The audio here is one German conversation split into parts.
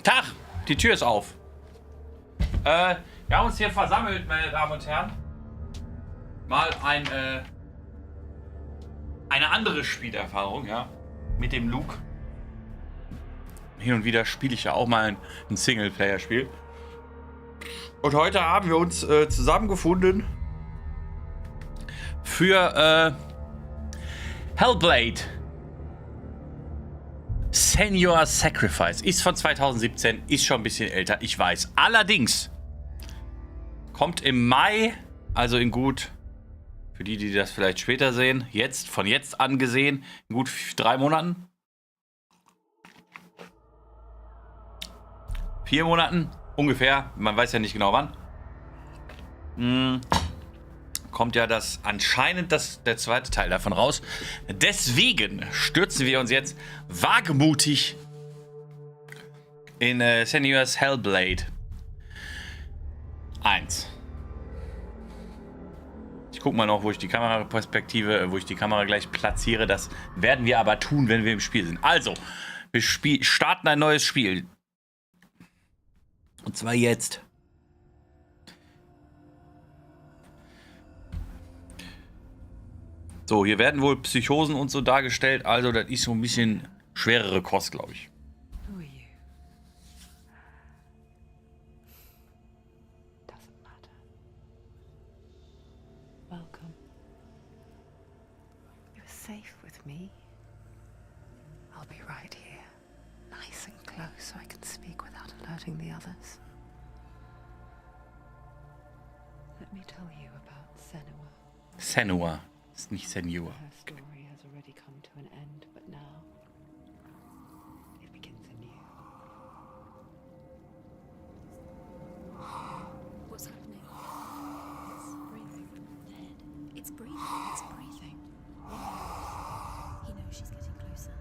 Tag, die Tür ist auf. Wir haben uns hier versammelt, meine Damen und Herren. Mal eine andere Spielerfahrung, ja, mit dem Luke. Hin und wieder spiele ich ja auch mal ein Singleplayer-Spiel. Und heute haben wir uns zusammengefunden für Hellblade. SENUAS Sacrifice. Ist von 2017, ist schon ein bisschen älter, ich weiß. Allerdings kommt im Mai, also in gut, für die das vielleicht später sehen, von jetzt an gesehen, in gut 3 Monaten. 4 Monaten, ungefähr, man weiß ja nicht genau wann. Kommt ja anscheinend der zweite Teil davon raus. Deswegen stürzen wir uns jetzt wagemutig in SENUAS Hellblade 1. Ich gucke mal noch, wo ich die Kamera gleich platziere. Das werden wir aber tun, wenn wir im Spiel sind. Also, wir starten ein neues Spiel. Und zwar jetzt. So, hier werden wohl Psychosen und so dargestellt. Also, das ist so ein bisschen schwerere Kost, glaube ich. Who are you? Doesn't matter. Welcome. You're safe with me. I'll be right here, nice and close, so I can speak without alerting the others. Let me tell you about Senua. Senua. Ist nicht Senua. Her story has already come to an end, but now it begins anew. What's happening? It's breathing. Dead. It's breathing. It's breathing. He knows she's getting closer.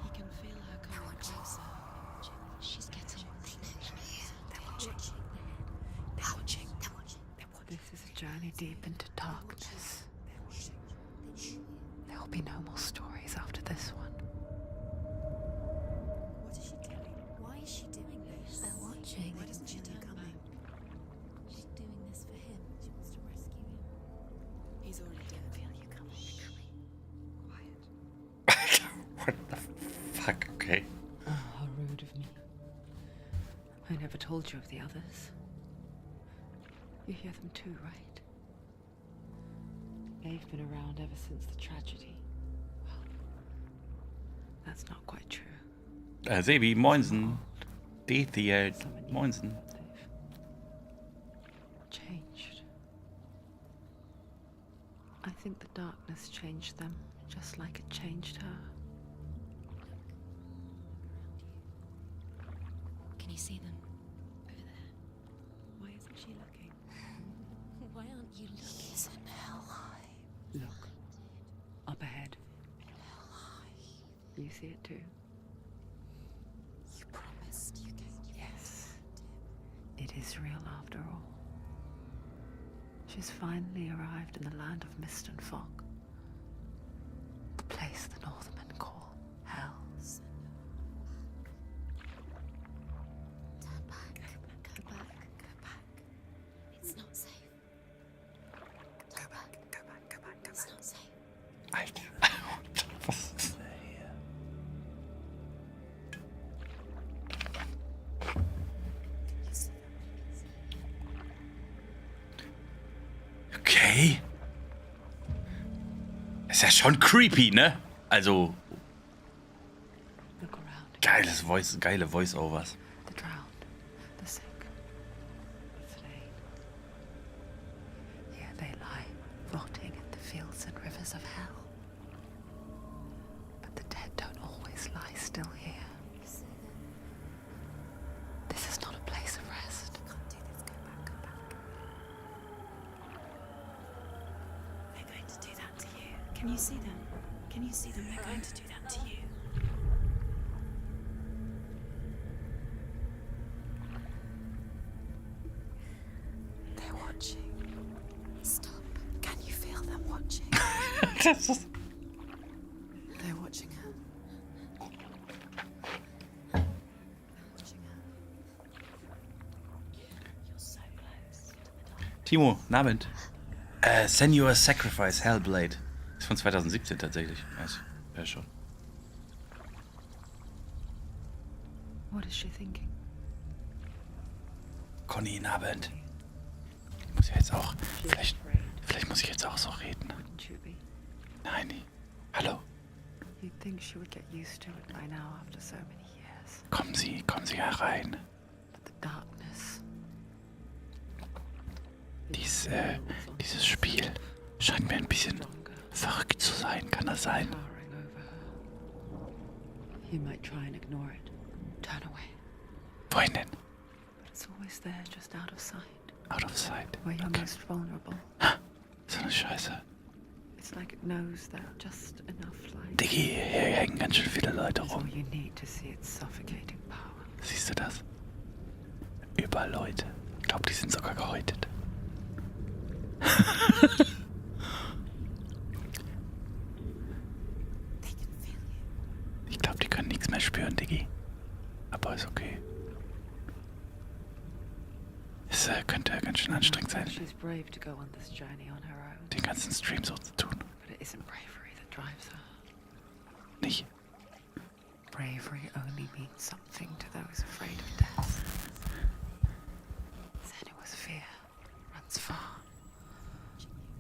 He can feel her coming closer. She's getting closer. They're watching. They're watching. They're watching. This is a journey deep into darkness. There will be no more stories after this one. What is she doing? Why is she doing this? They're watching. Why doesn't she turn back? She's doing this for him. She wants to rescue him. He's already dead. I feel you coming. Quiet. What the fuck? Okay. Oh, how rude of me. I never told you of the others. You hear them too, right? They've been around ever since the tragedy. Well, that's not quite true. Sebi, moinsen. Dethiel, moinsen. They've changed. I think the darkness changed them, just like it changed her. Can you see them? Over there. Why isn't she looking? Why aren't you looking? He's in hell high. Look, up ahead. Hell high. You see it too? You promised you gave. Yes. It is real after all. She's finally arrived in the land of mist and fog. The place the Northmen call hell. Turn back. Go back. Go back. It's not safe. Go back. Go back. Go back. It's not safe. Alter. Was ist denn hier? Okay. Ist ja schon creepy, ne? Also, Look around. geile Voice-Overs. The drowned, the sick, the slain. Here they lie, rotting in the fields and rivers of hell. But the dead don't always lie still here. This is not a place of rest. You can't do this. Go back. Go back. They're going to do that to you. Can you see them? Can you see them? They're going to do that to you. They're watching. Stop. Can you feel them watching? Das ist They're watching her. They're watching her. Timo, Abend. SENUAS Sacrifice, Hellblade. Ist von 2017 tatsächlich. Ja, schon. What is she thinking? Conny, Abend. Muss ich jetzt auch. Vielleicht muss ich jetzt auch so reden. Wouldn't you be? Nein. Hallo. You'd think she would get used to it by now after so many years. Kommen Sie herein. But the darkness. Dieses Spiel scheint mir ein bisschen verrückt zu sein. Kann das sein? Towering over her. You might try and ignore it. Turn away. Wohin denn? But it's always there, just out of sight. Out of sight. Where you're Okay. most vulnerable. So eine Scheiße. It's like it knows that just enough light Diggi, hier hängen ganz schön viele Leute is all rum. you need to see its suffocating power. Siehst du das? Überall Leute. Ich glaube, die sind sogar gehäutet. Ich glaube, die können nichts mehr spüren, Diggi. Aber ist okay. Es könnte ganz schön anstrengend sein, She's brave to go on this journey on her own. den ganzen Stream so zu tun. But it isn't bravery that drives her. Nicht? Bravery only means something to those afraid of death. SENUAS fear runs far.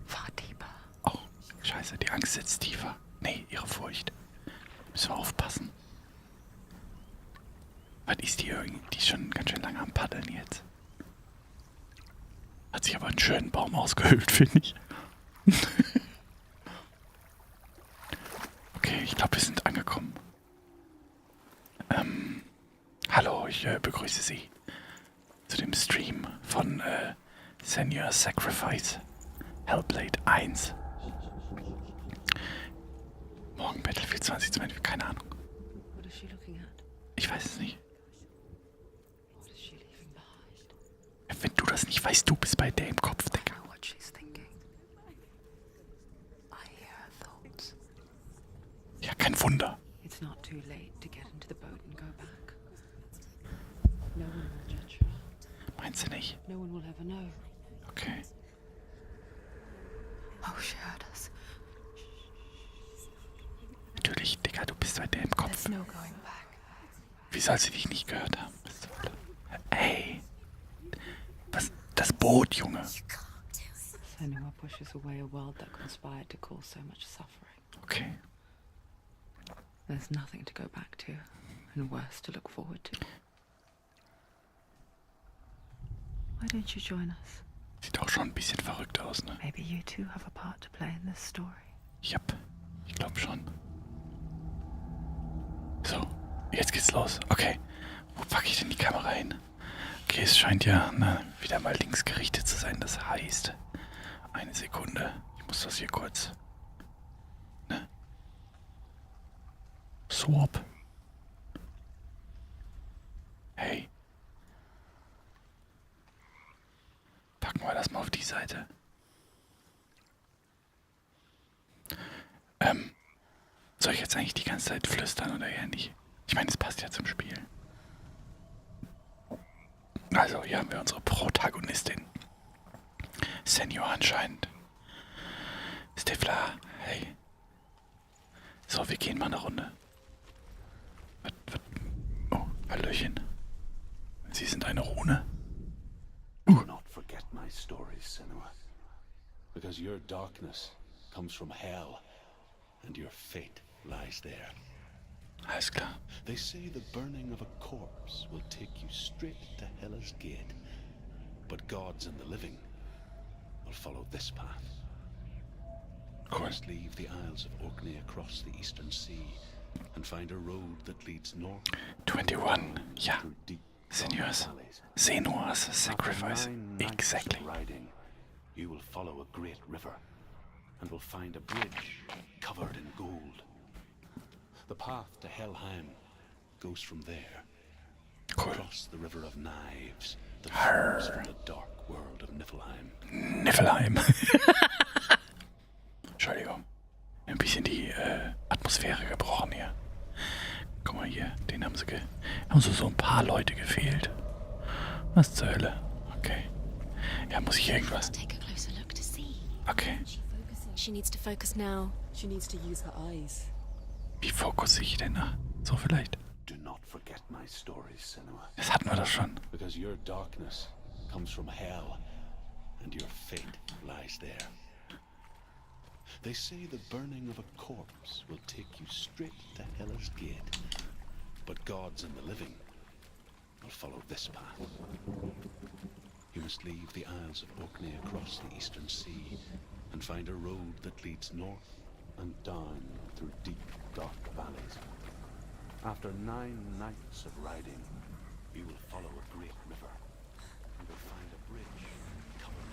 Far deeper. Oh, scheiße, die Angst sitzt tiefer. Nee, ihre Furcht. Müssen wir aufpassen. Was ist die irgendwie? Die ist schon ganz schön lange am Paddeln jetzt. Hat sich aber einen schönen Baum ausgehöhlt, finde ich. Okay, ich glaube, wir sind angekommen. Hallo, ich begrüße Sie zu dem Stream von SENUAS Sacrifice Hellblade 1. Morgen Battlefield 2020, keine Ahnung. What is she looking at? Ich weiß es nicht. What is she leaving behind? Wenn du das nicht weißt, du bist bei der im Kopf, I Digga. know what she's thinking. I hear her thoughts. Ja, kein Wunder. It's not too late to get into the boat and go back. No one will judge her. Meinst du nicht? No one will ever know. Okay. Oh, she heard us. Natürlich, Digga, du bist bei der im Kopf. There's no going back. Wie soll sie dich nicht gehört haben? Bist du voll- Ey. Was? Das Boot, Junge. SENUA pushes away a world that conspired to cause so much suffering. Okay. There's nothing to go back to, and worse to look forward to. Why don't you join us? Sieht auch schon ein bisschen verrückt aus, ne? Maybe you two have a part to play in this story. Yep. Ich glaube schon. So, jetzt geht's los. Okay. Wo packe ich denn die Kamera hin? Okay, es scheint ja wieder mal links gerichtet zu sein. Das heißt, eine Sekunde. Ich muss das hier kurz. Ne? Swap. Hey. Packen wir das mal auf die Seite. Soll ich jetzt eigentlich die ganze Zeit flüstern oder eher nicht? Ich meine, es passt ja zum Spiel. Also, hier haben wir unsere Protagonistin. Senior anscheinend. Stifler, hey. So, wir gehen mal eine Runde. Oh, Hallöchen. Sie sind eine Rune. Do not forget my stories, Senua, because your darkness comes from hell, and your fate lies there. Alles klar. They say the burning of a corpse will take you straight to Hela's gate, but gods and the living will follow this path. Cool. First leave the Isles of Orkney across the eastern sea, and find a road that leads north 21. Ja. through deep SENUAS. valleys. SENUAS After Sacrifice. 9 nights Exactly. of riding, you will follow a great river and will find a bridge covered in gold. The path to Helheim goes from there. Cool. Across the river of knives that flows from the dark world of Niflheim. Niflheim. Entschuldigung. Ein bisschen die Atmosphäre gebrochen hier. Guck mal hier, den haben so ein paar Leute gefehlt. Was zur Hölle? Okay. Ja, muss ich irgendwas. Take a closer look to see. Okay. She needs to focus now. She needs to use her eyes. Wie fokussiere ich denn da? So vielleicht. Do not forget my stories, Senua. Das hatten wir doch schon. Because your darkness comes from hell, and your fate lies there. They say the burning of a corpse will take you straight to Hela's gate. But gods and the living will follow this path. You must leave the Isles of Orkney across the eastern sea and find a road that leads north and down through deep, dark valleys. After 9 nights of riding, you will follow a great river and will find a bridge covered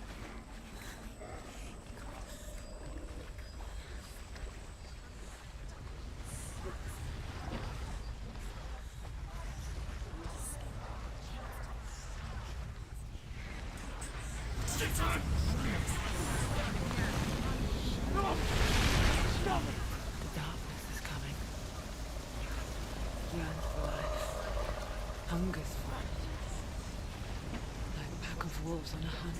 The darkness is coming. Yearns for life. Hungers for it. Like a pack of wolves on a hunt.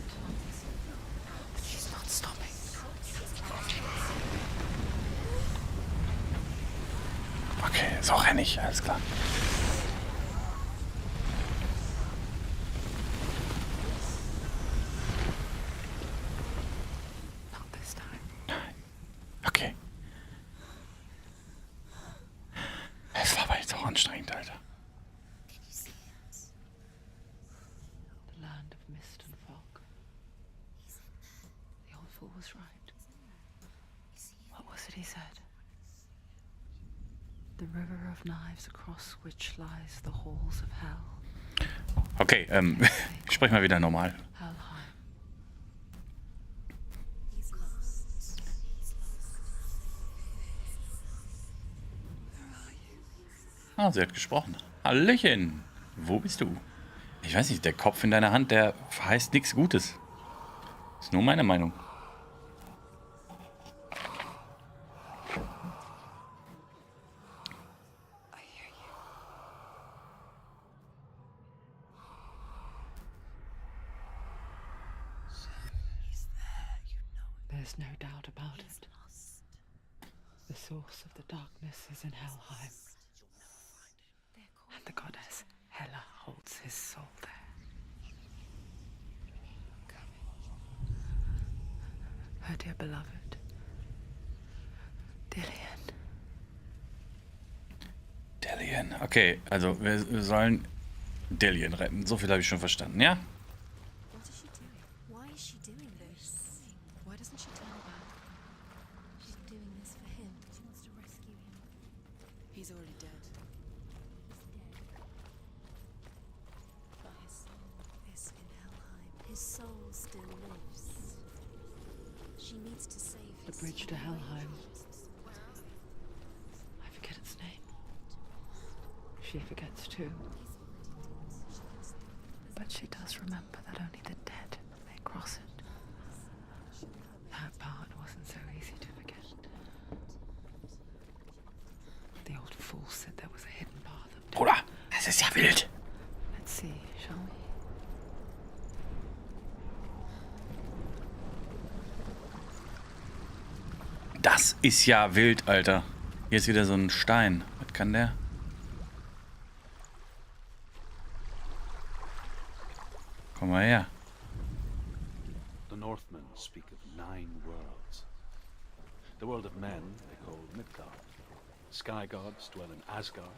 But she's not stopping. Okay, so renne ich, alles klar. Not this time. Okay. Es war aber jetzt auch anstrengend, Alter. The land of mist and fog. The old fool was right. What was it he said? The river of knives across which lies the halls of hell. Okay, ich spreche mal wieder normal. Hellheim. He's lost. Ah, sie hat gesprochen. Hallöchen. Wo bist du? Ich weiß nicht, der Kopf in deiner Hand, der verheißt nichts Gutes. Ist nur meine Meinung. There's no doubt about it. The source of the darkness is in Hellheim. And the goddess Hela holds his soul there. Her dear beloved, Dillian. Dillian. Okay, also wir sollen Dillian retten. So viel habe ich schon verstanden, ja? What is she doing? Why is she doing this? Why doesn't she turn back? She's doing this for him. She wants to rescue him. He's already dead. But his soul is in Hellheim. His soul still lives. She needs to save The his bridge to soul. Hellheim. I forget its name. She forgets too. But she does remember that only the dead may cross it. That part wasn't so easy to forget. The old fool said there was a hidden path of death. Bruder, das ist ja wild. Let's see, shall we? Das ist ja wild, Alter. Hier ist wieder so ein Stein. Was kann der? Komm mal her. The Northmen speak of 9 worlds. The world of men they call Midgard. Sky gods dwell in Asgard.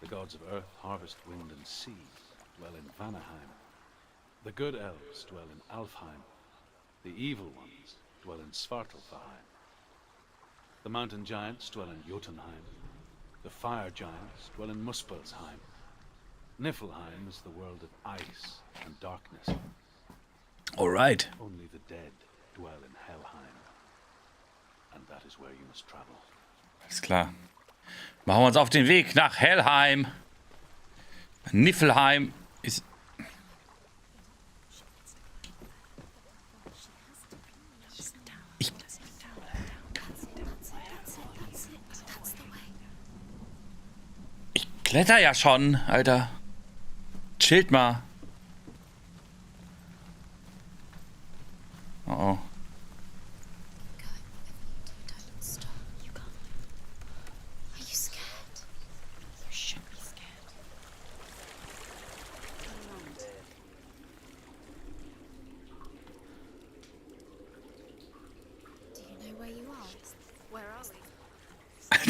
The gods of earth, harvest, wind, and sea dwell in Vanaheim. The good elves dwell in Alfheim. The evil ones dwell in Svartalfheim. The mountain giants dwell in Jotunheim. The fire giants dwell in Muspelheim. Niflheim is the world of ice and darkness. Alright. Only the dead dwell in Hellheim. And that is where you must travel. Alles klar. Machen wir uns auf den Weg nach Hellheim. Niflheim ist... Ich kletter ja schon, Alter. Chillt mal.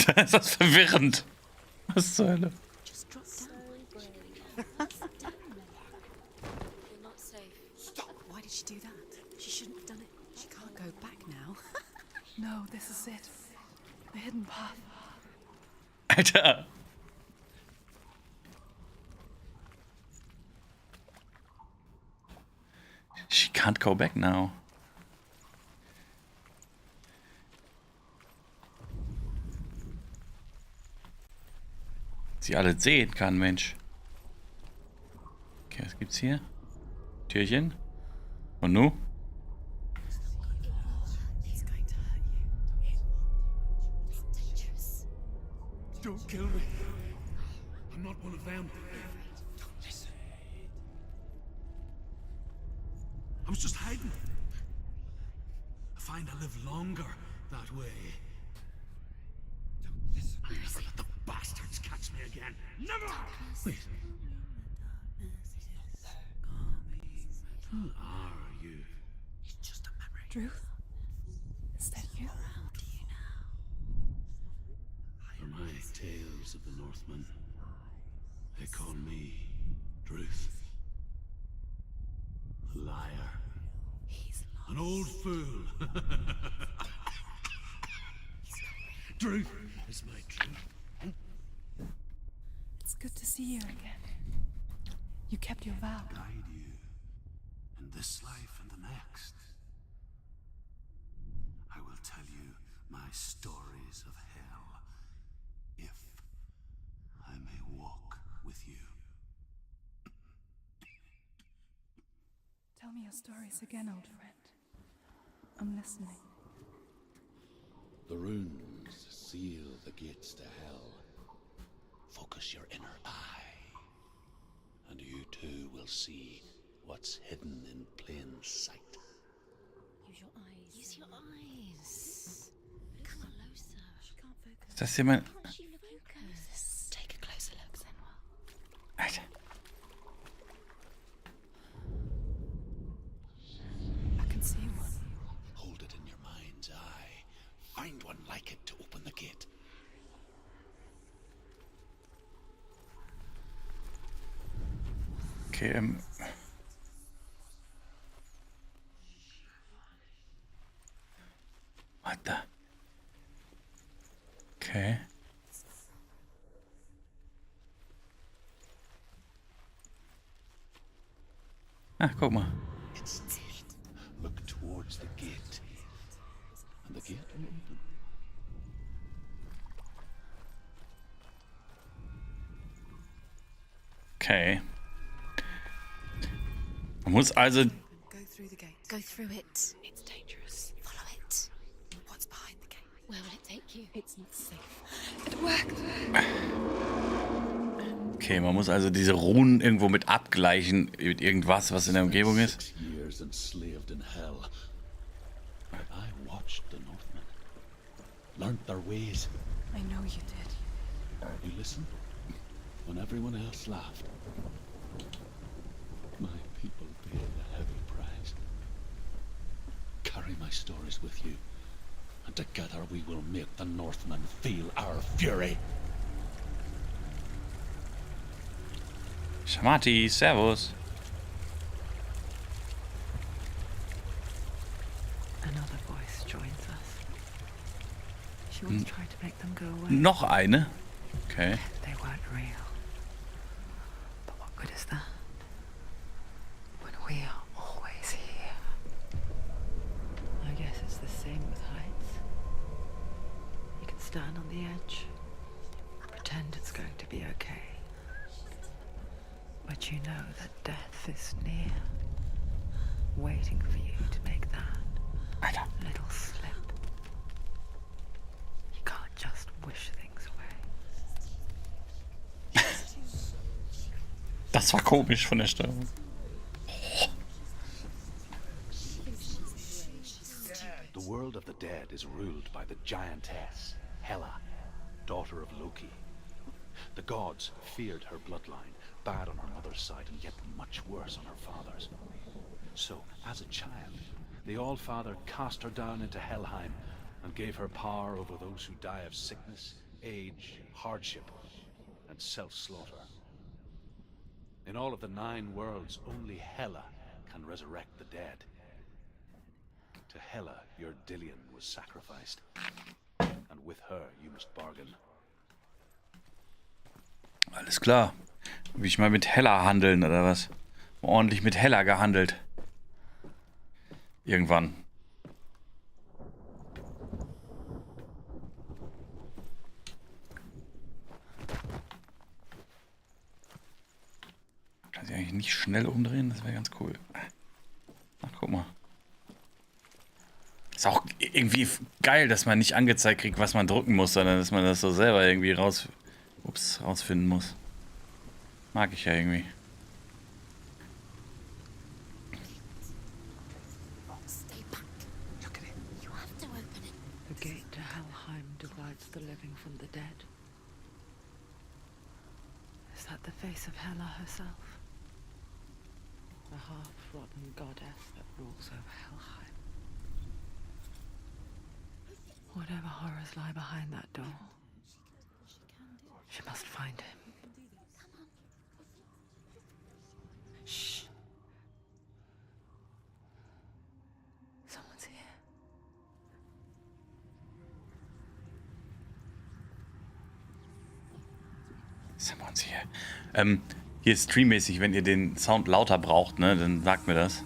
Alter, ist das verwirrend. Was zur Hölle? Just drop down. You're not safe. Why did she do that? She shouldn't have done it. She can't go back now. No, this is it. The hidden path. Alter. She can't go back now. Sie alles sehen kann, Mensch. Okay, was gibt's hier? Türchen. Und nu? He's going to hurt you. It's dangerous. Don't kill me. I'm not one of them. Don't listen. I was just hiding. I find I live longer that way. Don't listen. I'll never let the bastards catch me again. Never! Wait. Who are you? It's just a memory. Druth? Is that you? For my tales of the Northmen, they call me Druth. A liar. An old fool. Druth is my truth. It's good to see you again. You kept your vow. Guide you in this life and the next. I will tell you my stories of hell, if I may walk with you. Tell me your stories again, old friend. I'm listening. The runes seal the gates to hell. Focus your inner eye, and you too will see what's hidden in plain sight. Use your eyes. Use your eyes. Come closer. She can't focus. Ist das jemand? Can't she focus? Take a closer look, Senua. Alter. I can see one. Hold it in your mind's eye. Find one like it to open the gate. Okay, What the? Okay. Ah, guck mal. It's it. Look towards the gate. And the gate will open. Okay. Man muss also... Go through the gate. Go through it. It's dangerous. Follow it. What's behind the gate? Where will it take you? It's not safe. It worked. Okay, man muss also diese Runen irgendwo mit abgleichen, mit irgendwas, was in der Umgebung ist. 6 years enslaved in hell. But I watched the Northmen. Learned their ways. I know you did. You listened when everyone else laughed. My people paid a heavy price. Carry my stories with you, and together we will make the Northmen feel our fury. Shamati, servus. Another voice joins us. She once tried to make them go away. Noch eine. Okay. They weren't real. But what good is that? When we are always here. I guess it's the same with heights. You can stand on the edge, pretend it's going to be okay. But you know that death is near, waiting for you to make that Alter. little slip. You can't just wish things away. Das war komisch von der Steuerung. The world of the dead is ruled by the giantess, Hela, daughter of Loki. The gods feared her bloodline, bad on her mother's side and yet much worse on her father's. So, as a child, the All-Father cast her down into Helheim and gave her power over those who die of sickness, age, hardship, and self-slaughter. In all of the 9 worlds, only Hela can resurrect the dead. To Hela, your Dillion was sacrificed, and with her you must bargain. Alles klar. Will ich mal mit Hela handeln, oder was? Ordentlich mit Hela gehandelt. Irgendwann. Kann sie eigentlich nicht schnell umdrehen? Das wäre ganz cool. Ach, guck mal. Ist auch irgendwie geil, dass man nicht angezeigt kriegt, was man drücken muss, sondern dass man das so selber irgendwie rausfinden muss. Mag ich ja irgendwie. Stay back. Look at it. You have to open it. The gate to Helheim divides the living from the dead. Is that the face of Hela herself? The half-rotten goddess that rules over Helheim. Whatever horrors lie behind that door, she must find him. Shh. Someone's here. Someone's here. Hier streammäßig, wenn ihr den Sound lauter braucht, ne, dann sagt mir das.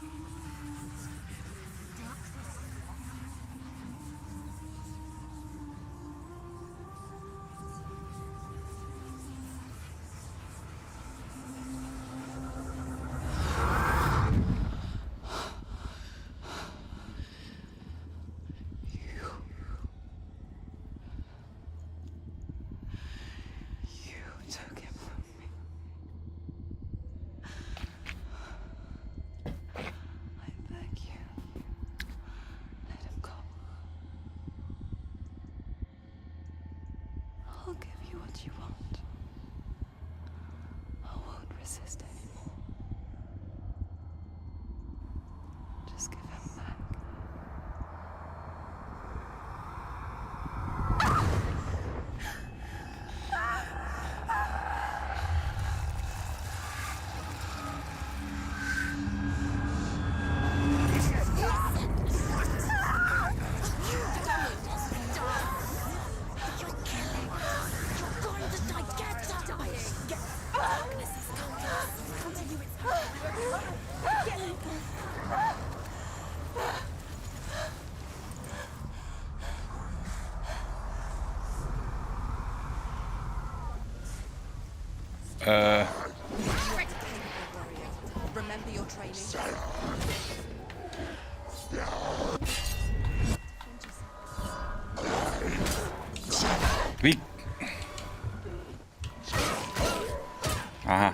I'll give you what you want. I won't resist anymore. Just give him back. Remember your training. Wie? Aha.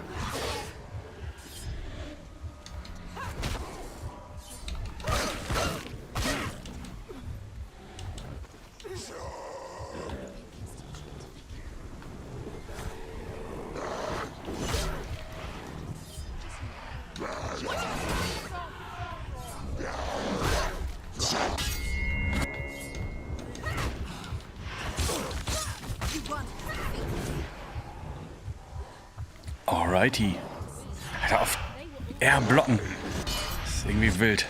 Alrighty. Alter, auf R blocken. Das ist irgendwie wild.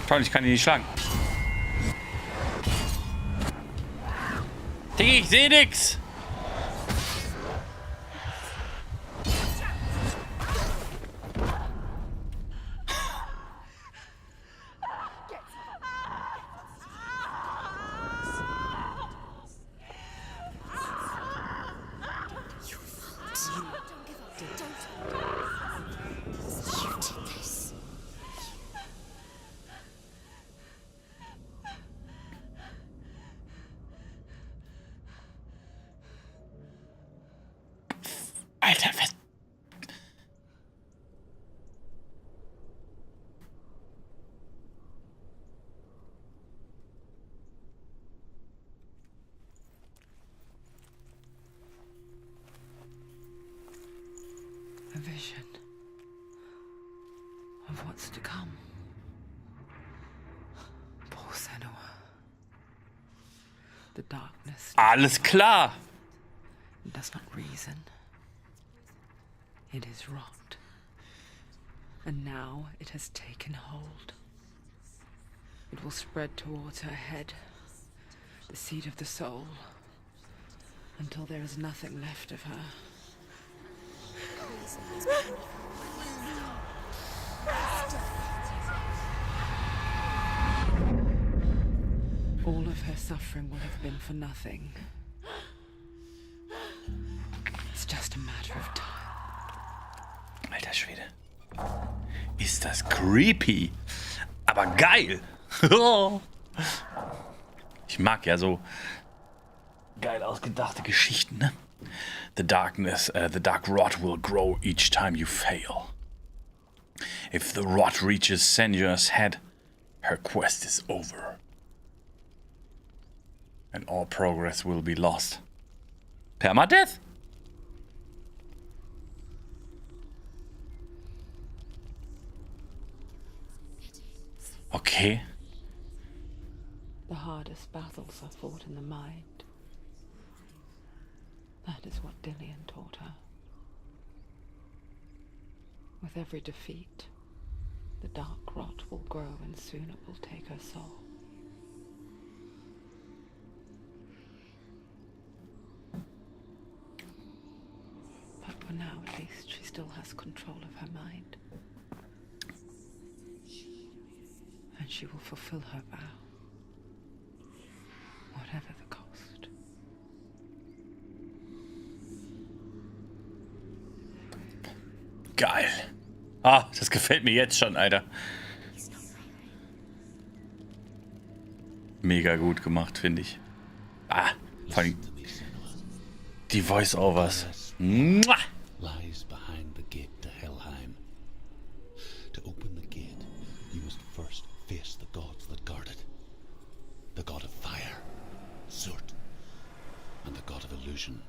Toll, ich kann ihn nicht schlagen. Digga, ich seh nix. Alter, was? A vision of what's to come. Poor Senua. The darkness Alles klar. does not reason. It is rot. And now it has taken hold. It will spread towards her head, the seat of the soul, until there is nothing left of her. All of her suffering will have been for nothing. It's just a matter of time. Alter Schwede. Ist das creepy. Aber geil. Ich mag ja so geil ausgedachte Geschichten, ne? The dark rot will grow each time you fail. If the rot reaches Senua's head, her quest is over. And all progress will be lost. Permadeath? Okay. The hardest battles are fought in the mind. That is what Dillian taught her. With every defeat, the dark rot will grow and soon it will take her soul. But for now, at least, she still has control of her mind. And she will fulfill her vow, whatever the cost. Geil. Ah, das gefällt mir jetzt schon, Alter. Mega gut gemacht, finde ich. Ah, vor allem die Voice-Overs. Mua! Lies behind the gate to Helheim. To open the gate, you must first face the gods that guard it. The god of fire, Zurt, and the god of illusion,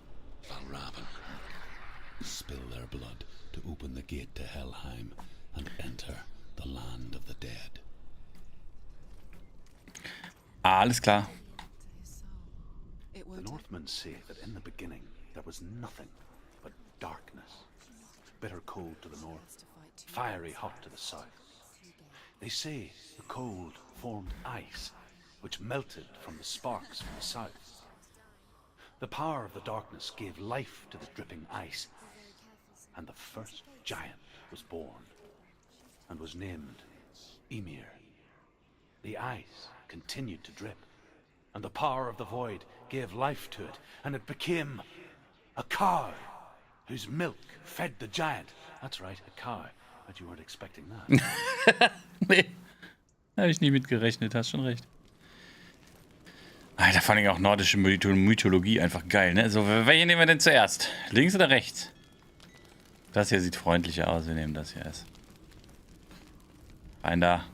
Valravan. Spill their blood to open the gate to Helheim and enter the land of the dead. Alles klar. The Northmen say that in the beginning there was nothing but darkness. Bitter cold to the north, fiery hot to the south. They say the cold formed ice, which melted from the sparks from the south. The power of the darkness gave life to the dripping ice, and the first giant was born, and was named Ymir. The ice continued to drip, and the power of the void gave life to it, and it became a cow, whose milk fed the giant. That's right, a cow. But you weren't expecting that. Nee, habe ich nie mitgerechnet, hast schon recht. Alter, vor allem auch nordische Mythologie einfach geil, ne? So, welche nehmen wir denn zuerst? Links oder rechts? Das hier sieht freundlicher aus, wir nehmen das hier erst. Rein da.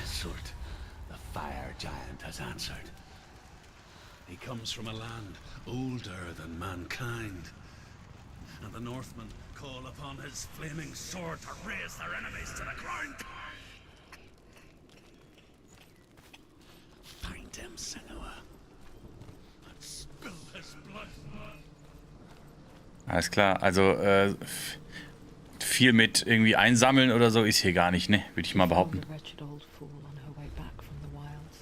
Zurt, the fire giant, has answered. He comes from a land older than mankind, and the Northmen call upon his flaming sword to raise their enemies to the ground. Find him, Senua, and spill his blood. Alles klar, also viel mit irgendwie einsammeln oder so ist hier gar nicht, ne? Würde ich mal behaupten. The wretched old fool on her way back from the wilds.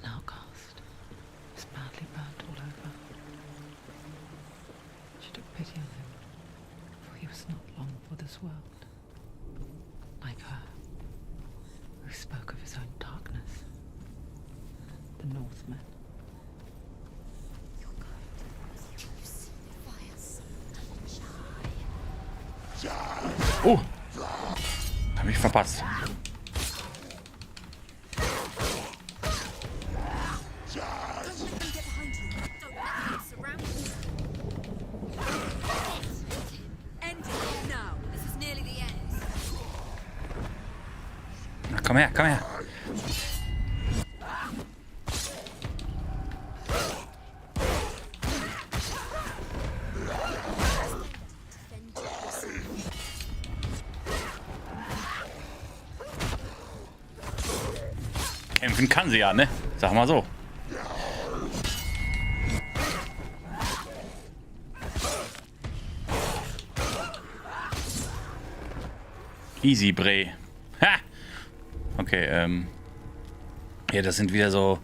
An outcast, is badly burnt all over. She took pity on him, for he was not long for this world. Like her, who spoke of his own darkness. The Northmen. Oh! Hab ich verpasst. komm her, komm her. Kämpfen kann sie ja, ne? Sag mal so. Easy, Bre. Ha! Okay, ja, das sind wieder so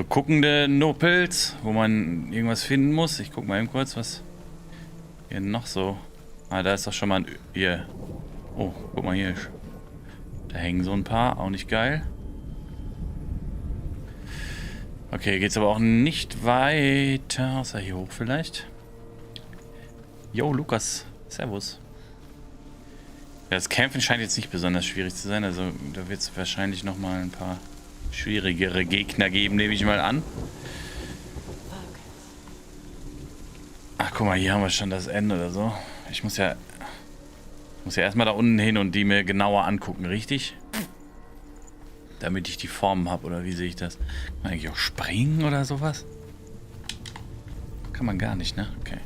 guckende Nopels, wo man irgendwas finden muss. Ich guck mal eben kurz, was hier noch so... Ah, da ist doch schon mal ein... Hier. Oh, guck mal hier. Da hängen so ein paar, auch nicht geil. Okay, geht's aber auch nicht weiter, außer hier hoch vielleicht. Yo, Lukas. Servus. Ja, das Kämpfen scheint jetzt nicht besonders schwierig zu sein. Also da wird es wahrscheinlich noch mal ein paar schwierigere Gegner geben, nehme ich mal an. Ach, guck mal, hier haben wir schon das Ende oder so. Ich muss ja erstmal da unten hin und die mir genauer angucken, richtig? Damit ich die Formen habe, oder wie sehe ich das? Kann man eigentlich auch springen oder sowas? Kann man gar nicht, ne? Okay.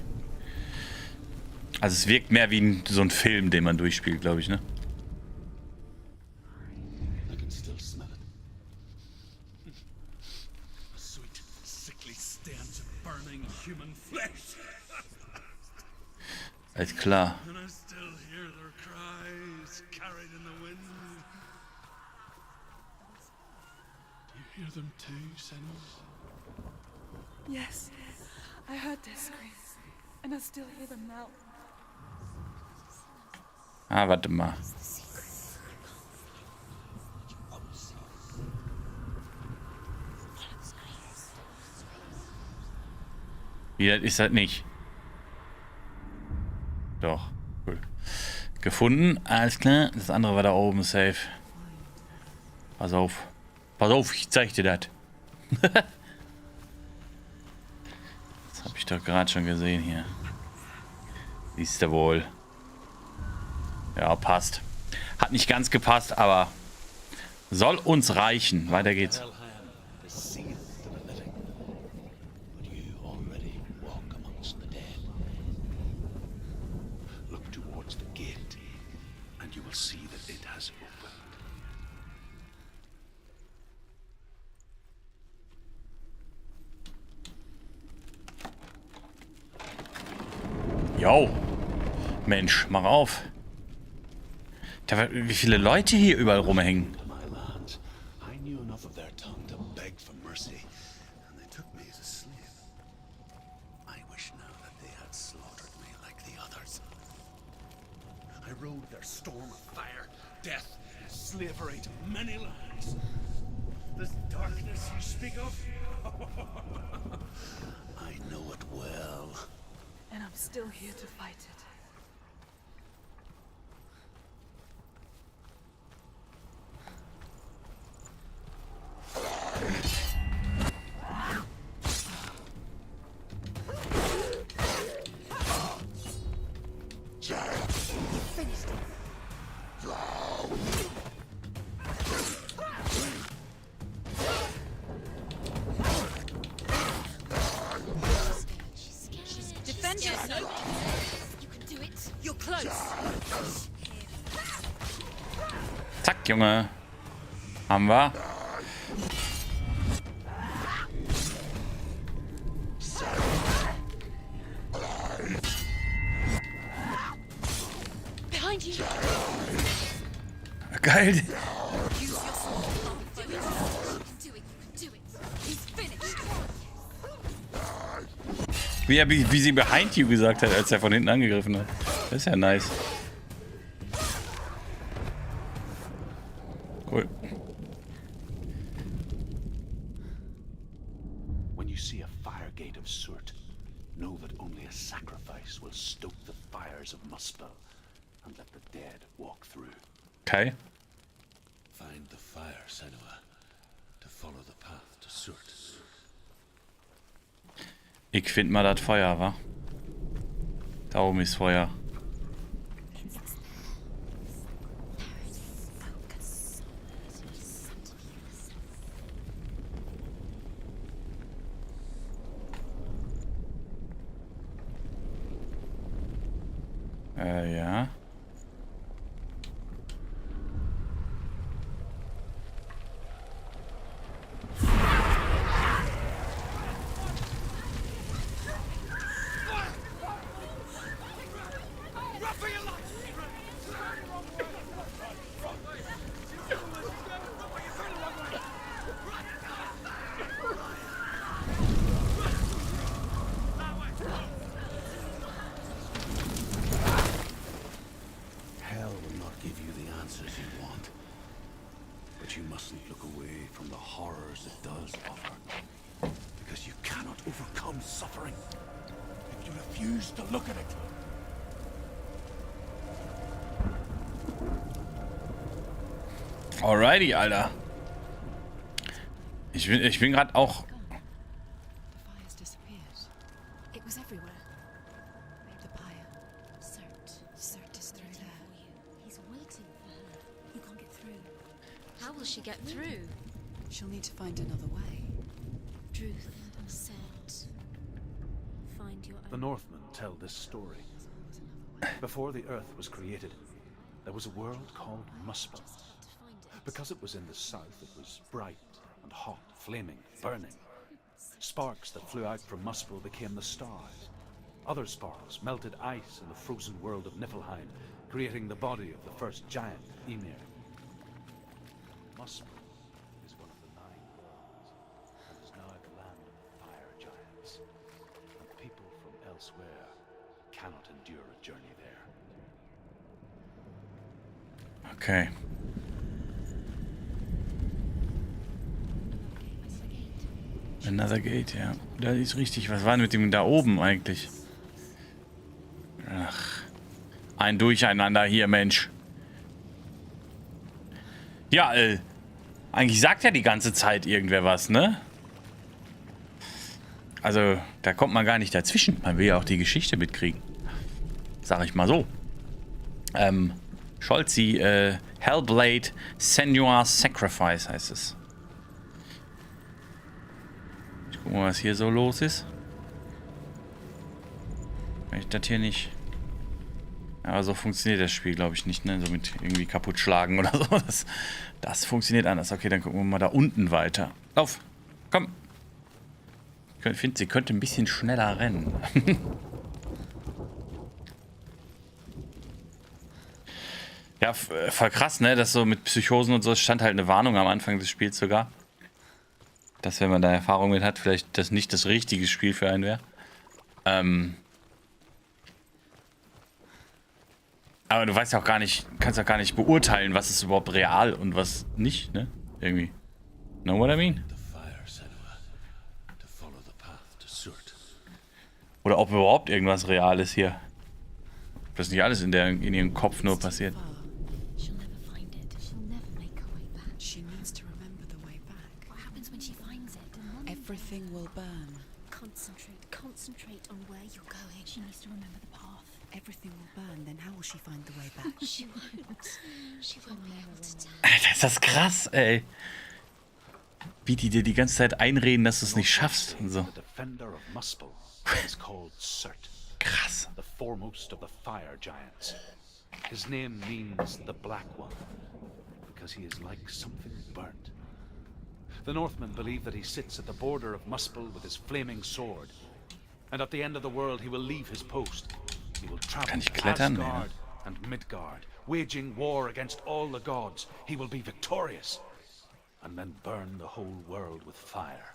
Also es wirkt mehr wie so ein Film, den man durchspielt, glaube ich, ne? I can still smell it. A sweet, sickly stench of burning human flesh. Alles klar. And I still hear their cries carried in the wind. Do you hear them too, Senus? Yes, I heard their screams, and I still hear them now. Ah, warte mal. Wie, das ist das nicht? Doch, cool. Gefunden, alles klar. Das andere war da oben, safe. Pass auf. Pass auf, ich zeig dir das. Das habe ich doch gerade schon gesehen hier. Siehst du wohl. Ja, passt. Hat nicht ganz gepasst, aber soll uns reichen. Weiter geht's. Jo. Mensch, mach auf. Wie viele Leute hier überall rumhängen. I rode their storm of fire, death, slavery to many lands. This darkness you speak of, I know it well. And I'm still here to fight it. Zack, Junge. Haben wir. Geil. Wie sie behind you gesagt hat, als er von hinten angegriffen hat. Das ist ja nice. Cool. When you see a fire gate of Surt, know that only a sacrifice will stoke the fires of Muspel and let the dead walk through. Okay. Find the fire, Senua, to follow the path to Surt. Ich find mal das Feuer, wa? Da oben ist Feuer. Ja. Hell will not give you the answers you want. But you mustn't look away from the horrors it does offer. Because you cannot overcome suffering if you refuse to look at it. Alrighty, Alter. Ich bin gerade auch... The fire's disappeared. It was everywhere. The pyre. Cert is through there. He's waiting for her. You can't get through. How will she get through? She'll need to find another way. Truth said. Find your The own. Northmen tell this story. Before the earth was created, there was a world called Muspel. To find it. Because it was in the south, it was bright and hot, flaming, burning. Sparks that flew out from Muspel became the stars. Other sparks melted ice in the frozen world of Niflheim, creating the body of the first giant, Ymir. Muspel is one of the 9 worlds, and is now the land of the fire giants. And people from elsewhere cannot endure a journey there. Okay. Another Gate, ja. Da ist richtig. Was war denn mit dem da oben eigentlich? Ach. Ein Durcheinander hier, Mensch. Ja, eigentlich sagt ja die ganze Zeit irgendwer was, ne? Also, da kommt man gar nicht dazwischen. Man will ja auch die Geschichte mitkriegen. Sag ich mal so. Scholzi, Hellblade, SENUAS Sacrifice heißt es. Ich guck mal, was hier so los ist. Wenn ich das hier nicht... Aber so funktioniert das Spiel, glaube ich, nicht, ne? So mit irgendwie kaputt schlagen oder so. Das funktioniert anders. Okay, dann gucken wir mal da unten weiter. Lauf! Komm! Ich finde, sie könnte ein bisschen schneller rennen. Ja, voll krass, ne? Das so mit Psychosen und so, es stand halt eine Warnung am Anfang des Spiels sogar. Dass, wenn man da Erfahrung mit hat, vielleicht das nicht das richtige Spiel für einen wäre. Aber du weißt ja auch gar nicht, kannst auch gar nicht beurteilen, was ist überhaupt real und was nicht, ne? Irgendwie. Know what I mean? The fire, Senua, to follow the path to Surt. Oder ob überhaupt irgendwas real ist hier. Ob das nicht alles in ihrem Kopf nur passiert. She'll never find it. She'll never make her way back. She needs to remember the way back. What happens when she finds it? Everything will burn. Concentrate on where you're going. She needs to remember the path. Everything will burn, then how will she find the way back? She won't. She won't be able to tell. Alter, ist das krass, ey. Wie die dir die ganze Zeit einreden, dass du es nicht schaffst und so. The defender of Muspel is called Surt, Krass. the foremost of the fire giants. His name means the Black One, because he is like something burnt. The Northmen believe that he sits at the border of Muspel with his flaming sword, and at the end of the world he will leave his post. He will travel Kann ich to klettern? Nee, ne? Asgard and Midgard, waging war against all the gods. He will be victorious, and then burn the whole world with fire.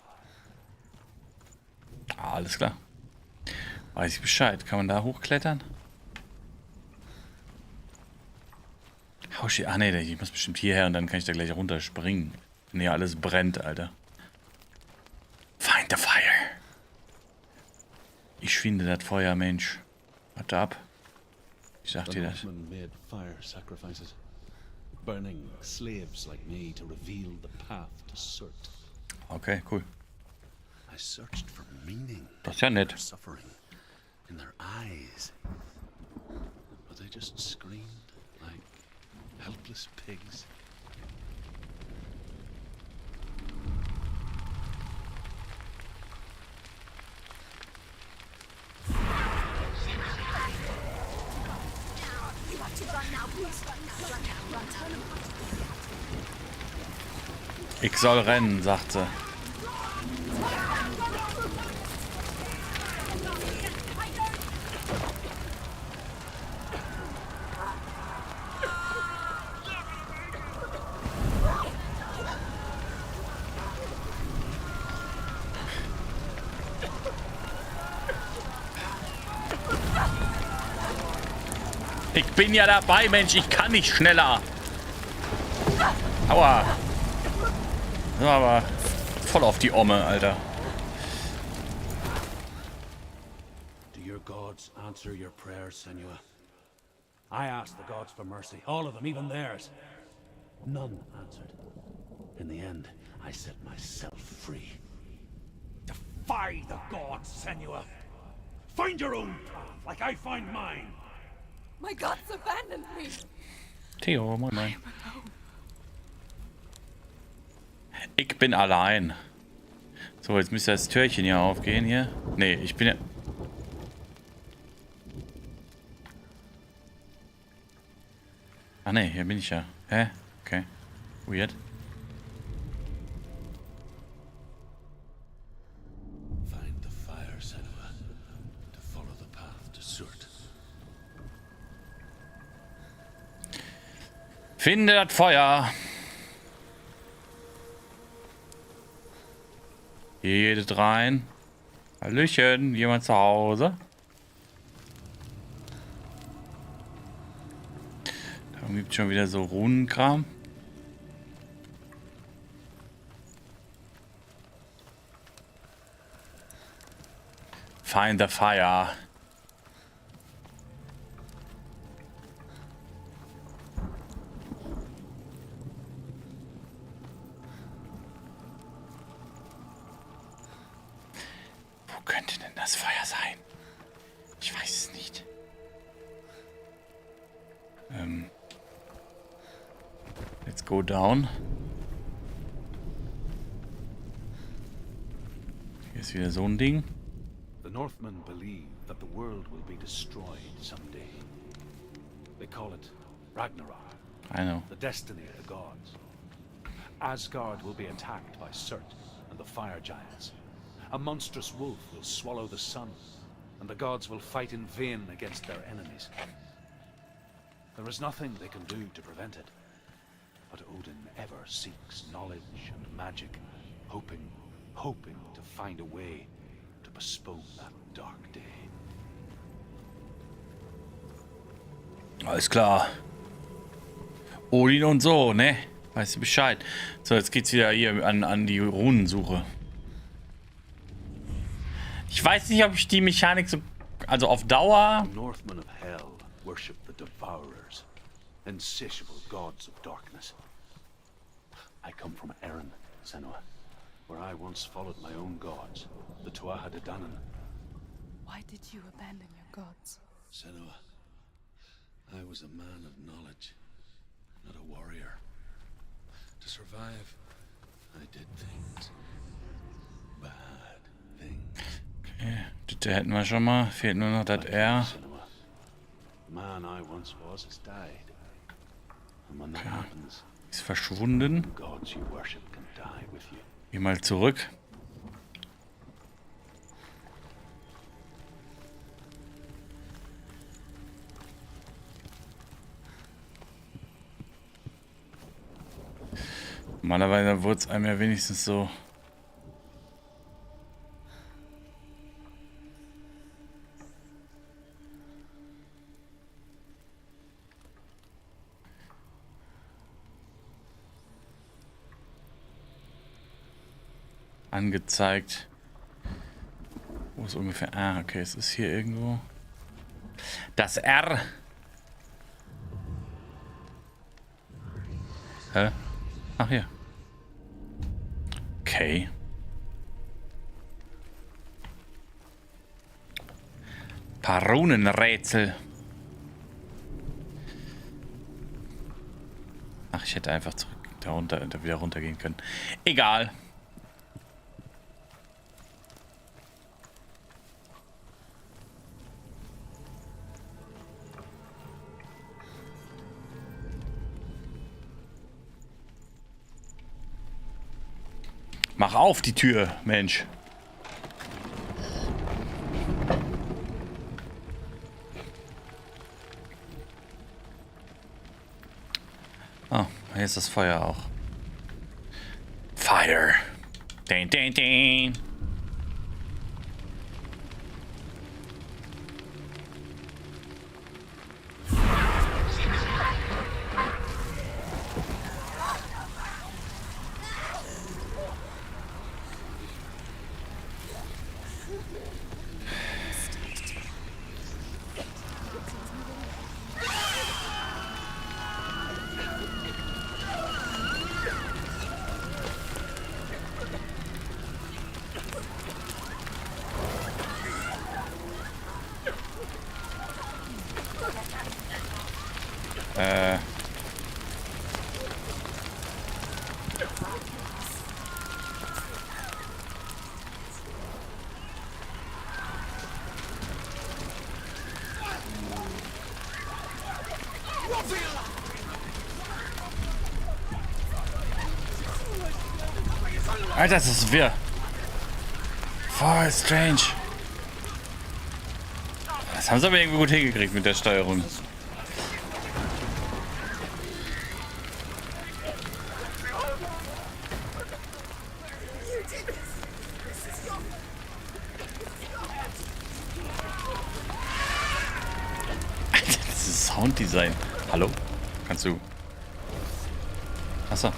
Ah, alles klar. Weiß ich Bescheid. Kann man da hochklettern? Ah ne, ich muss bestimmt hierher und dann kann ich da gleich runterspringen. Wenn hier alles brennt, Alter. Find the fire. Ich finde das Feuer, Mensch. Warte ab. Ich sag The dir das. Northmen made fire sacrifices, burning slaves like me to reveal the path to Surt. Okay, cool. I searched for meaning Das ist ja in nett. their suffering, in their eyes, but they just screamed like helpless pigs. Ich soll rennen, sagt sie. Ich bin ja dabei, Mensch. Ich kann nicht schneller. Aua. So, aber voll auf die Omme, Alter. Do your gods answer your prayers, Senua? I asked the gods for mercy, all of them, even theirs. None answered. In the end, I set myself free. Defy the gods, Senua. Find your own path, like I find mine. My gods abandoned me. Theo, moin moin. Ich bin allein. So, jetzt müsste das Türchen hier aufgehen hier. Nee, ich bin ja... Ach nee, hier bin ich ja. Hä? Okay. Weird. Find the fire, Senua, to follow the path to Surt. Finde das Feuer. Hier geht rein. Hallöchen, jemand zu Hause? Da gibt es schon wieder so Runenkram. Find the fire. Könnte denn das Feuer sein? Ich weiß es nicht. Let's go down. Hier ist wieder so ein Ding. The Northmen believe that the world will be destroyed someday. They call it Ragnarok, I know. the destiny of the gods. Asgard will be attacked by Surt and the fire giants. A monstrous wolf will swallow the sun, and the gods will fight in vain against their enemies. There is nothing they can do to prevent it, but Odin ever seeks knowledge and magic, hoping to find a way to postpone that dark day. Alles klar. Odin und so, ne? Weißt du Bescheid. So, jetzt geht's wieder hier an die Runensuche. Ich weiß nicht, ob ich die Mechanik so... Also auf Dauer... The Northmen of Hell worship the Devourers, insatiable gods of darkness. I come from Erin, Senua, where I once followed my own gods, the Tuatha De Danann. Why did you abandon your gods? Senua, I was a man of knowledge, not a warrior. To survive, I did things. Bad things. Okay, das hätten wir schon mal. Fehlt nur noch das R. Senua, the man I once was has died. And when that happens, Ist verschwunden. the gods you worship can die with you. Geh mal zurück. Normalerweise wurde es einem ja wenigstens so... angezeigt. Wo ist ungefähr... Ah, okay, es ist hier irgendwo. Das R. Hä? Ach, hier. Okay. Paar Runenrätsel. Ach, ich hätte einfach zurück da wieder runtergehen können. Egal. Mach auf die Tür, Mensch. Oh, hier ist das Feuer auch. Fire. Ding, ding, ding. Alter, das ist wir. Voll strange. Das haben sie aber irgendwie gut hingekriegt mit der Steuerung. Alter, das ist Sounddesign. Hallo? Kannst du... Achso.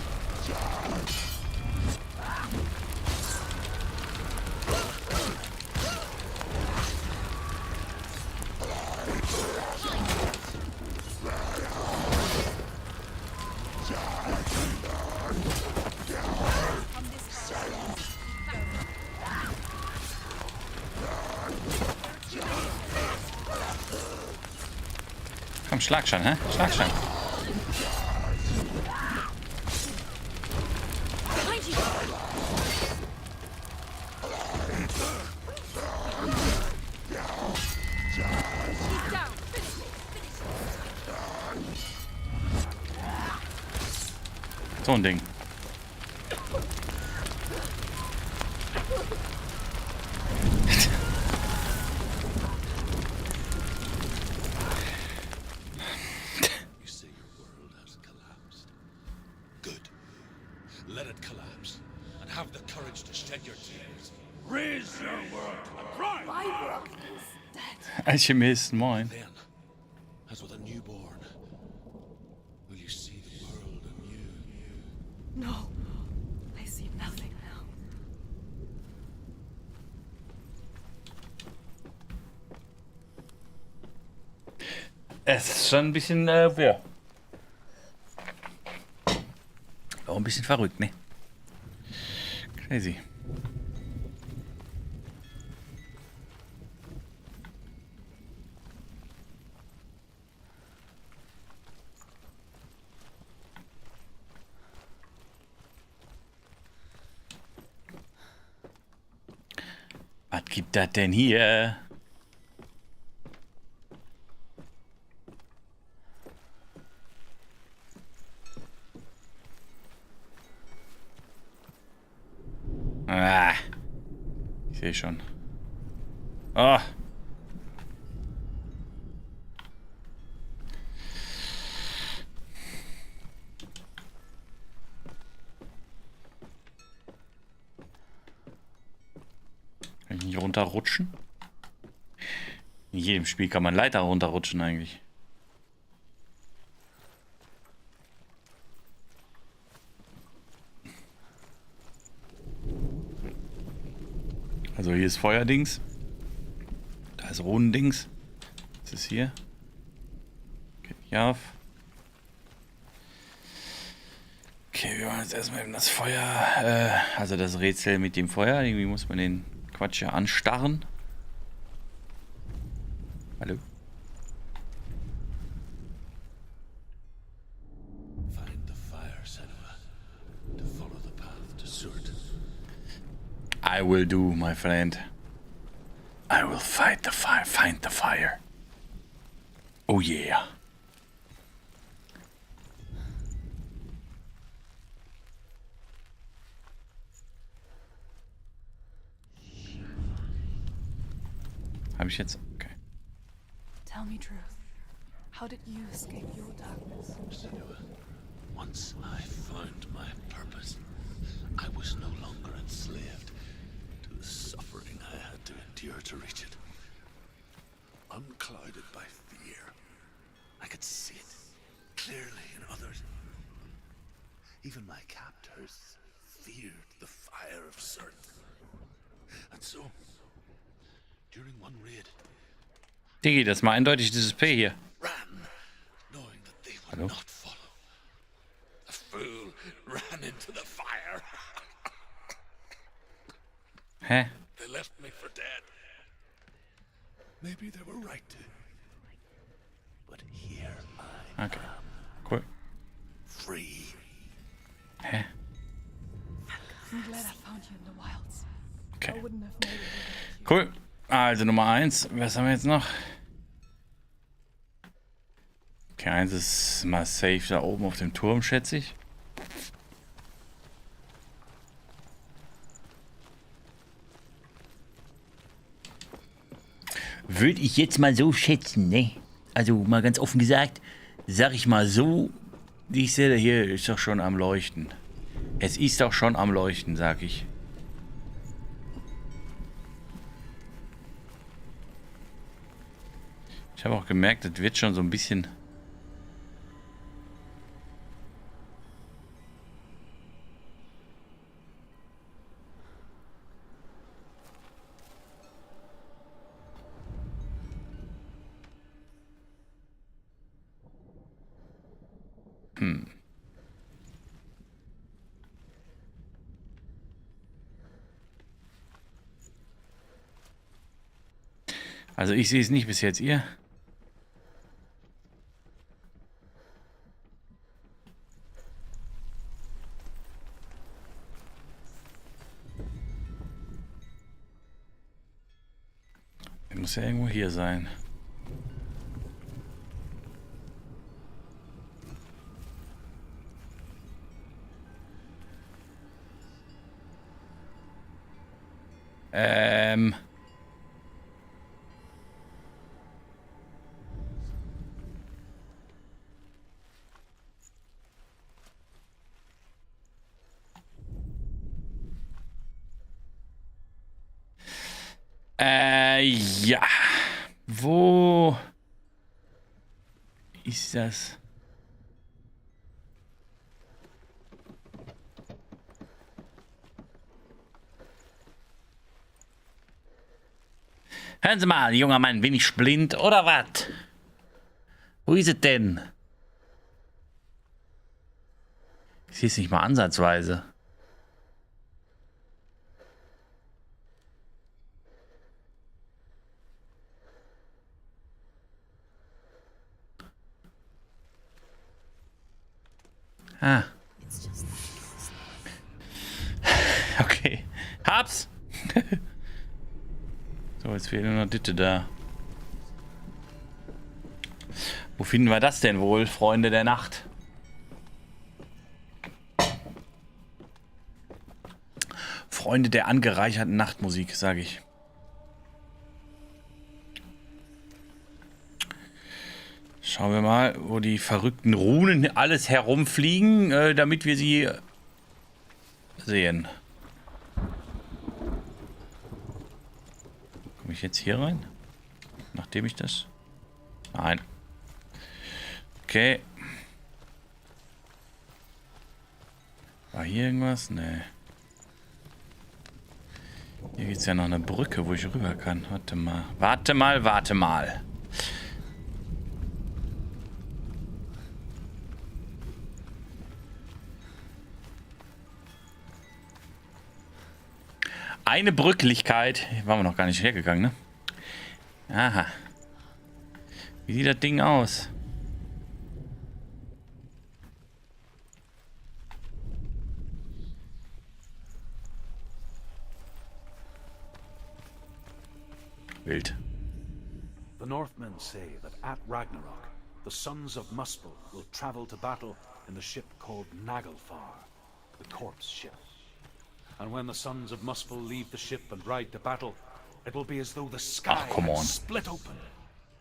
Komm, schlag schon, hä? Schlag schon. So ein Ding. You say your world has collapsed. Good. Let it collapse, and have the courage to shed your tears. Raise your world to a cry. My world is dead. Alchemist, moin. Then, as with a newborn, will you see the world anew? No, I see nothing now. Es ist schon ein bisschen, ja. Auch ein bisschen verrückt, ne? Crazy. Was gibt das denn hier? Ah, ich sehe schon. Oh. Kann ich nicht runterrutschen? In jedem Spiel kann man Leiter runterrutschen eigentlich. Also hier ist Feuerdings. Da ist Runendings. Was ist hier? Geht nicht auf. Okay, wir wollen jetzt erstmal eben das Feuer, also das Rätsel mit dem Feuer. Irgendwie muss man den Quatsch ja anstarren. Hallo? Find the fire, Senua, to follow the path to Surt. I will do, my friend. I will fight the fire, find the fire. Oh yeah. Habe ich jetzt? Okay. Tell me truth. How did you escape your darkness? Senua, once I found my purpose, I was no longer enslaved to the suffering I had to endure to reach it. Unclouded by fear, I could see it clearly in others. Even my captors feared the fire of certain. And so, during one raid, Digi, das ist mal eindeutig dieses P hier. ran, knowing that they would Hallo? not follow. The fool ran into the fire. Hä? They left me for dead. Maybe they were right to. But here I Okay. Cool. free. Hä? I'm glad I found you in the wilds. Okay. I wouldn't have made it without you. Cool. Also Nummer 1. Was haben wir jetzt noch? Okay, 1 ist mal safe da oben auf dem Turm, schätze ich. Würde ich jetzt mal so schätzen, ne? Also mal ganz offen gesagt, sag ich mal so, die ich sehe, hier ist doch schon am Leuchten. Es ist doch schon am Leuchten, sag ich. Ich habe auch gemerkt, das wird schon so ein bisschen... Also ich sehe es nicht bis jetzt, ihr? Er muss ja irgendwo hier sein. Ja. Wo ist das? Hören Sie mal, junger Mann, bin ich blind oder was? Wo ist es denn? Ich sehe es nicht mal ansatzweise. Ah. Okay. Hab's! So, jetzt fehlt nur noch Ditte da. Wo finden wir das denn wohl, Freunde der Nacht? Freunde der angereicherten Nachtmusik, sage ich. Schauen wir mal, wo die verrückten Runen alles herumfliegen, damit wir sie sehen. Komme ich jetzt hier rein? Nachdem ich das... Nein. Okay. War hier irgendwas? Nee. Hier gibt es ja noch eine Brücke, wo ich rüber kann. Warte mal. Warte mal, warte mal. Eine Brücklichkeit. Hier waren wir noch gar nicht hergegangen, ne? Aha. Wie sieht das Ding aus? Wild. The Northmen say that at Ragnarok, the sons of Muspel will travel to battle in the ship called Naglfar, the corpse ship. And when the sons of Muspel leave the ship and ride to battle, it will be as though the sky come on. split open,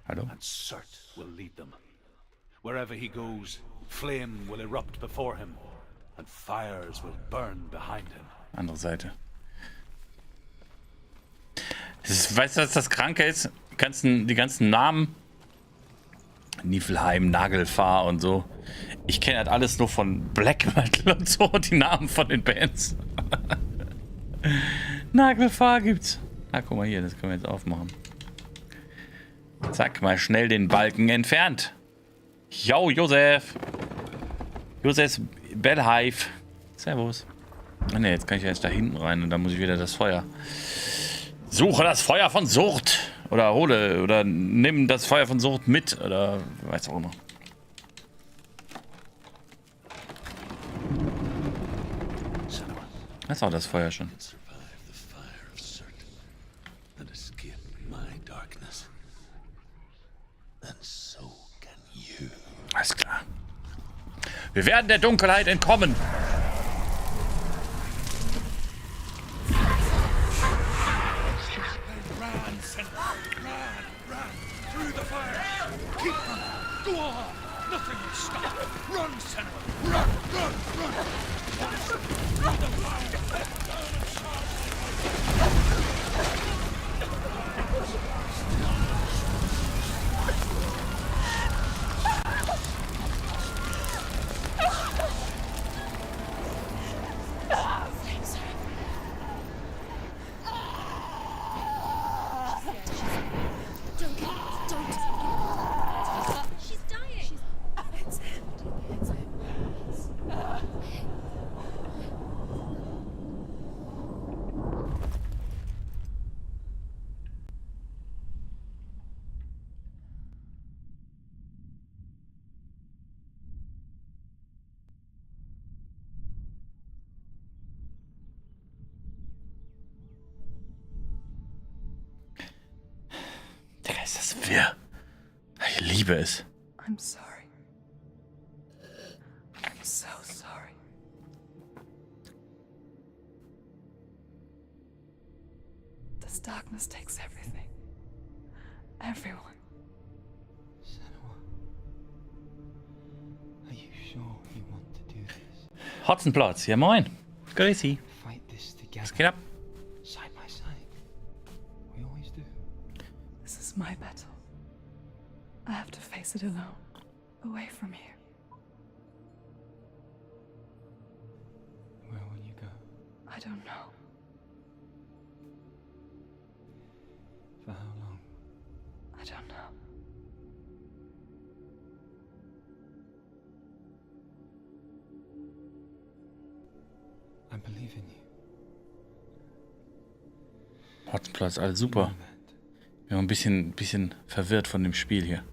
Hallo? and Surt will lead them. Wherever he goes, flame will erupt before him, and fires will burn behind him. Andere Seite. Weißt du, was das Kranke ist? Die ganzen Namen. Niflheim, Nagelfahr und so. Ich kenne halt alles nur von Black Metal und so, die Namen von den Bands. Nagelfahr gibt's. Ah, guck mal hier, das können wir jetzt aufmachen. Zack, mal schnell den Balken entfernt. Jo, Josef. Josef Bellhive. Servus. Ah ne, jetzt kann ich erst da hinten rein und dann muss ich wieder das Feuer. Suche das Feuer von Sucht. Oder hole, oder nimm das Feuer von Sucht mit. Oder weiß auch immer. Das war das Feuer schon. Alles klar. Wir werden der Dunkelheit entkommen. Digga, ist das wirr. Ich liebe es. I'm sorry. I'm so sorry. This darkness takes everything. Everyone. Senua, are you sure you want to do this? Hotzenplotz, ja moin. Grüezi. Fight this together. Was geht ab? Side by side. We always do. This is my battle. I have to face it alone, away from here. Where will you go? I don't know. For how long? I don't know. I believe in you. Hotzenplotz, alles super. Know that. Ich bin ein bisschen verwirrt von dem Spiel hier.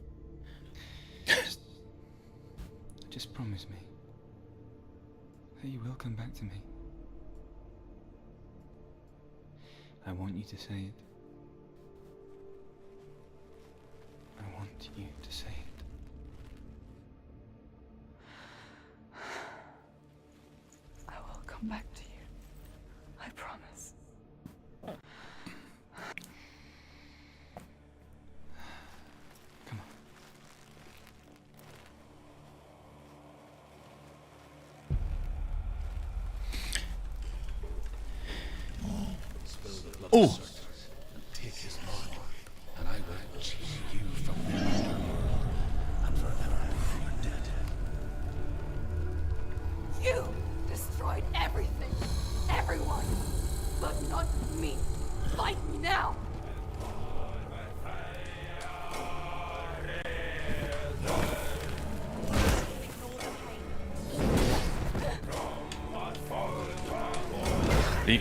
Just promise me that you will come back to me. I want you to say it. I want you to say it. I will come back to you. I promise. Come on. Oh! Take his blood, and I will cheat you from their and forever be dead. You destroyed everything, everyone, but not me. Fight me now. Wie?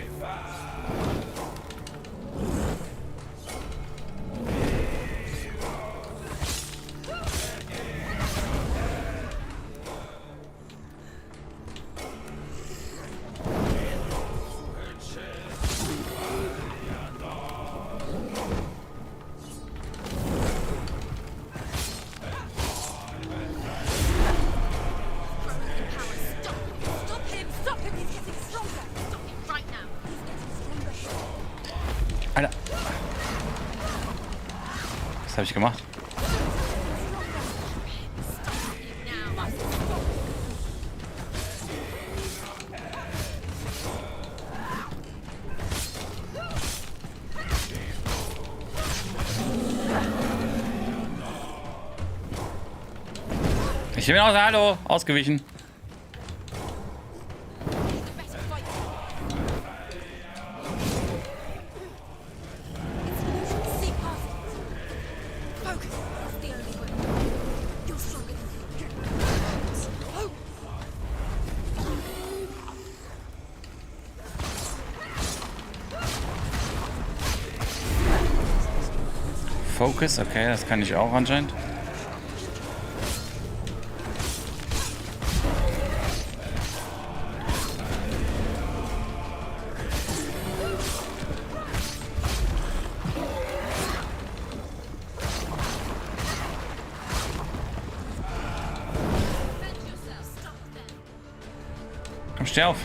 habe ich gemacht? Ich bin aus, hallo, ausgewichen. Focus, okay, das kann ich auch anscheinend. Komm, steh auf.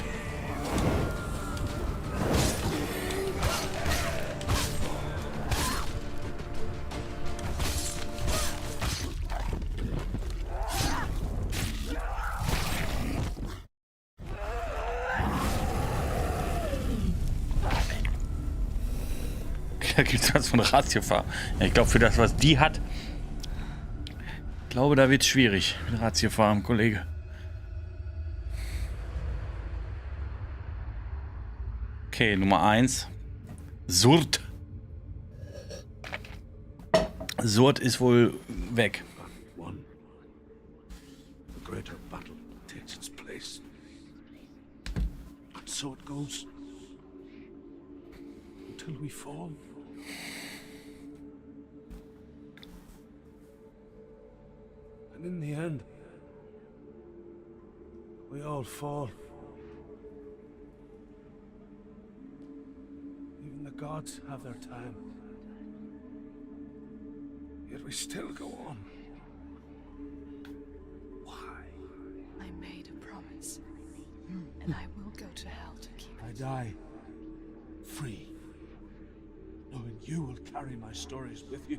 Da gibt es was von Ratiofahr. Ja, ich glaube, für das, was die hat, ich glaube, da wird es schwierig mit Ratiofahr, Kollege. Okay, Nummer 1. Surd. Surd ist wohl weg. One. A greater battle takes its place. And so it goes. Until we fall. And in the end, we all fall. Even the gods have their time. Yet we still go on. Why? I made a promise, and I will go to hell to keep I it. die free, knowing you will carry my stories with you.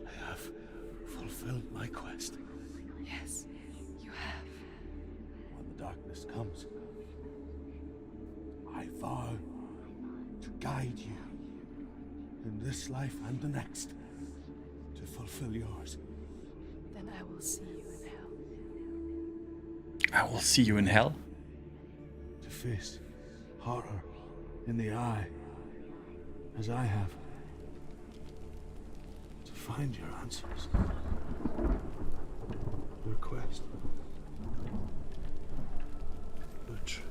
I have fulfilled my quest. Yes, you have. When the darkness comes, I vow to guide you in this life and the next to fulfill yours. Then I will see you in hell. I will see you in hell. To face horror in the eye, as I have. To find your answers. Your quest. Your truth.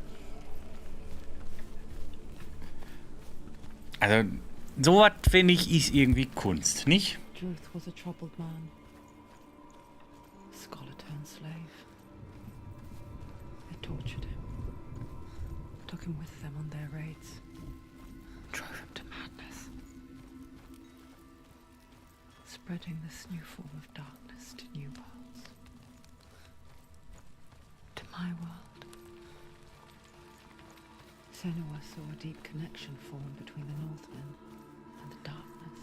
Also, sowas finde ich ist irgendwie Kunst, nicht? Truth was a troubled man. Scholar turned slave. They tortured him. Took him with them on their raids. Drove him to madness. Spreading this new form of darkness to new worlds. To my world. SENUAS saw a deep connection form between the Northmen and the darkness.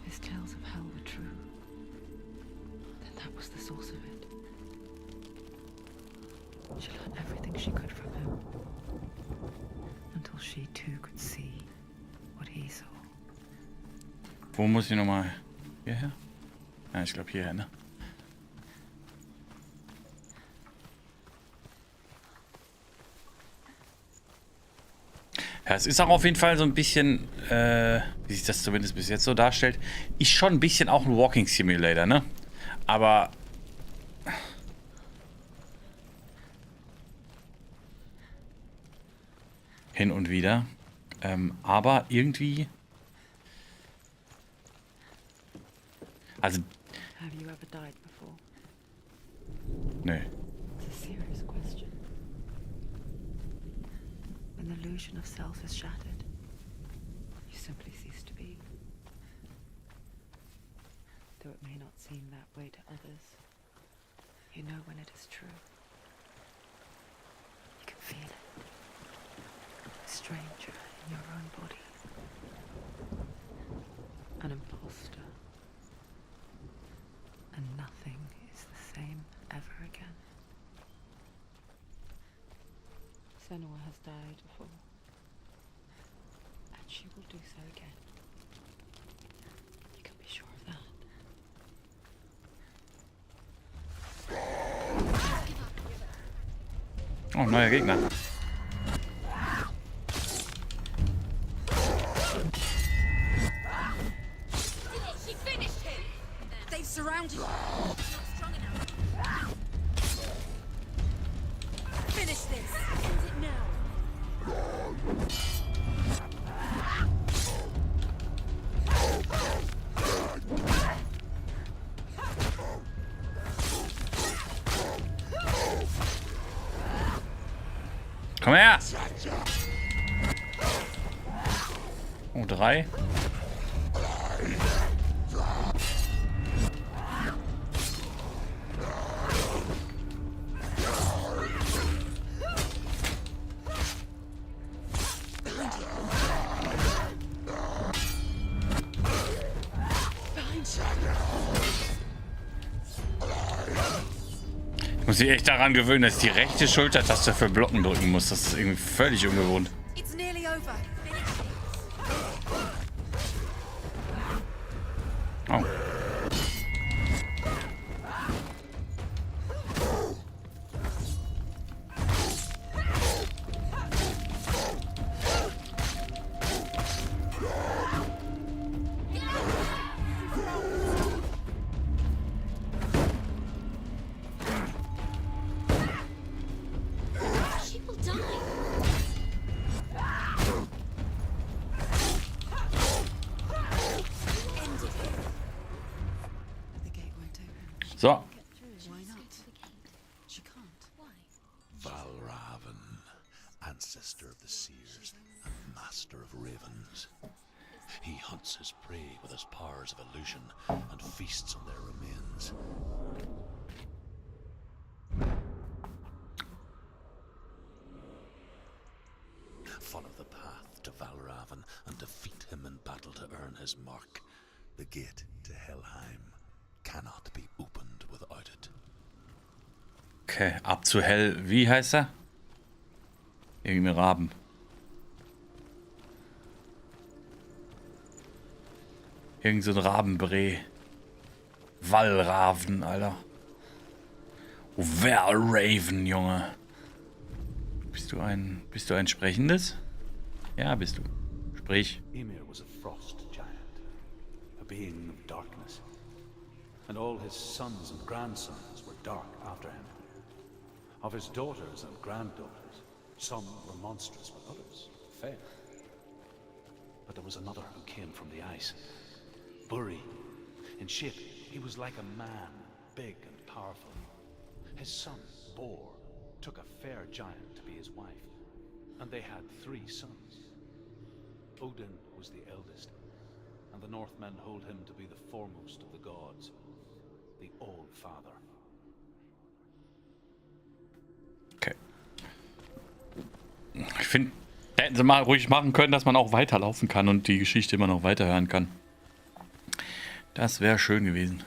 His tales of hell were true. Then that was the source of it. She learned everything she could from him. Until she too could see what he saw. Wo muss ich nochmal? Hierher? Ja, ich glaube hierher, ne? Ja, es ist auch auf jeden Fall so ein bisschen, wie sich das zumindest bis jetzt so darstellt, ist schon ein bisschen auch ein Walking Simulator, ne? Aber hin und wieder. Aber irgendwie. Also. Have you ever died before? Nö. It's a serious question. When the illusion of self is shattered, you simply cease to be. Though it may not seem that way to others, you know when it is true. You can feel it. A strange urge. in your own body. An imposter. And nothing is the same ever again. Senua has died before. And she will do so again. You can be sure of that. Oh, neuer Gegner. She finished him! They've surrounded you. Not strong enough. Finish this! End it now! Komm her! Oh, 3. Ich muss mich echt daran gewöhnen, dass ich die rechte Schultertaste für Blocken drücken muss. Das ist irgendwie völlig ungewohnt. It's nearly over. Oh. She will die. Ended it. The gate won't open. So. Why not? She can't. Why? Valravan, ancestor of the seers and master of ravens. He hunts his prey with his powers of illusion and feasts on their remains. Follow the path to Valravan and defeat him in battle to earn his mark. The gate to Helheim cannot be opened without it. Okay, ab zu Hell. Wie heißt er? Irgendwie Raben. Irgend so ein Rabenbree. Wallraven, Alter. Oh, Wallraven, Junge. Bist du ein sprechendes? Ja, bist du. Sprich. Ymir was a frost giant, a being of darkness, and all his sons and grandsons were dark after him. Of his daughters and granddaughters, some were monstrous, but others fair. But there was another who came from the ice. Buri. In shape, he was like a man, big and powerful. His son, Bor, took a fair giant to be his wife, and they had 3 sons. Odin was the eldest, and the Northmen hold him to be the foremost of the gods, the All-Father. Okay. Ich finde, hätten sie mal ruhig machen können, dass man auch weiterlaufen kann und die Geschichte immer noch weiterhören kann. Das wäre schön gewesen.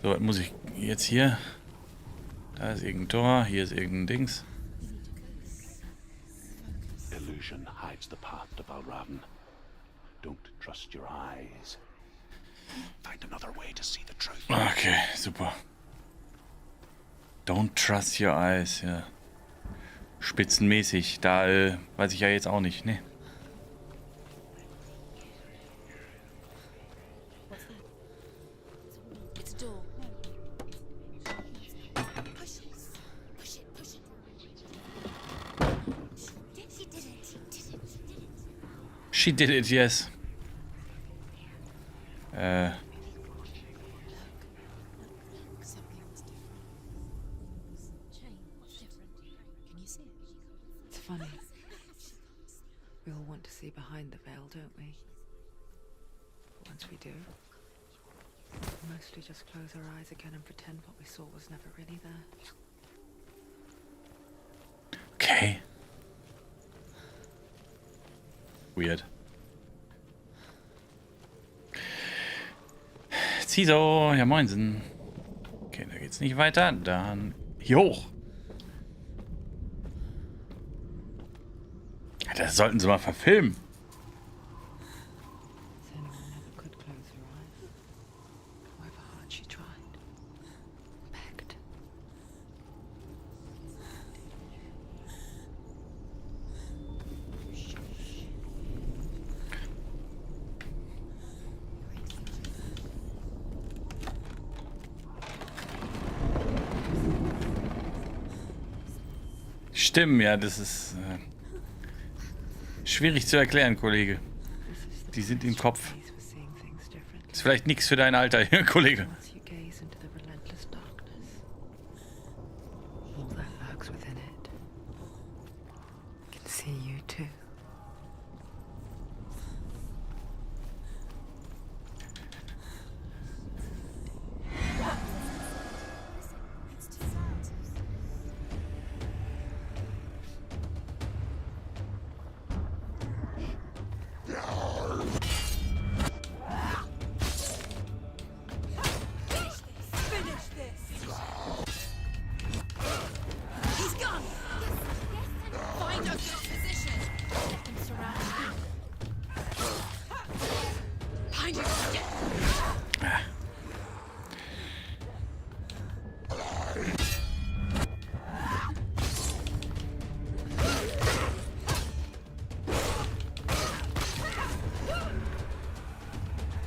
So, was muss ich jetzt hier? Da ist irgendein Tor, hier ist irgendein Dings. Illusion hides the path to Valravan. Don't trust your eyes. Find another way to see the truth. Okay, super. Don't trust your eyes, ja. Spitzenmäßig, da weiß ich ja jetzt auch nicht, ne? It's a door. Push it. Push it. Push it. She did it. She did it. She did it. She did it, yes. Something was different. Jane, what's different? Can you see it? It's funny. We all want to see behind the veil, don't we? But once we do, we mostly just close our eyes again and pretend what we saw was never really there. Okay. Weird. Ziso, ja moinsen. Okay, da geht's nicht weiter. Dann hier hoch. Das sollten sie mal verfilmen. Senua never could close her eyes, however hard she tried, begged. Stimmen, ja, das ist schwierig zu erklären, Kollege. Die sind im Kopf. These were seeing things differently. Ist vielleicht nichts für dein Alter, Kollege. Once you gaze into the relentless darkness, all that lurks within it can see you too. It's too sad. Finish this! He's gone! Find a good position. Get them surrounded. Find your stick.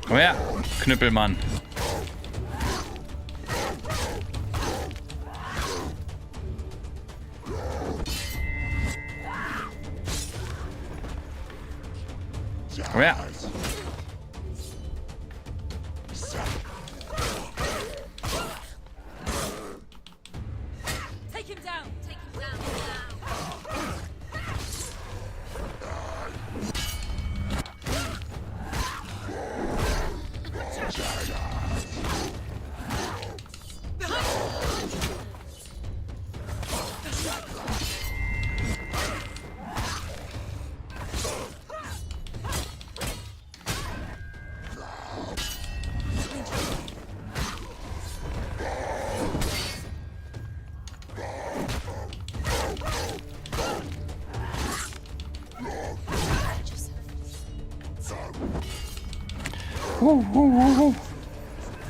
Komm her, Knüppelmann. Komm her. Take him down. Take him down.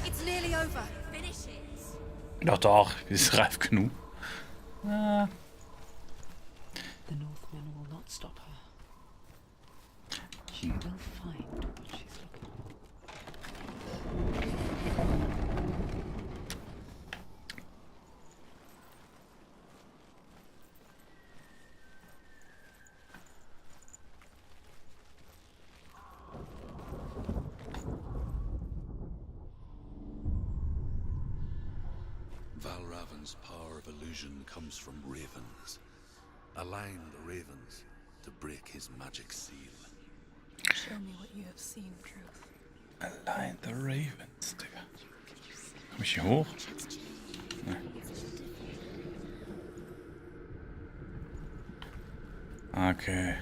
It's nearly over. Finish it. Doch, doch, ist reif genug. The Northmen will not stop her. She will find what she's looking for. Valravan's power of illusion comes from ravens. Align the ravens to break his magic seal. Show me what you have seen, Truth. Allein the Ravens, Digga. Komm ich hier hoch? Nee. Okay.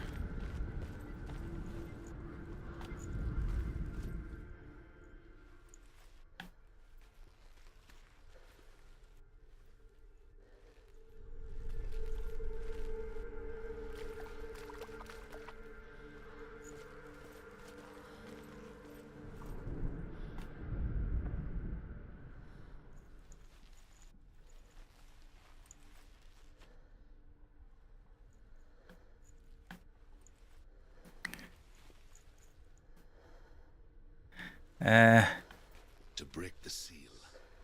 To break the seal,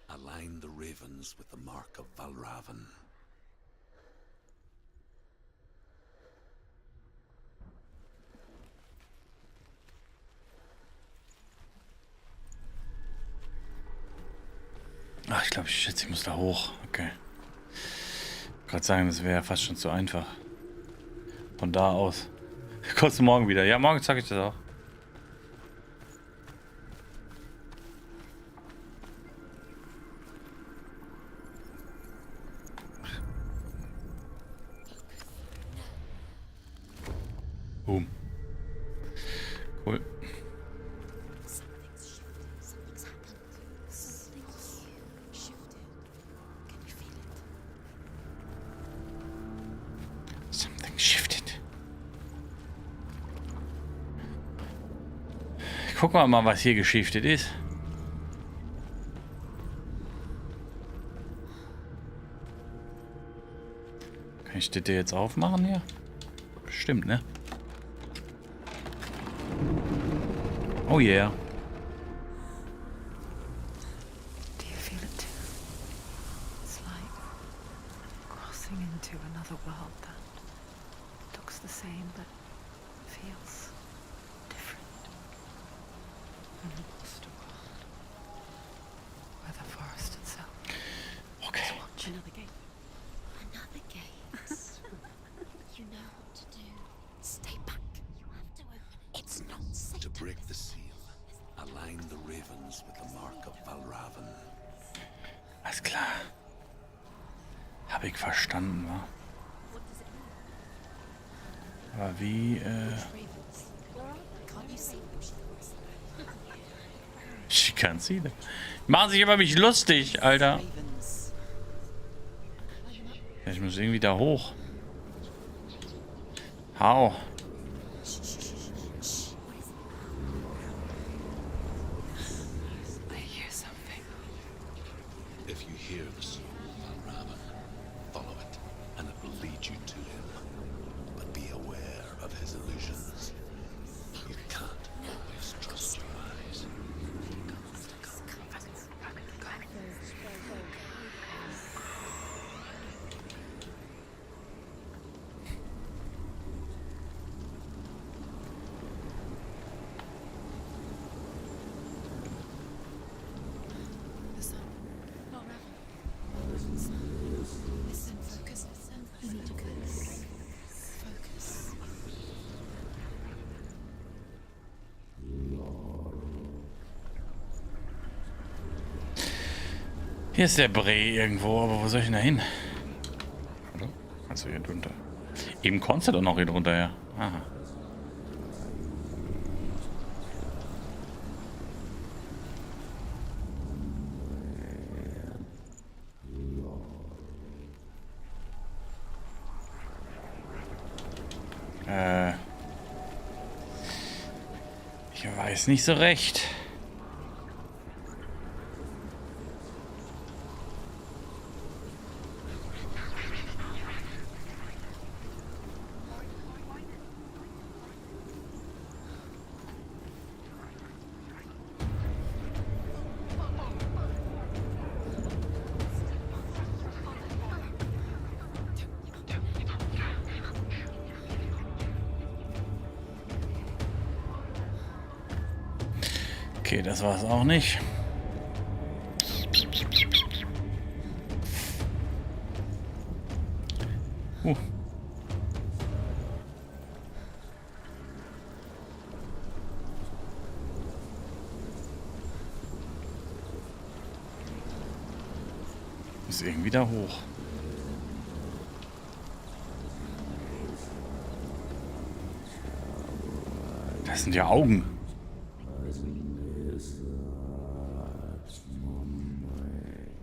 align the ravens with the mark of Valravan. Ach, ich glaube, ich schätze, ich muss da hoch. Okay. Ich gerade sagen, das wäre ja fast schon zu einfach. Von da aus. Kommst du morgen wieder? Ja, morgen zeige ich das auch. Boom. Cool. Something's shifted. Something's happened. Something's shifted. Can you feel it? Something shifted. Gucken wir mal, was hier geschiftet ist. Kann ich das jetzt aufmachen hier? Bestimmt, ne? Oh yeah. Do you feel it too? It's like crossing into another world that looks the same but feels different. An lost world where the forest itself Okay. is watching. Another gate. Another gate. You know what to do. Stay back. You have to open it. It's not safe. To break the seal, align the ravens with the mark of Valraven. Alles klar. Hab ich verstanden, wa? Aber wie, Can't you see? Ich kann sie. Machen sich über mich lustig, Alter. Ravens. Ich muss irgendwie da hoch. Hau. I hear something. If you hear the soul of Valraven, follow it, and it will lead you to him. But be aware of his illusions. You can't always trust your eyes. Listen. Not Raven. Listen, focus. Listen. Focus. Focus. Hier ist der Bree irgendwo, aber wo soll ich denn da hin? Hallo? Achso, hier drunter. Eben konntest du doch noch hier drunter, ja. Aha. Ich weiß nicht so recht. Okay, das war es auch nicht. Muss irgendwie da hoch. Das sind ja Augen.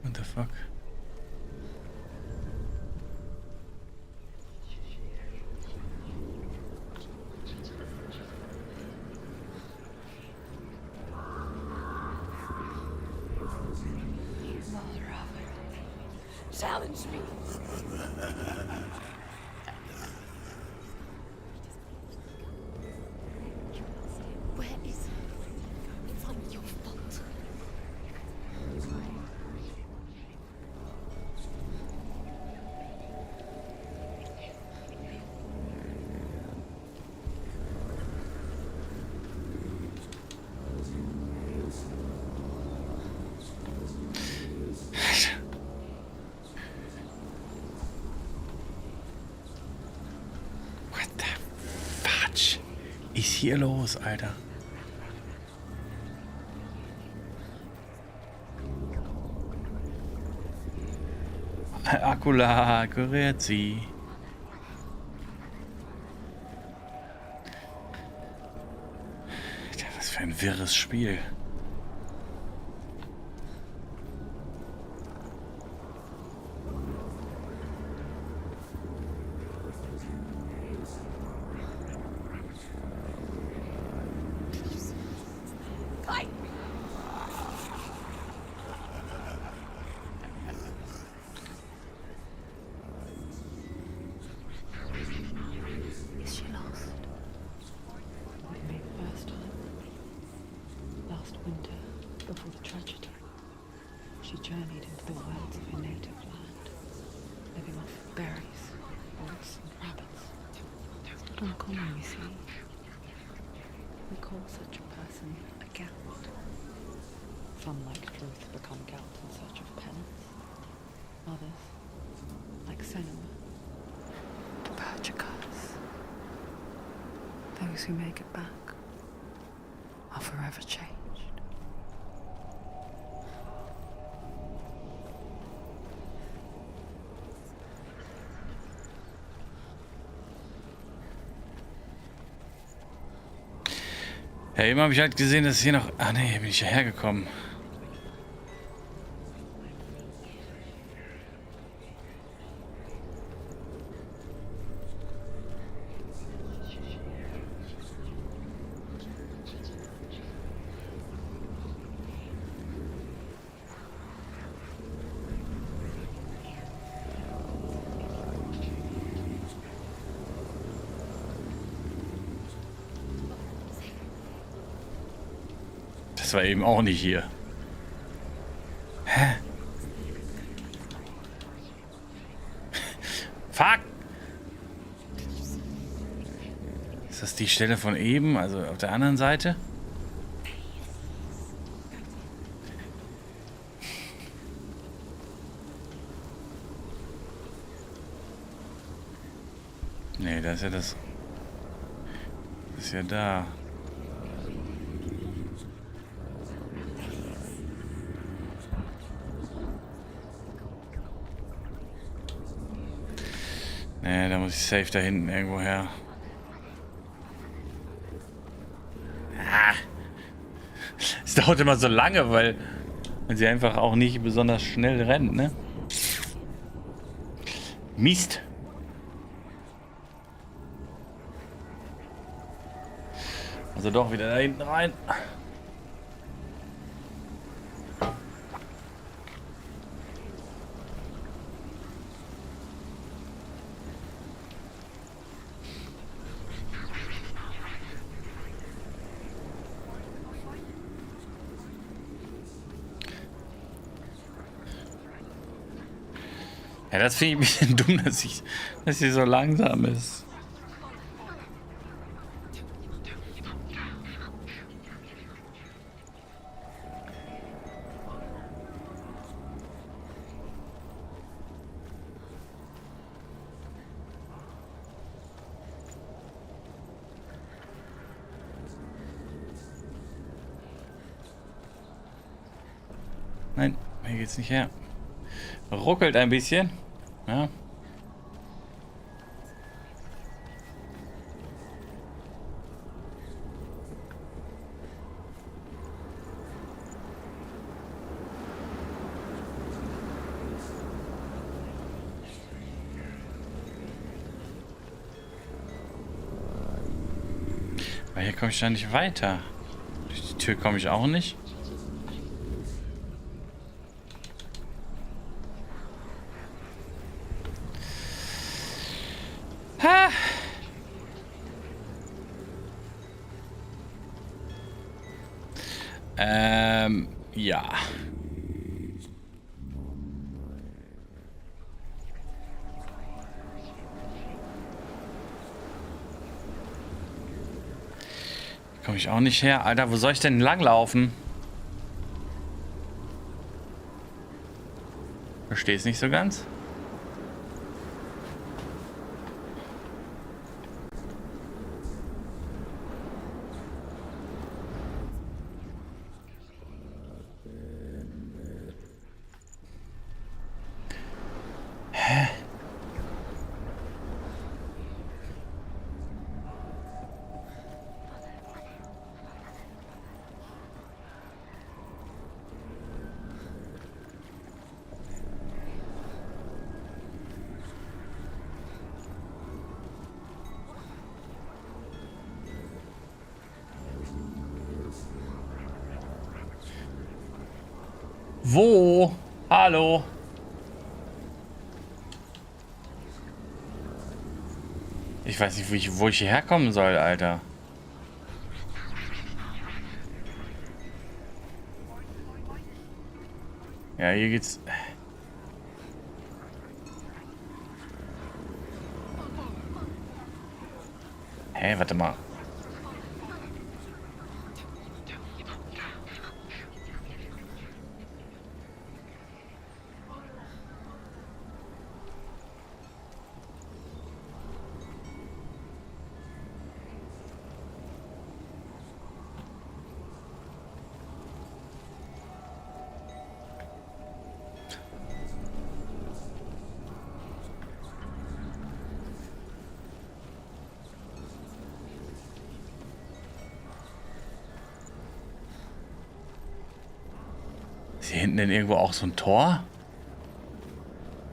What the fuck? Challenge me. Where is he? It's not your fault. What the fudge ist hier los, Alter? Akula, grüezi. für ein wirres Spiel. Is she lost? With me the first time. Last winter, before the tragedy, she journeyed into the wilds of her native land, living off berries, roots, and rabbits. Not uncommon, you see. We call such a person a gout. Some, like Truth, become gout in search of penance. Others, like SENUAS, purchasers. Those who make it back are forever changed. Ja, eben habe ich halt gesehen, dass hier noch... Ah ne, hier bin ich ja hergekommen. Das war eben auch nicht hier. Hä? Fuck! Ist das die Stelle von eben? Also auf der anderen Seite? Nee, das ist ja das. Das ist ja da. Nee, da muss ich safe da hinten irgendwo her. Ah. Es dauert immer so lange, weil sie einfach auch nicht besonders schnell rennt, ne? Mist. Also doch wieder da hinten rein. Ja, das finde ich ein bisschen dumm, dass sie so langsam ist. Nein, hier geht's nicht her. Ruckelt ein bisschen. Ja. Aber hier komme ich da nicht weiter. Durch die Tür komme ich auch nicht. Ja. Komme ich auch nicht her. Alter, wo soll ich denn langlaufen? Verstehe es nicht so ganz. Wo? Hallo? Ich weiß nicht, wo ich hierher kommen soll, Alter. Ja, hier geht's. Hä, warte mal. Ist hier hinten denn irgendwo auch so ein Tor?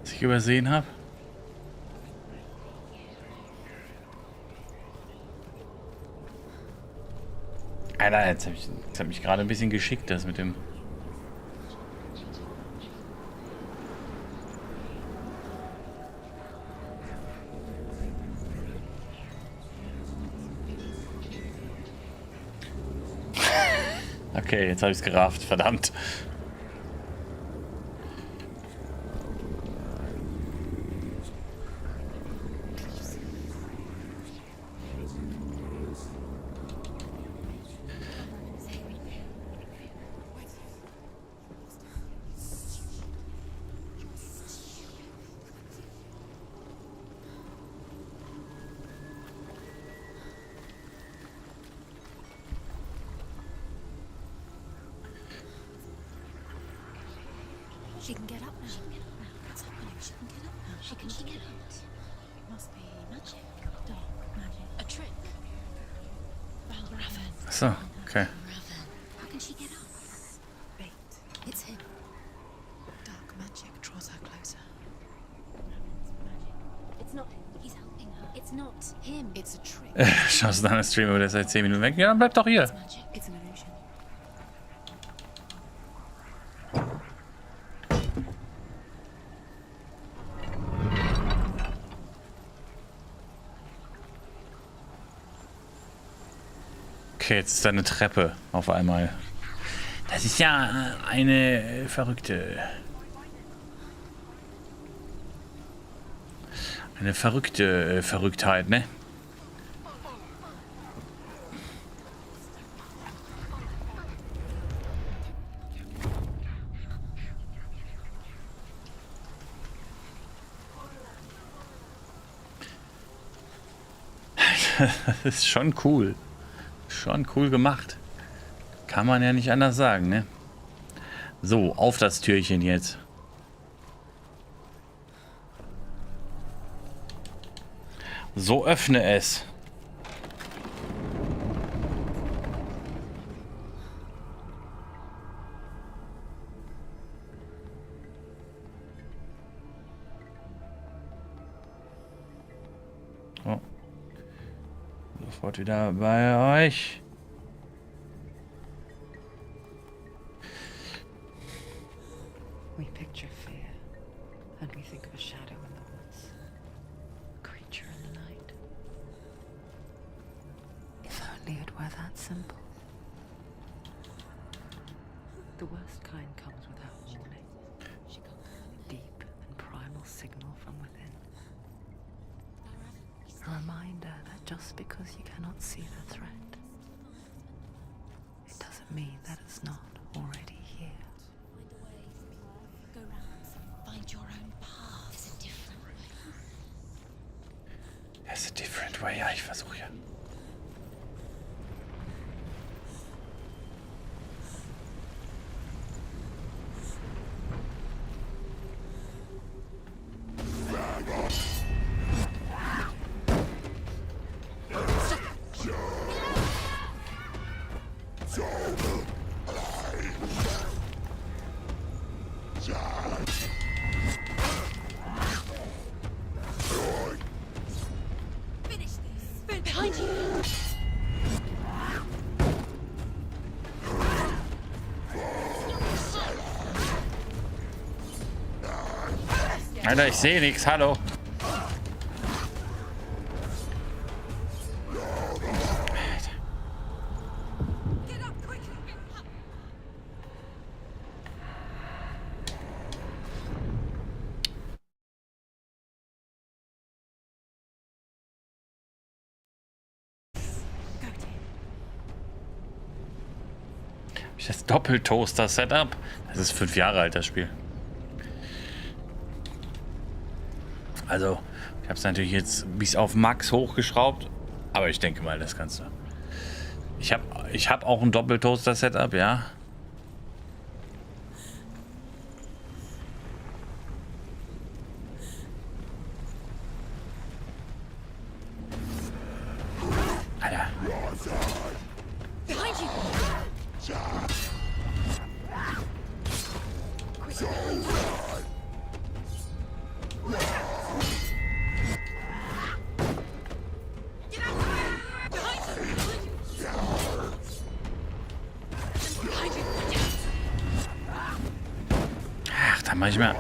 Was ich übersehen habe? Alter, jetzt hab mich gerade ein bisschen geschickt, das mit dem... Okay, jetzt habe ich es gerafft, verdammt. She can get up now. What's happening? She can get up now. She can get out. It must be magic. Dark magic. A trick. Raven. So, okay. Raven. How can she get up? Bait. It's him. Dark magic draws her closer. It's not him. He's helping her. It's not him. It's a trick. Schaust du deinen Stream, aber der ist seit 10 Minuten weg? Ja, dann bleib doch hier. It's magic. It's an illusion. Okay, jetzt ist da eine Treppe auf einmal. Das ist ja eine verrückte... Eine verrückte Verrücktheit, ne? Das ist schon cool. Schon cool gemacht. Kann man ja nicht anders sagen, ne? So, auf das Türchen jetzt. So, öffne es. Oh. Sofort wieder bei euch. We picture fear, and we think of a shadow in the woods, a creature in the night. If only it were that simple. The worst kind comes without warning. Deep and primal signal from within. A reminder that just because you cannot see the threat, it doesn't mean that it's not already here. Go round. Find your own path. There's a different way. There's a different way. Ja, ich versuche ja. Finish this. Behind you. Alter, ich sehe nichts. Hallo. Das Doppeltoaster-Setup. Das ist 5 Jahre alt, das Spiel. Also, ich habe es natürlich jetzt bis auf Max hochgeschraubt. Aber ich denke mal, das kannst du. Ich hab auch ein Doppeltoaster-Setup, ja. Alter. Behind you! Ach, da mach ich mal.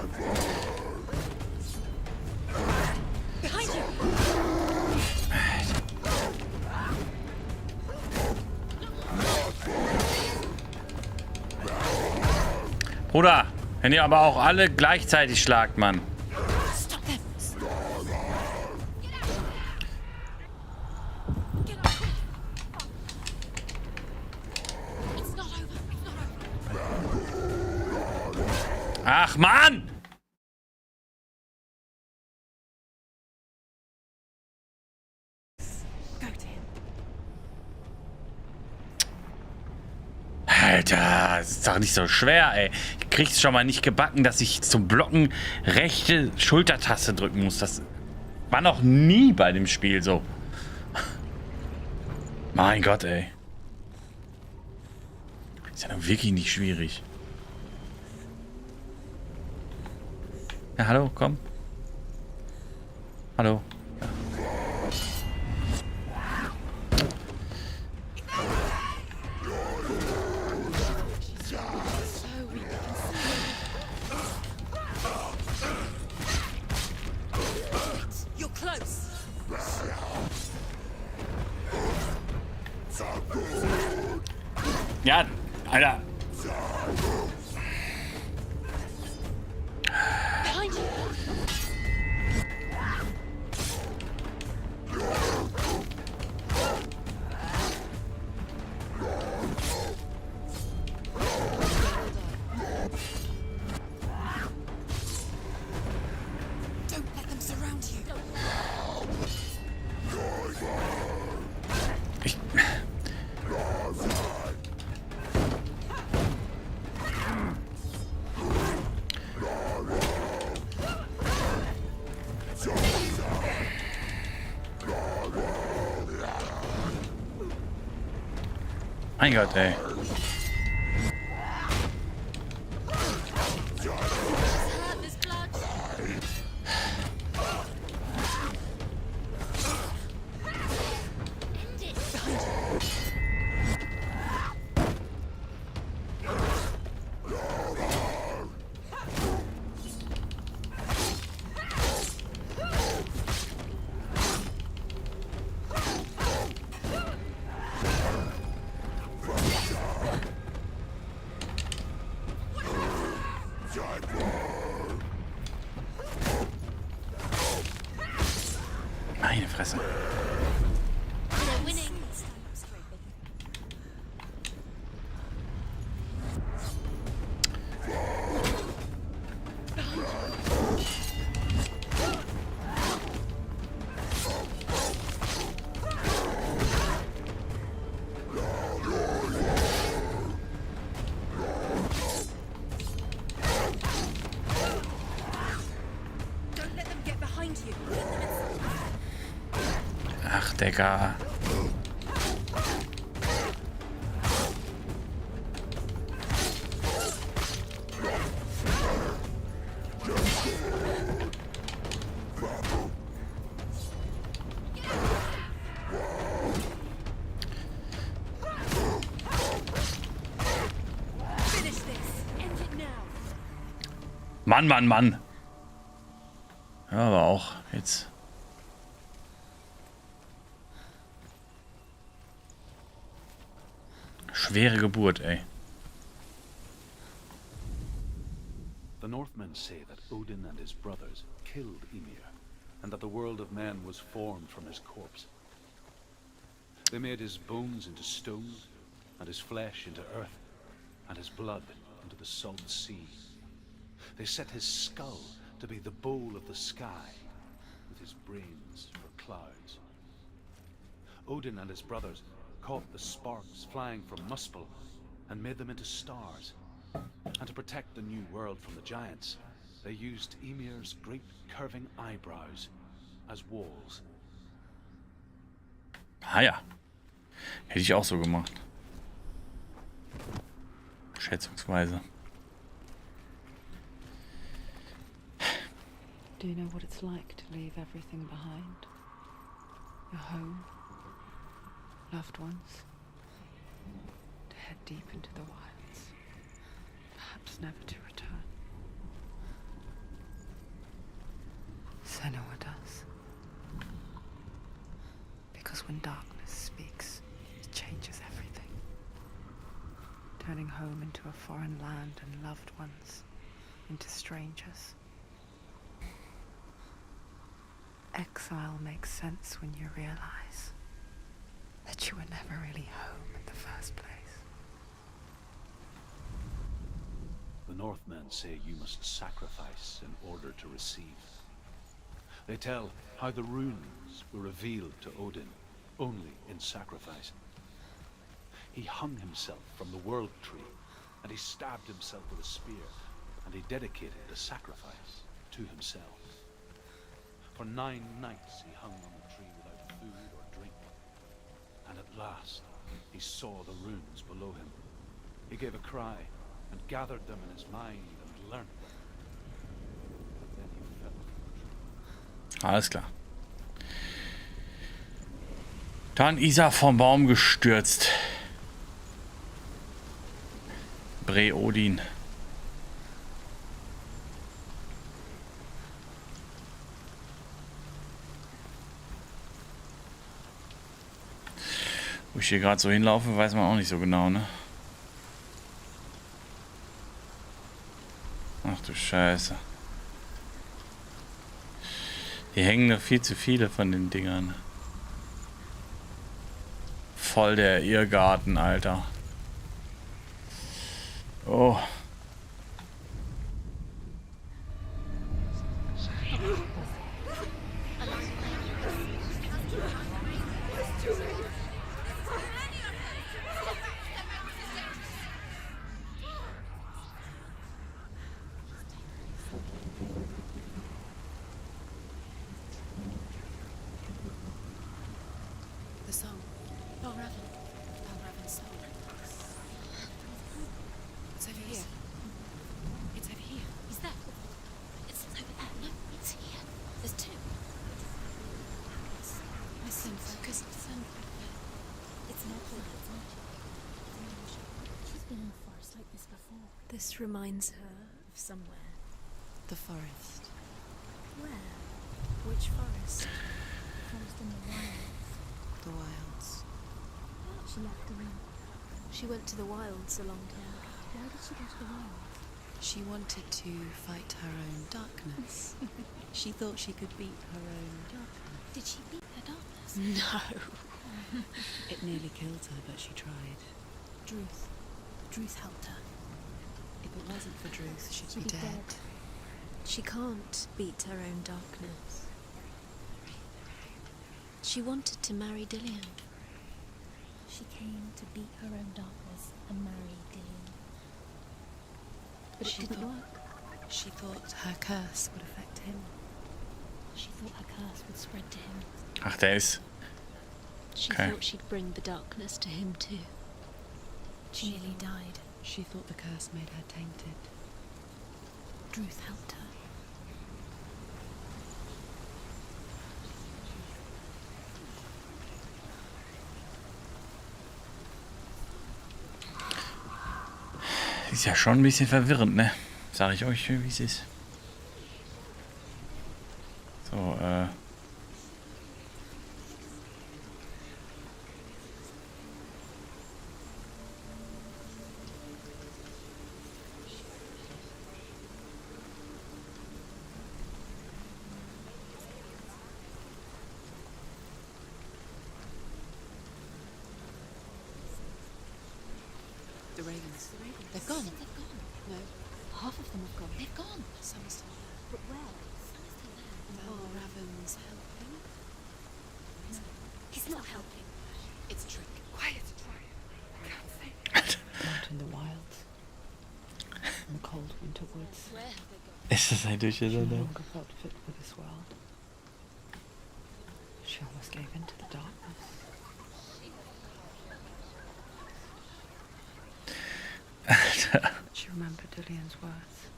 Bruder, wenn ihr aber auch alle gleichzeitig schlagt, Mann. Ach, Mann! Alter, das ist doch nicht so schwer, ey. Ich krieg's schon mal nicht gebacken, dass ich zum Blocken rechte Schultertaste drücken muss. Das war noch nie bei dem Spiel so. Mein Gott, ey. Ist ja doch wirklich nicht schwierig. Ja, hallo, komm. Hallo. Ja. Ja, Alter. Mein Gott, ey. Meine Fresse. Ach, Digga. Mann, Mann, Mann. Ja, aber auch jetzt. Schwere Geburt, ey. The Northmen say that Odin and his brothers killed Ymir, and that the world of men was formed from his corpse. They made his bones into stone, and his flesh into earth, and his blood into the salt sea. They set his skull to be the bowl of the sky, with his brains for clouds. Odin and his brothers caught the sparks flying from Muspel and made them into stars. And to protect the new world from the giants, they used Ymir's great curving eyebrows as walls. Ah ja. Hätte ich auch so gemacht. Schätzungsweise. Do you know what it's like to leave everything behind? Your home, loved ones, to head deep into the wilds, perhaps never to return. Senua does. Because when darkness speaks, it changes everything. Turning home into a foreign land and loved ones into strangers. Exile makes sense when you realize that you were never really home in the first place. The Northmen say you must sacrifice in order to receive. They tell how the runes were revealed to Odin only in sacrifice. He hung himself from the world tree, and he stabbed himself with a spear, and he dedicated the sacrifice to himself. For 9 nights he hung on the tree without food or drink, and at last he saw the runes below him. He gave a cry and gathered them in his mind and learnt them. Then he fell from the tree. Alles klar. Dann Isa vom Baum gestürzt. Bre Odin. Wo ich hier gerade so hinlaufe, weiß man auch nicht so genau, ne? Ach du Scheiße. Hier hängen noch viel zu viele von den Dingern. Voll der Irrgarten, Alter. Oh. The song. Balraven's song. It's over here. It's over here. Is that? It's over there. No, it's here. There's 2. Listen, focus. It's not that. She's been in the forest like this before. This reminds her of somewhere. The forest. Where? Which forest? Forest in the wilds. The wilds. She left the room. She went to the wilds a long time ago. Why did she go to the wilds? She wanted to fight her own darkness. She thought she could beat her own darkness. Did she beat her darkness? No. It nearly killed her, but she tried. Druth helped her. If it wasn't for Druth, she'd be dead. She can't beat her own darkness. She wanted to marry Dillion. She came to beat her own darkness and marry Dillion. But it didn't work. She thought her curse would affect him. She thought her curse would spread to him. Ach, der ist. She Okay. thought she'd bring the darkness to him too. She nearly died. She thought the curse made her tainted. Druth helped her. Ist ja schon ein bisschen verwirrend, ne? Sag ich euch, wie es ist. So, The ravens. They've gone. They've gone. No, half of them have gone. They've gone. Some are still there. But where? Some are still there. Oh, Raven's helping. No, he's not helping. It's a trick. Quiet. I can't say. Out in the wilds, in the cold winter woods, Where have they gone? ist das ein she no Durcheinander? longer felt fit for this world. She almost gave in to the darkness. Alter. She remembered Dillian's words.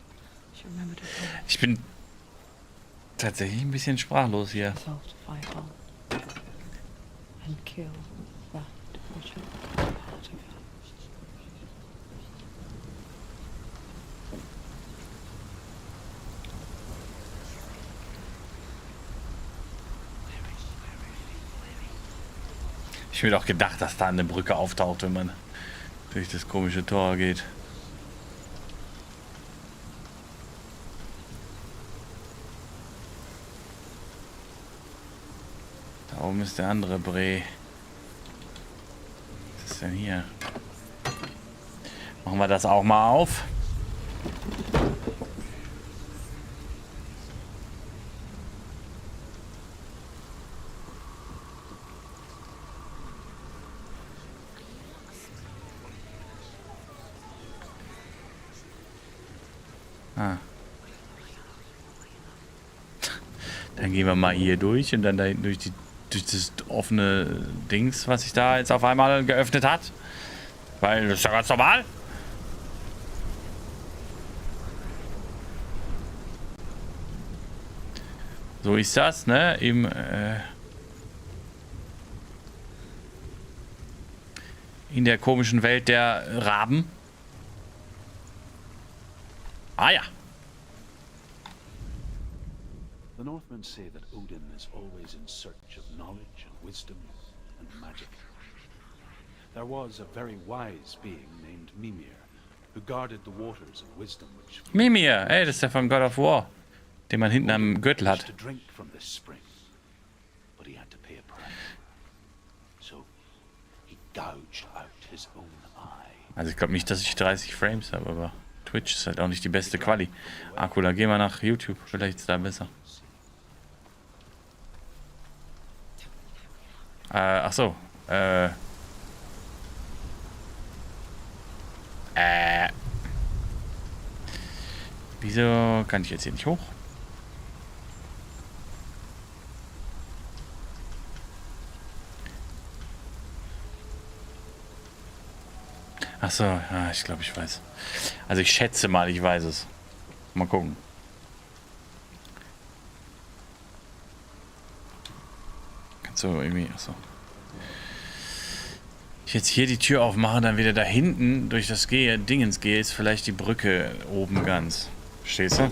She remembered her promise. Ich bin tatsächlich ein bisschen sprachlos hier. Resolved to fight on and kill that which had become part of her. Ich mir doch gedacht, dass da eine Brücke auftaucht, wenn man durch das komische Tor geht. Da oben ist der andere Bre. Was ist denn hier? Machen wir das auch mal auf. Ah. Dann gehen wir mal hier durch und dann da hinten durch das offene Dings, was sich da jetzt auf einmal geöffnet hat. Weil das ist ja ganz normal. So ist das, ne? In der komischen Welt der Raben. Ah ja. The Northmen say that Odin is always in search of knowledge and wisdom and magic. There was a very wise being named Mimir, who guarded the waters of wisdom which Mimir, ey, das ist der von God of War, den man hinten am Gürtel hat. to drink from this spring, but he had to pay a price. So he gouged out his own eye. Also ich glaube nicht, dass ich 30 Frames habe, aber Twitch ist halt auch nicht die beste Quali. Akku, da gehen wir nach YouTube, vielleicht ist da besser. Ach so. Wieso kann ich jetzt hier nicht hoch? Ach so, ja, ich glaube, ich weiß. Also ich schätze mal, ich weiß es. Mal gucken. Kannst du irgendwie, ach so. Ich jetzt hier die Tür aufmache, dann wieder da hinten durch das Dingens gehe, ist vielleicht die Brücke oben ganz. Verstehst du?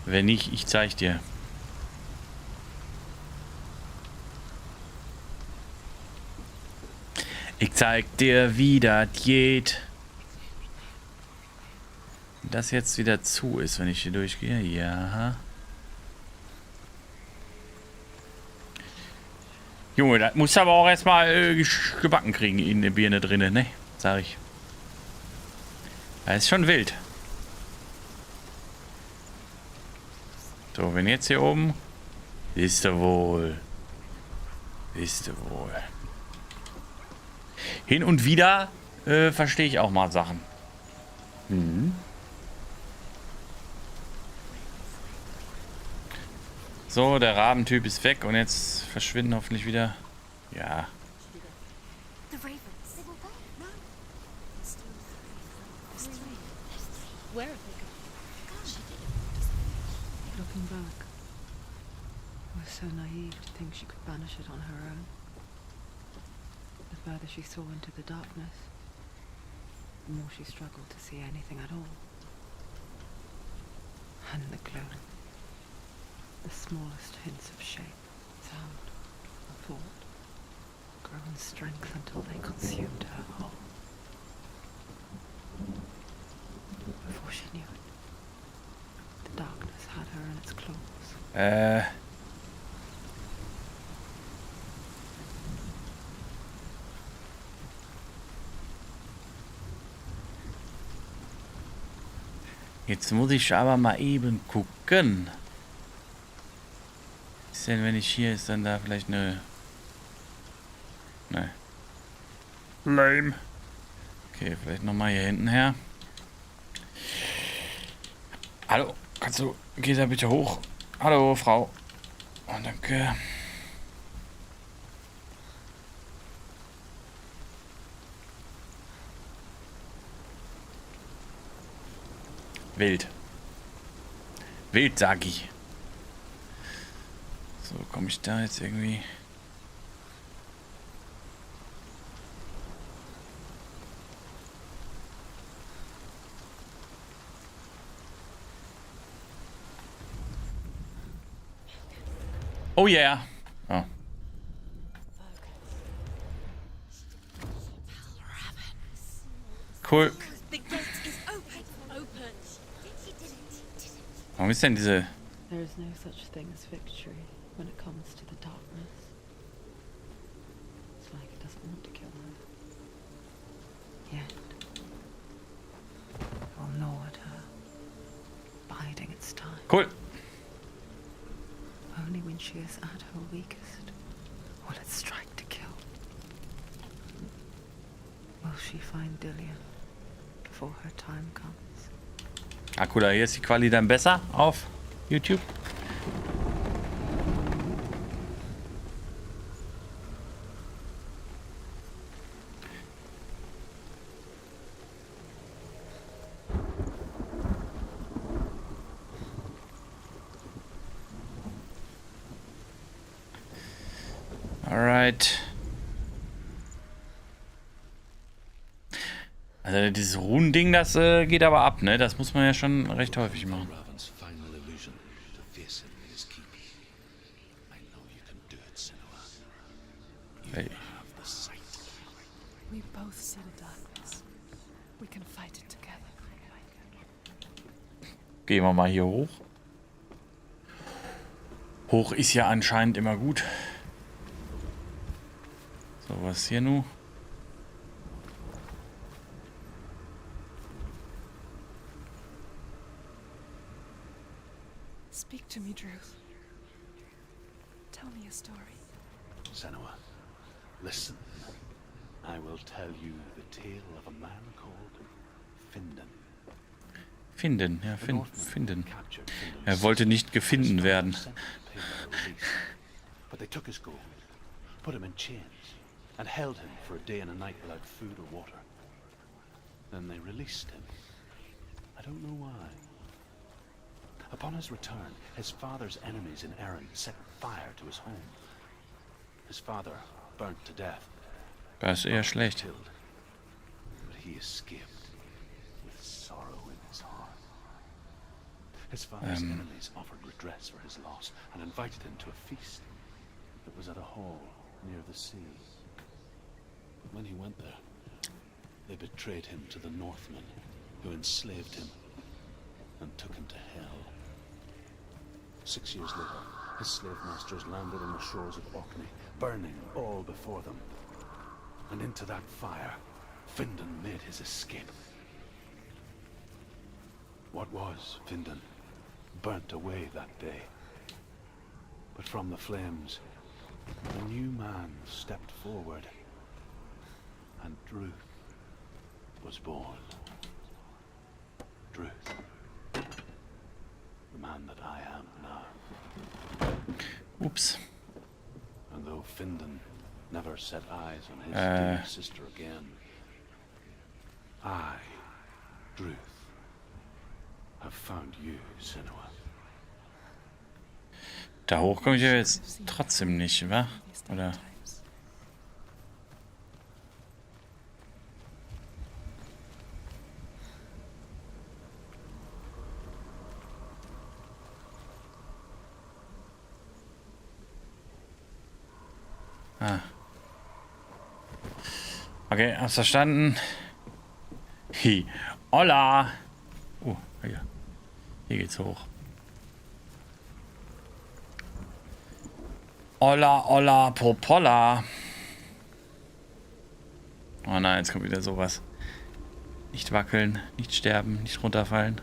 Wenn nicht, ich zeig dir. Ich zeig dir, wie das geht. Wenn das jetzt wieder zu ist, wenn ich hier durchgehe. Ja. Junge, das musst du aber auch erstmal gebacken kriegen in der Birne drinne, ne? Sag ich. Das ist schon wild. So, wenn jetzt hier oben. Wisst ihr wohl. Wisst ihr wohl. Hin und wieder verstehe ich auch mal Sachen. Mhm. So, der Rabentyp ist weg und jetzt verschwinden hoffentlich wieder. Ja. The ravens. They will go. No. There's three. Where have they gone? She did. Looking back, I was so naive to think she could banish it on her own. The further she saw into the darkness, the more she struggled to see anything at all. And the glow, the smallest hints of shape, sound, or thought, grow in strength until they consumed her whole. Before she knew it, the darkness had her in its claws. Jetzt muss ich aber mal eben gucken. Ist denn, wenn ich hier, ist dann da vielleicht eine... Ne. Lame. Okay, vielleicht nochmal hier hinten her. Hallo, geh da bitte hoch. Hallo, Frau. Oh, danke. Wild. Wild, sag ich. So, komme ich da jetzt irgendwie... Oh yeah. Oh. Cool. The gate is open. Open. He did it. Warum ist denn diese... There is no such thing as victory when it comes to the darkness. It's like it doesn't want to kill her. Yet, it will gnaw at her, biding its time. Cool. Only when she is at her weakest will it strike to kill. Will she find Dillian before her time comes? Ah, cool. Hier ist die Quali dann besser auf YouTube. Alright. Also dieses Runending, das geht aber ab, ne? Das muss man ja schon recht häufig machen. Raven's final illusion to face him in his keep. I know you can do it, Senua. You Hey. have the sight. We both see the darkness. We can fight it together. Gehen wir mal hier hoch. Hoch ist ja anscheinend immer gut. So, was ist hier nun? Speak to me, Druth. Tell me a story. Senua, listen. I will tell you the tale of a man called Finden. Finden, ja, finden. Captured Finden's Er wollte nicht gefunden werden. sent to pay their release. But they took his gold, put him in chains, and held him for a day and a night without food or water. Then they released him. I don't know why. Upon his return, his father's enemies in Erin set fire to his home. His father burnt to death. Das ist eher schlecht. Killed. But he escaped with sorrow in his heart. His father's enemies offered redress for his loss and invited him to a feast that was at a hall near the sea. But when he went there, they betrayed him to the Northmen, who enslaved him and took him to hell. 6 years later, his slave masters landed on the shores of Orkney, burning all before them. And into that fire, Finden made his escape. What was Finden burnt away that day. But from the flames, a new man stepped forward, and Druth was born. Druth. The man that I am now. Ups. And though Finden never set eyes on his dear sister again, I, Druth, have found you, Senua. Da hoch komme ich ja jetzt trotzdem nicht, wa? Oder? Ah. Okay, hast verstanden? Hi. Hola! Oh, hier. Hier geht's hoch. Hola, hola, popola. Oh nein, jetzt kommt wieder sowas. Nicht wackeln, nicht sterben, nicht runterfallen.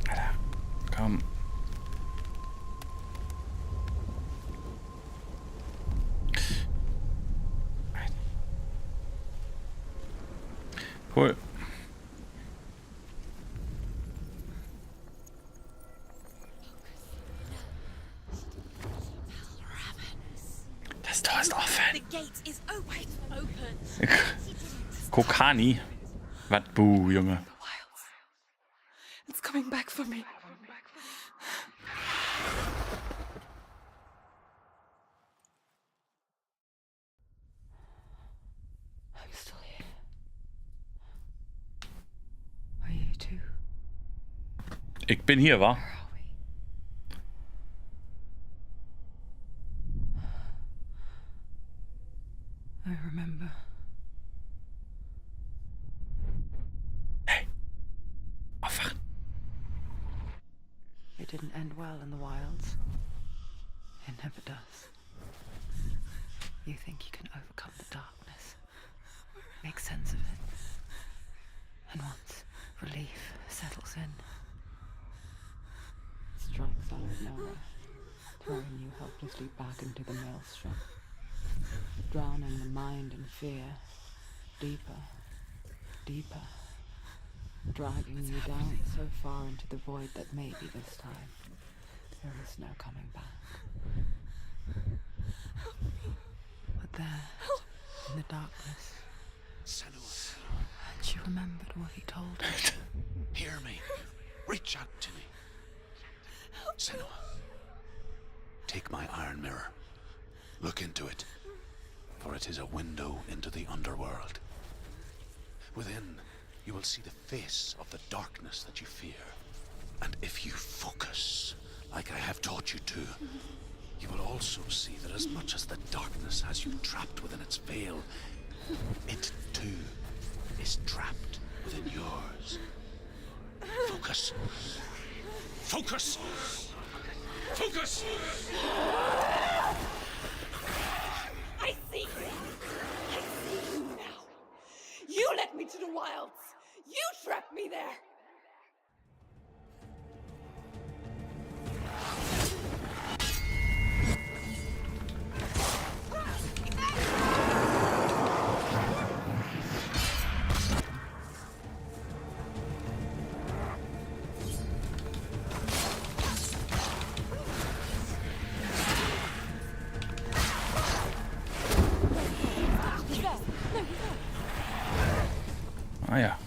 Alter, komm. Cool. Das Tor ist offen. The gate is open. Kokani. Was buh, Junge. It's coming back for me. I'm still here. Are you too? Ich bin hier, wa? Where are we? I remember. Hey. Aufwachen. It didn't end well in the wilds. It never does. You think you can overcome the darkness, make sense of it, and once relief settles in, it strikes out of nowhere, throwing you helplessly back into the maelstrom, drowning the mind in fear, deeper, deeper, dragging you down so far into the void that maybe this time there is no coming back. But there, in the darkness, SENUAS, and she remembered what he told her. hear me. Reach out to me. SENUAS, take my iron mirror. Look into it, for it is a window into the underworld. Within, you will see the face of the darkness that you fear. And if you focus, like I have taught you to, you will also see that as much as the darkness has you trapped within its veil, it too is trapped within yours. Focus. Focus! Focus! I see you. I see you now. You led me to the wilds. You trapped me there. Ah ja.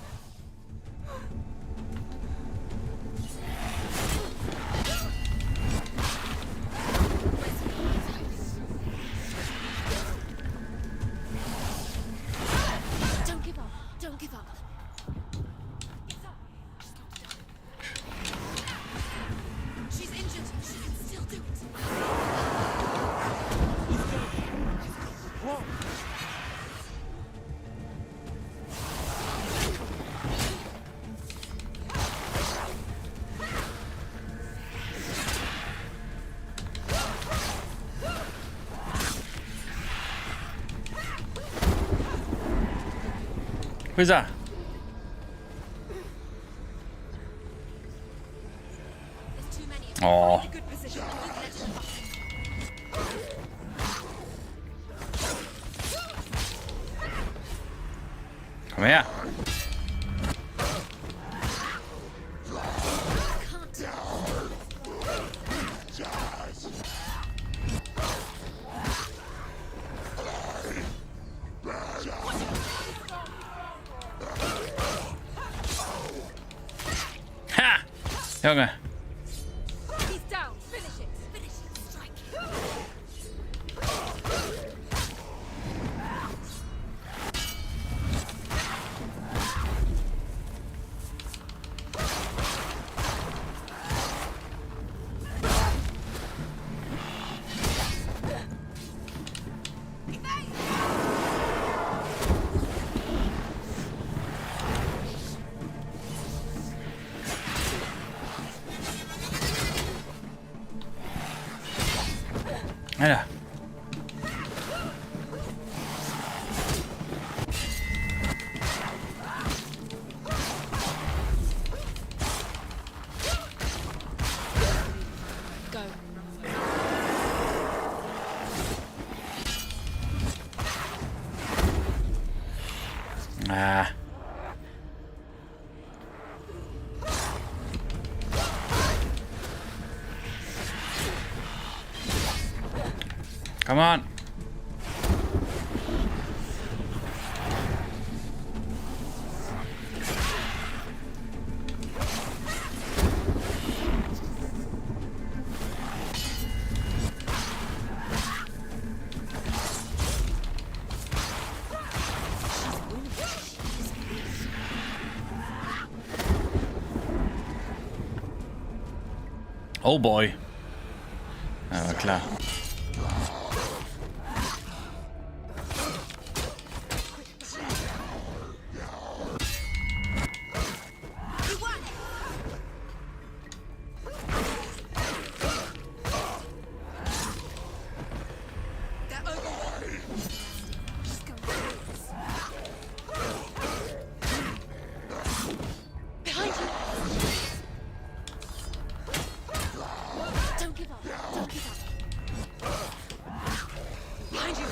Don't give up. Don't give up. She's injured. She can still do it. Wo ist er? There's too many. Oh. Good position. Komm her. Ha! Junge. He's down. Finish it. Finish it. Strike. Alter. Go. Ah. Come on. Oh boy. Aber klar. Don't give up. Don't give up. Behind you.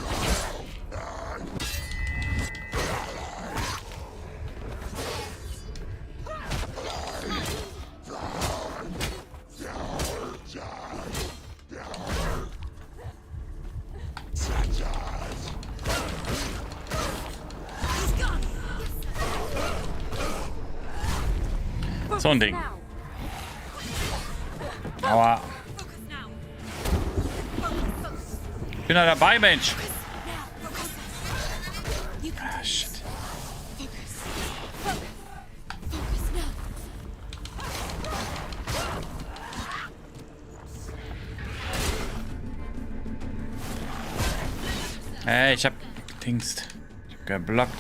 He's gone. So ein Ding. Aua. Focus now. Ich bin da dabei, Mensch. Now. You can Ah, shit. focus. Focus now. Hey, ich hab gedingst. Ich hab geblockt.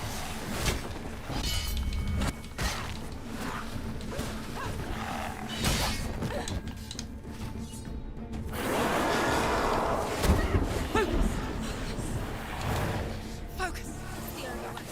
Focus. It's the only way.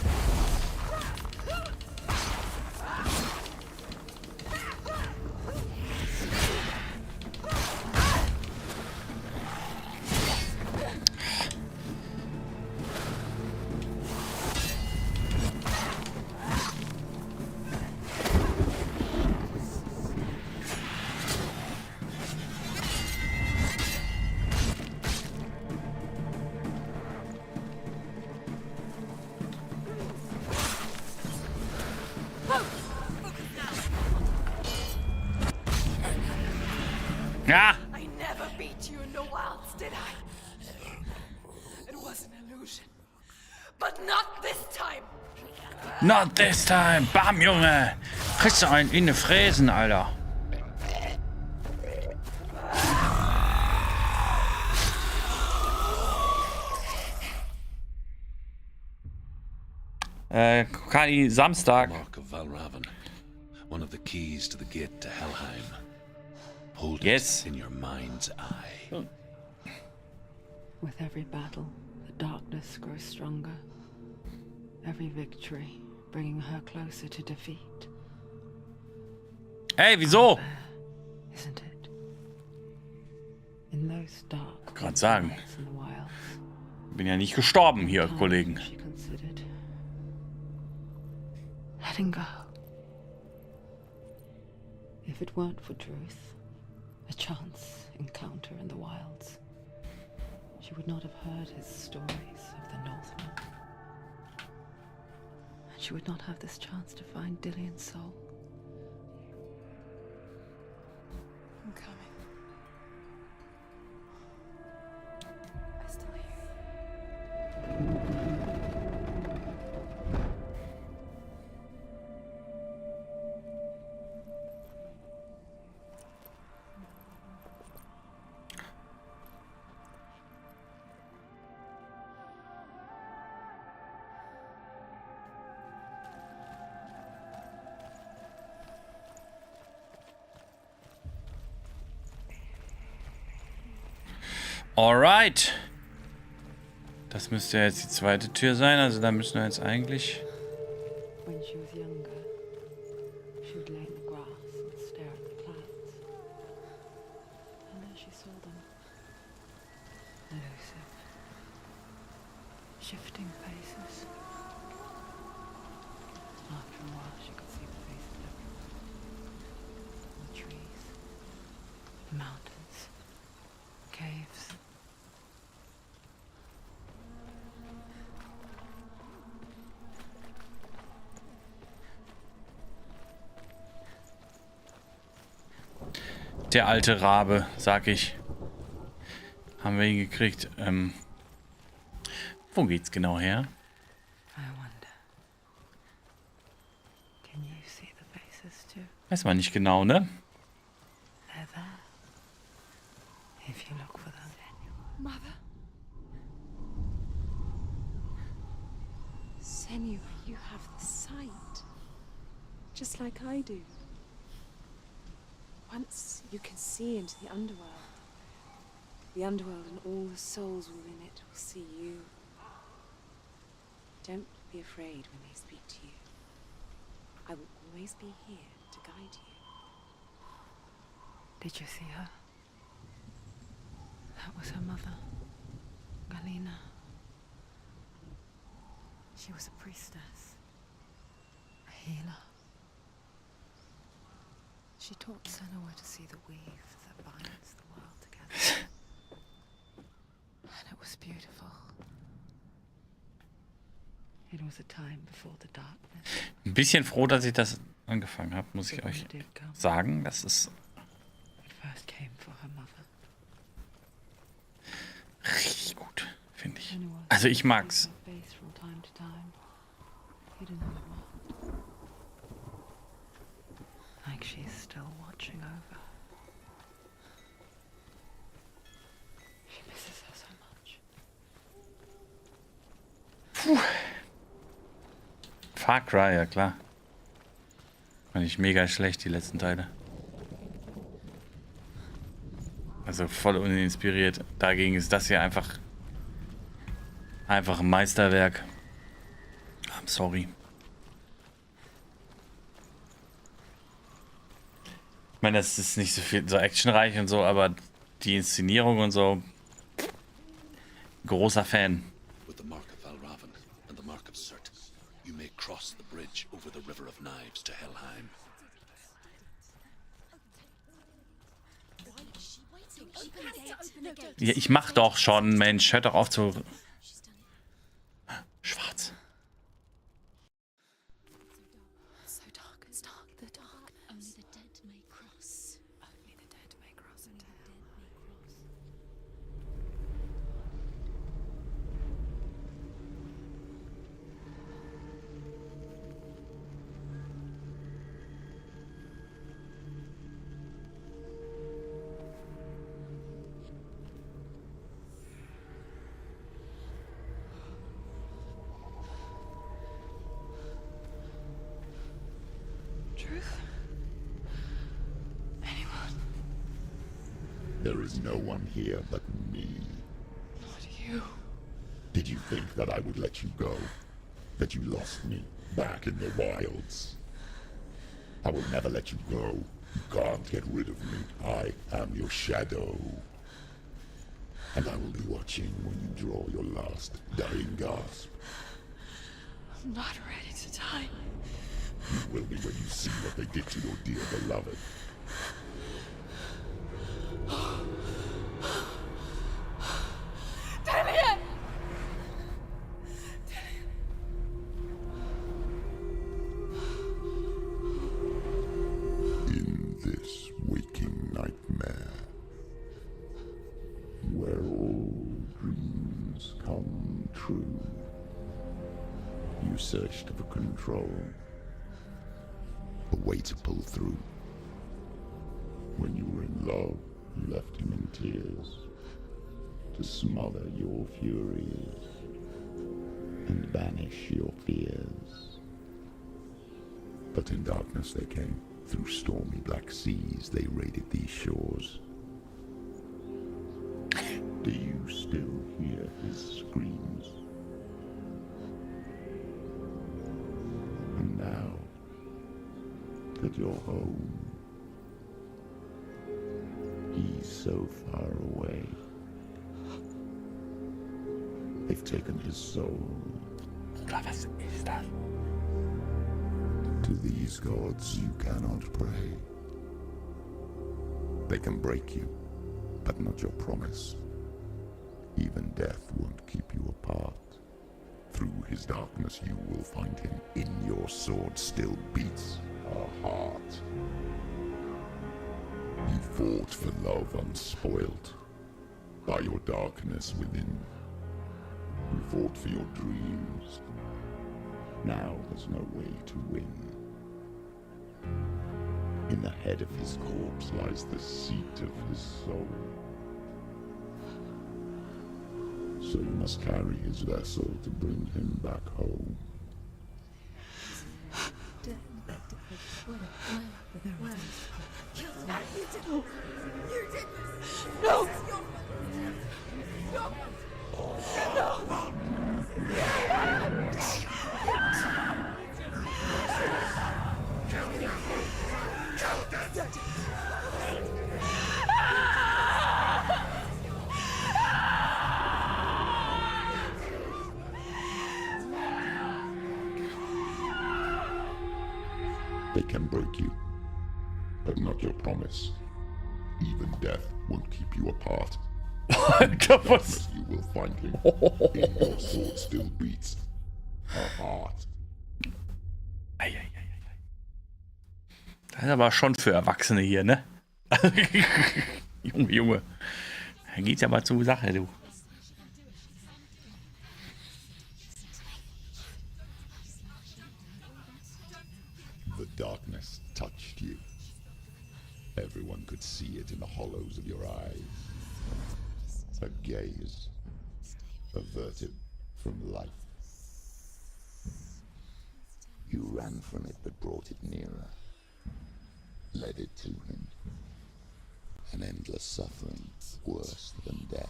Ah! I never beat you in the wilds, did I? It was an illusion. But not this time! Not this time. Bam, Junge. Kriegst du einen in die Fräsen, Alter. Kali, Samstag. Mark of Valravan, one of the keys to the gate to Helheim. Hold Yes. it in your mind's eye. With every battle, the darkness grows stronger. Every victory bringing her closer to defeat. Hey, wieso? Isn't it? In those dark Grad sagen. nights in the wilds, Bin ja nicht gestorben hier, times Kollegen. she considered letting go. If it weren't for truth, a chance encounter in the wilds, she would not have heard his stories of the Northmen. And she would not have this chance to find Dillion's soul. I'm coming. I still hear you. Alright. Das müsste jetzt die zweite Tür sein. Also da müssen wir jetzt eigentlich... When she was younger, she would lay in the grass and stare at the clouds. And then she saw them. Elusive. Shifting faces. After a while, she could see the faces everywhere. The trees, the mountains, caves. Der alte Rabe, sag ich. Haben wir ihn gekriegt. Wo geht's genau her? I wonder. Can you see the faces too? Weiß man nicht genau, ne? They're there. If you look for them. Mother? Senua, you have the sight. Just like I do. Once you can see into the underworld. The underworld and all the souls within it will see you. Don't be afraid when they speak to you. I will always be here to guide you. Did you see her? That was her mother, Galina. She was a priestess, a healer. She taught Senua to see the weave that binds the world together. And it was beautiful. It was a time before the darkness. Ein bisschen froh, dass ich das angefangen habe, muss ich euch sagen. Das ist It first came for her mother. richtig gut, finde ich. Senua Also ich mag's. her face from time to time, hidden in the mud. Like she's still watching over. She misses her so much. Far Cry, ja klar. Fand ich mega schlecht, die letzten Teile. Also voll uninspiriert. Dagegen ist das hier einfach ein Meisterwerk. I'm sorry. Ich meine, das ist nicht so viel, so actionreich und so, aber die Inszenierung und so. Großer Fan. With the mark of Valravan and the mark of Surt, you may cross the bridge over the River of Knives to Helheim. Ja, ich mach doch schon, Mensch, hört doch auf zu... Schwarz. So dark, it's dark, the darkness. Only the dead may cross. Only the dead may cross into hell. Truth? Anyone? There is no one here but me. Not you. Did you think that I would let you go? That you lost me back in the wilds? I will never let you go. You can't get rid of me. I am your shadow. And I will be watching when you draw your last dying gasp. I'm not ready to die. You will be when you see what they did to your dear beloved. Damien! In this waking nightmare, where all dreams come true, you searched for control, a way to pull through. When you were in love, you left him in tears, to smother your furies and banish your fears. But in darkness they came. Through stormy black seas they raided these shores. Do you still hear his screams? And now that you're home, he's so far away. They've taken his soul. Was ist das? To these gods you cannot pray. They can break you, but not your promise. Even death won't keep you apart. Through his darkness you will find him. In your sword still beats a heart. You fought for love unspoilt by your darkness within. You fought for your dreams. Now there's no way to win. In the head of his corpse lies the seat of his soul. So you must carry his vessel to bring him back home. You did this! No! They can break you, but not your promise. Even death won't keep you apart. Alter, was? You will find him. In your sword still beats a heart. Eieieiei. Das ist aber schon für Erwachsene hier, ne? Junge, Junge. Da geht's ja mal zur Sache, du. The darkness touched you. Everyone could see it in the hollows of your eyes. A gaze averted from life. You ran from it but brought it nearer. Led it to him. An endless suffering, worse than death.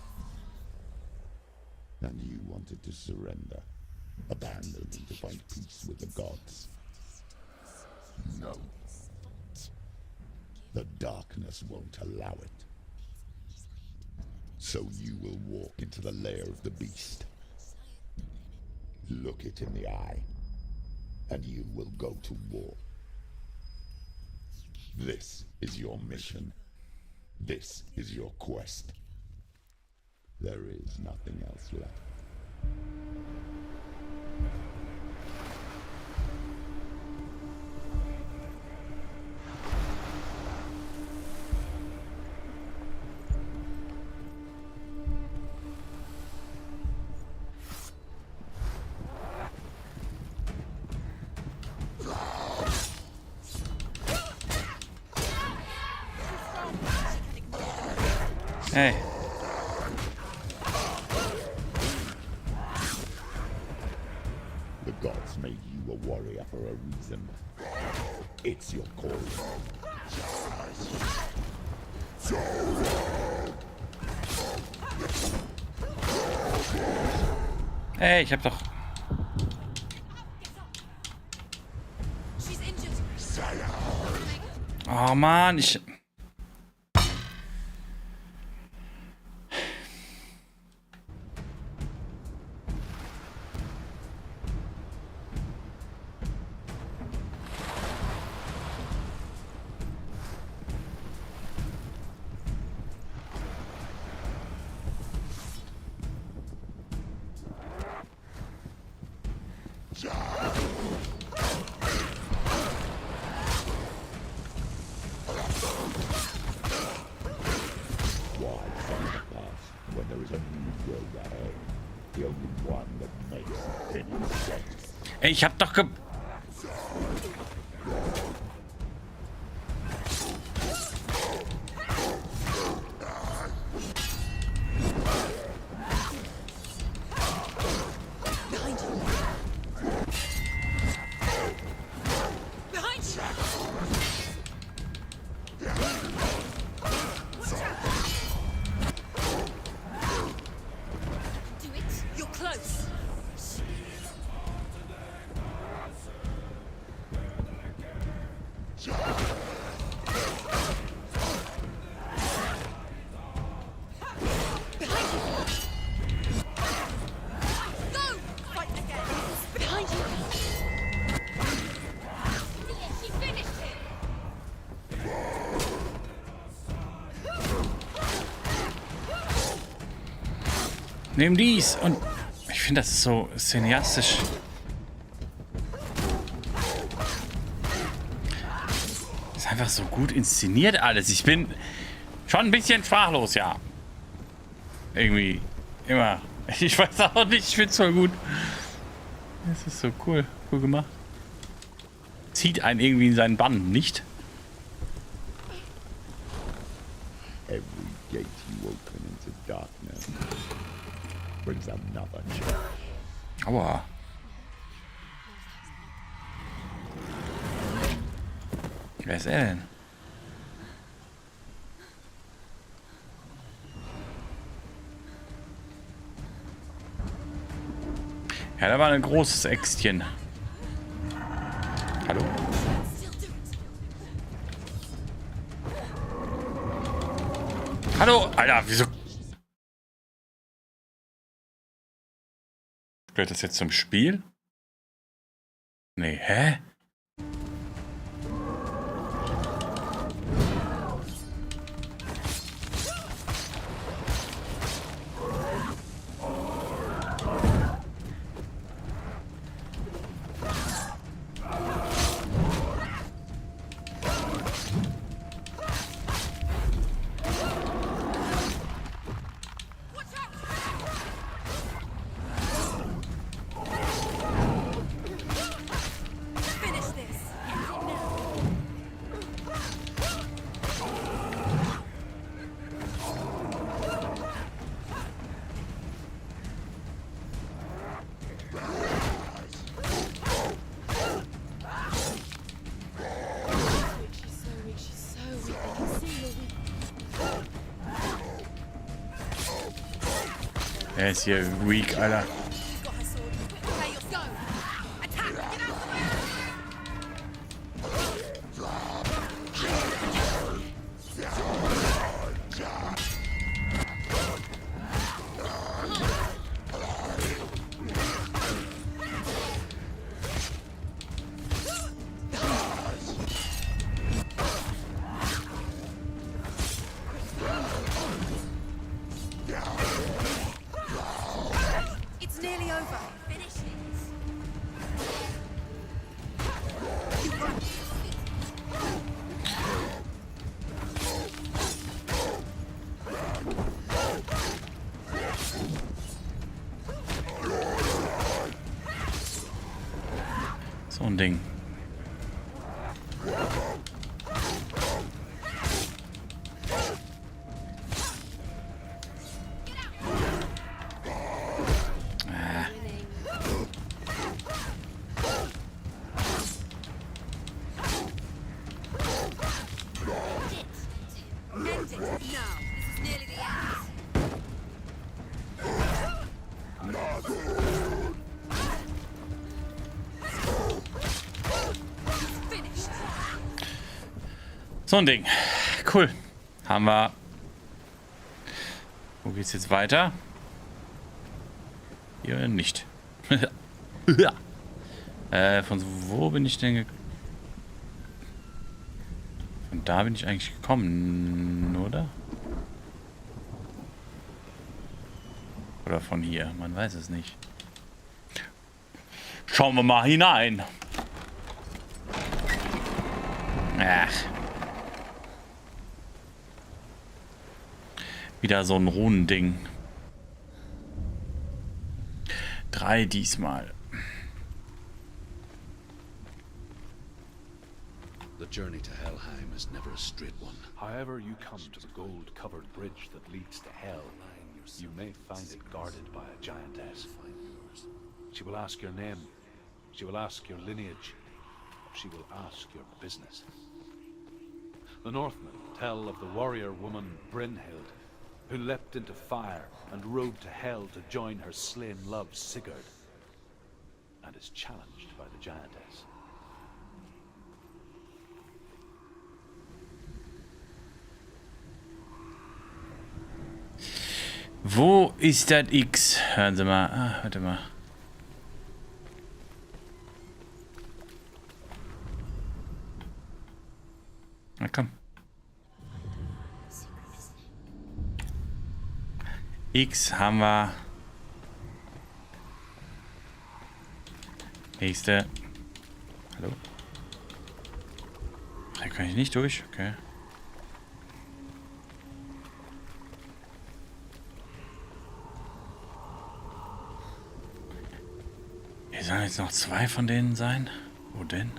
And you wanted to surrender, abandon him to find peace with the gods. No. The darkness won't allow it. So you will walk into the lair of the beast. Look it in the eye, and you will go to war. This is your mission. This is your quest. There is nothing else left. Hey. The gods made you a warrior for a reason. It's your calling. Hey, ich hab doch... Oh Mann, ich... Ey, ich hab doch ge... Nimm dies. Und ich finde das so cineastisch. Ist einfach so gut inszeniert alles. Ich bin schon ein bisschen sprachlos, ja. Irgendwie. Immer. Ich weiß auch nicht, ich finde es voll gut. Das ist so cool. Cool gemacht. Zieht einen irgendwie in seinen Bann, nicht? Every gate you open into darkness brings another challenge. Aua. Wer ist er denn? Ja, da war ein großes Äxtchen. Hallo? Hallo? Alter, wieso? Gehört das jetzt zum Spiel? Nee, hä? Er ist hier weak, Alter. So ein Ding. So ein Ding. Cool. Haben wir. Wo geht's jetzt weiter? Hier nicht. Von wo bin ich denn gekommen? Von da bin ich eigentlich gekommen, oder? Oder von hier? Man weiß es nicht. Schauen wir mal hinein. Ach. Wieder so ein Runending. 3 diesmal. The journey to Helheim is never a straight one. However you come to the gold-covered bridge that leads to hell, you may find it guarded by a giantess. She will ask your name, she will ask your lineage, she will ask your business. The Northmen tell of the warrior woman Brynhild, who leapt into fire and rode to hell to join her slain love Sigurd, and is challenged by the giantess. Wo ist das X? Hören Sie mal. Ah, warte mal. Na komm. X haben wir Nächste. Hallo? Da kann ich nicht durch. Okay. Hier sollen jetzt noch 2 von denen sein. Wo denn?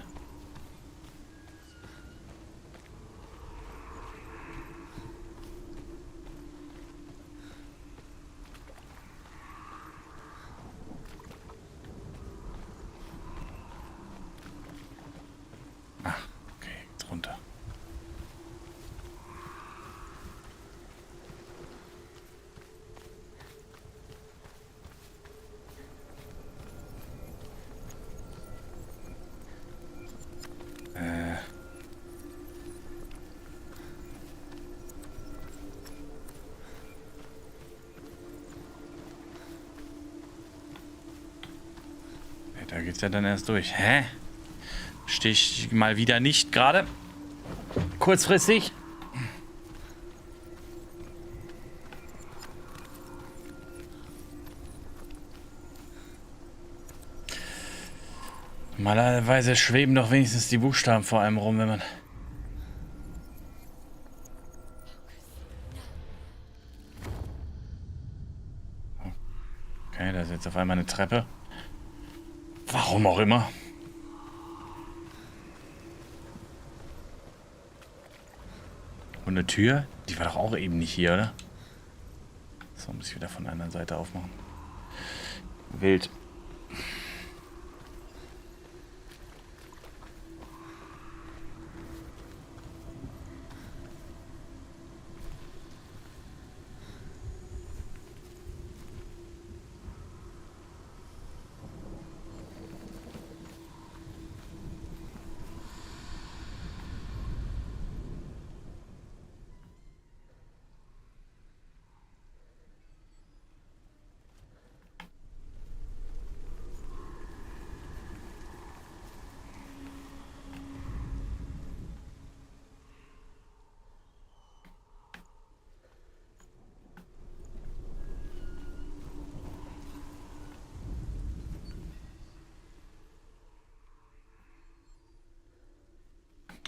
Da geht's ja dann erst durch. Hä? Stehe ich mal wieder nicht gerade? Kurzfristig? Normalerweise schweben doch wenigstens die Buchstaben vor einem rum, wenn man... Okay, da ist jetzt auf einmal eine Treppe. Warum auch immer. Und eine Tür? Die war doch auch eben nicht hier, oder? So, muss ich wieder von der anderen Seite aufmachen. Wild.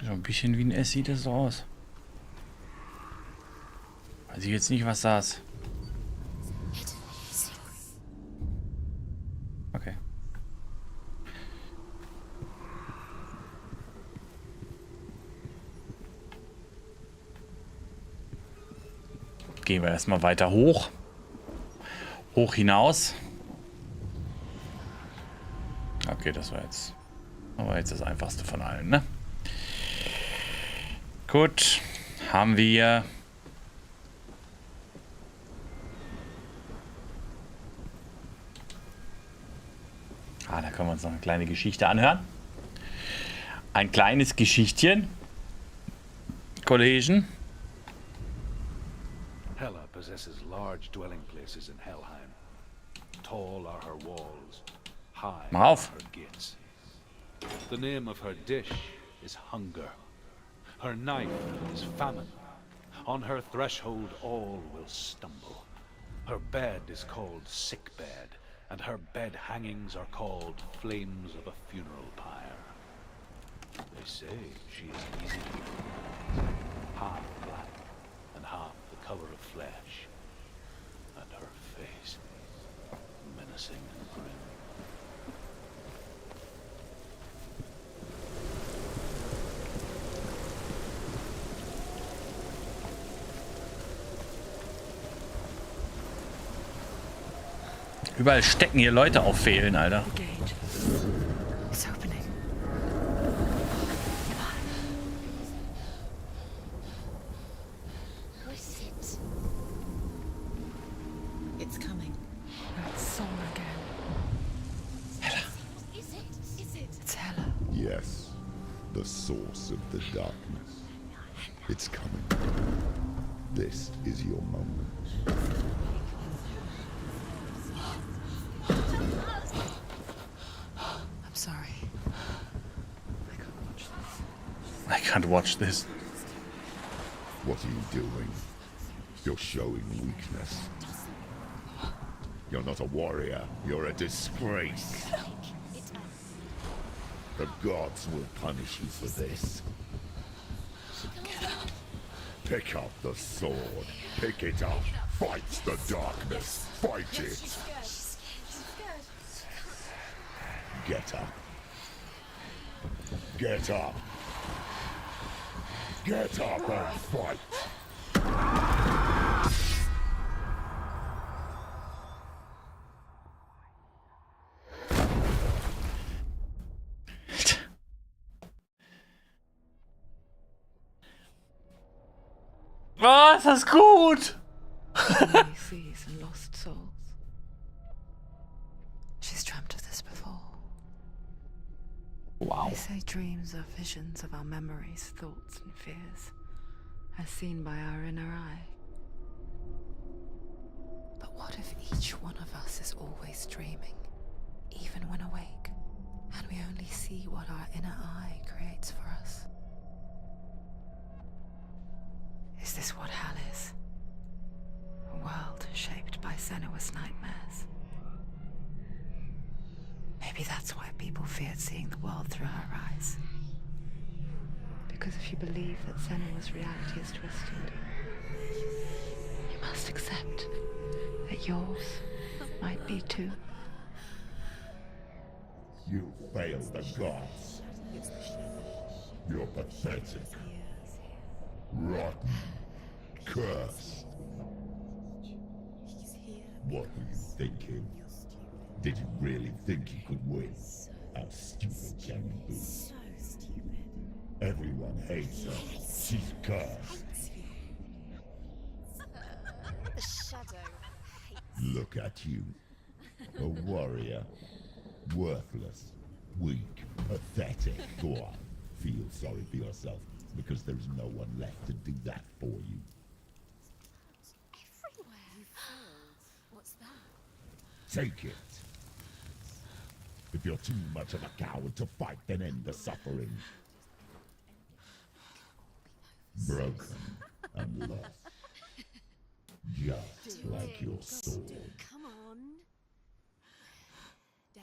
So ein bisschen wie ein S sieht es so aus. Weiß ich jetzt nicht, was das. Okay. Gehen wir erstmal weiter hoch. Hoch hinaus. Okay, das war jetzt. Aber jetzt das einfachste von allen, ne? Gut, haben wir da können wir uns noch eine kleine Geschichte anhören. Ein kleines Geschichtchen. Kollegen. Hela possesses large dwelling places in Helheim. Tall are her walls, high Mach auf. are her gates. The name of her dish is hunger. Her knife is famine. On her threshold all will stumble. Her bed is called sick bed, and her bed hangings are called flames of a funeral pyre. They say she is easy to kill, half black and half the color of flesh, and her face menacing and grim. Überall stecken hier Leute auf Fehlen, Alter. The gate. It's opening. Who is it? It's coming. That song again. Is it? Is it? It's Hela. Yes, the source of the darkness. It's coming. This is your moment. I'm sorry. I can't watch this. What are you doing? You're showing weakness. You're not a warrior. You're a disgrace. The gods will punish you for this. Pick up the sword. Pick it up. Fight the darkness. Fight it. Get up. Get up. Get up and fight. Oh, ist das gut! Lonely seas and lost souls. She's dreamt of this before. Wow. They say dreams are visions of our memories, thoughts, and fears, as seen by our inner eye. But what if each one of us is always dreaming, even when awake, and we only see what our inner eye creates for us? Is this what hell is? A world shaped by SENUAS nightmares. Maybe that's why people feared seeing the world through her eyes. Because if you believe that SENUA's reality is twisted, you must accept that yours might be too. You failed the gods. You're pathetic. Rotten. Cursed. What were you thinking? Did you really think you could win? How stupid can you be? So stupid. Everyone hates her. She's cursed. The shadow hates. Look at you. A warrior. Worthless. Weak. Pathetic. Go on. Feel sorry for yourself, because there is no one left to do that for you. Everywhere. You failed. What's that? Take it. If you're too much of a coward to fight, then end the suffering. Broken and lost. Just like your sword. Come on. Dare.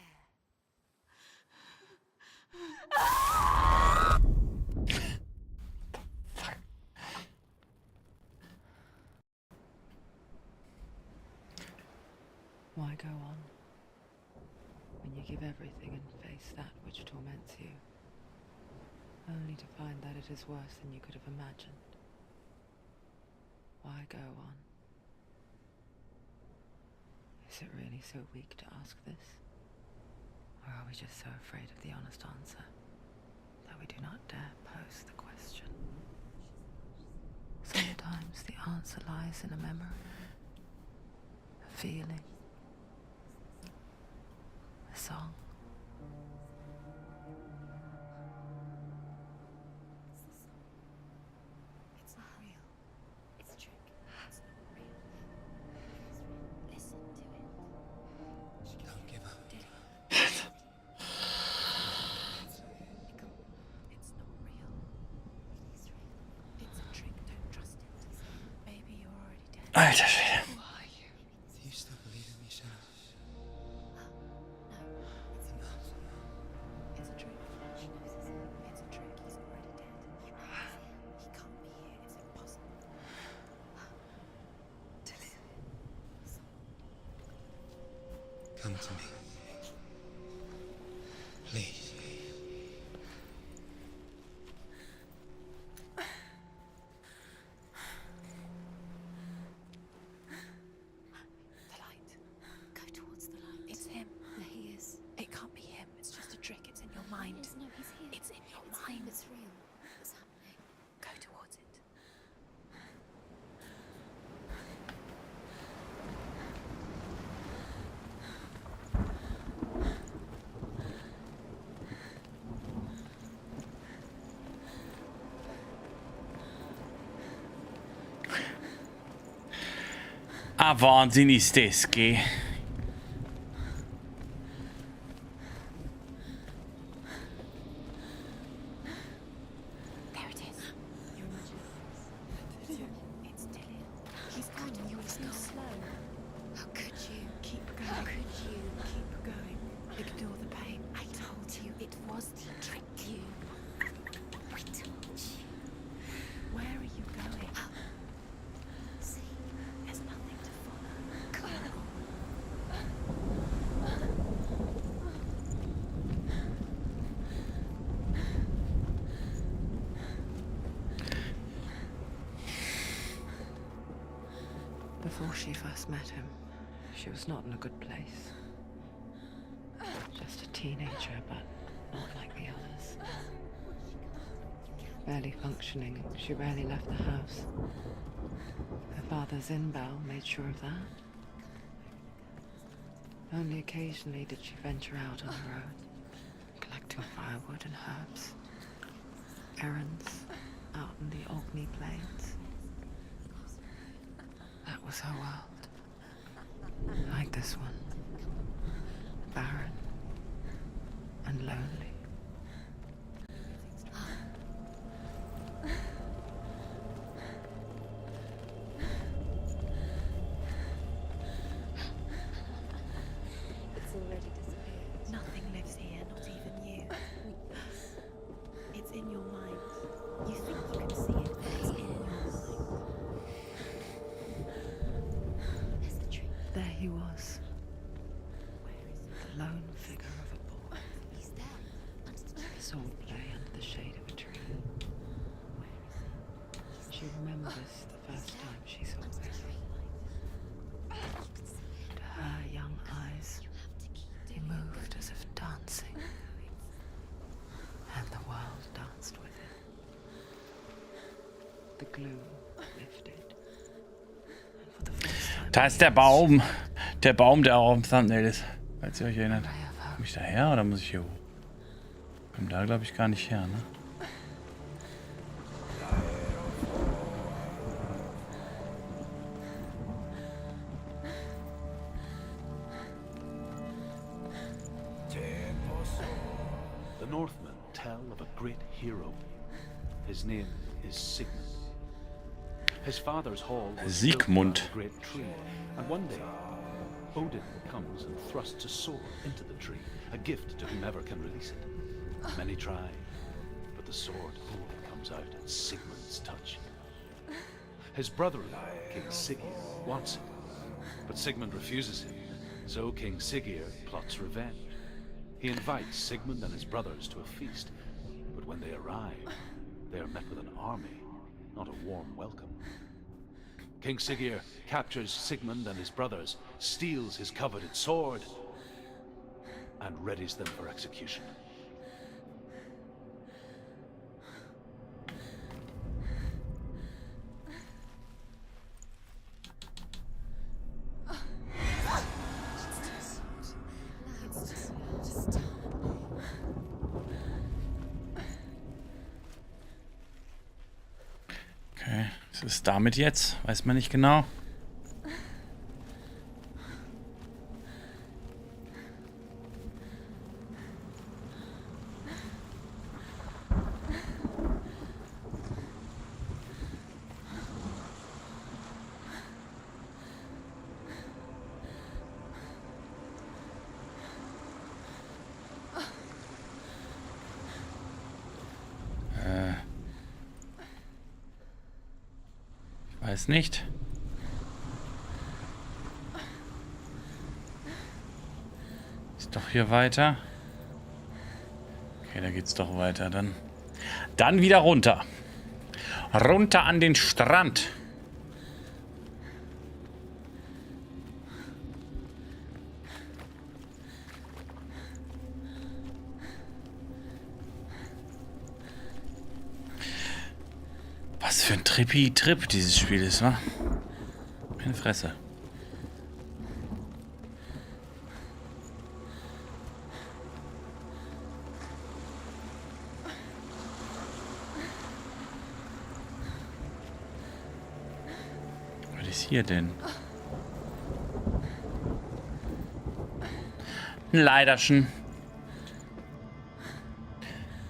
Why go on when you give everything and face that which torments you, only to find that it is worse than you could have imagined? Why go on? Is it really so weak to ask this? Or are we just so afraid of the honest answer that we do not dare pose the question? Sometimes the answer lies in a memory, a feeling, a song. It's not real. It's a trick. It's not real. Listen to it. Don't give up. Did it? It's not real. It is real. It's a trick. Don't trust it. Maybe you're already dead. Alter Schwede. Who are you? Do you still believe in me, Shadow? No, it's not. It's a trick. She knows it's him. It's a trick. He's already dead. He knows it. He can't be here. It's impossible. Come to me. Please. The light. Go towards the light. It's him. There he is. It can't be him. It's just a trick. It's in your mind. No, he's here. It's in your mind. It's real. It's happening. Go towards it. Ah, Wahnsinn ist das, gell? There it is. Your imagination. It's Dylan. He's coming. You were so slow. How could you? Keep going. How could you? Keep going. Ignore the pain. I told you it was the truth. Before she first met him, she was not in a good place. Just a teenager, but not like the others. Barely functioning, she rarely left the house. Her father's in-bow made sure of that. Only occasionally did she venture out on her own, collecting firewood and herbs. Errands out in the Orkney Plains. That was her world. Like this one. Barren and lonely. It's already disappeared. Nothing lives here, not even you. It's in your mind. You think you can see it, but it's in your mind. There's the tree. There he was. The lone figure of a boy. He's there. Under the tree. Swordplay under the shade of a tree. She remembers the first time she saw him. To her young eyes, he moved as if dancing. And the world danced with him. The gloom lifted. And for the first time, Da ist der Baum. Der Baum, der auch im Thumbnail ist. Falls ihr euch erinnert. Komme ich da her oder muss ich hier hoch? Ich komme da, glaube ich, gar nicht her, ne? The Northmen tell of a great hero. His name is Sigmund. His father's hall was built Sigmund. by a great tree, and one day Odin comes and thrusts a sword into the tree, a gift to whomever can release it. Many try, but the sword only comes out at Sigmund's touch. His brother-in-law, King Siggeir, wants it, but Sigmund refuses him, so King Siggeir plots revenge. He invites Sigmund and his brothers to a feast, but when they arrive, they are met with an army, not a warm welcome. King Siggeir captures Sigmund and his brothers, steals his coveted sword, and readies them for execution. Okay, was ist damit jetzt? Weiß man nicht genau. Weiß nicht. Ist doch hier weiter. Okay, da geht's doch weiter dann. Dann wieder runter. Runter an den Strand. Was für ein Trippi-Trip dieses Spiel ist, wa? Meine Fresse. Was ist hier denn? Ein Leiderschen.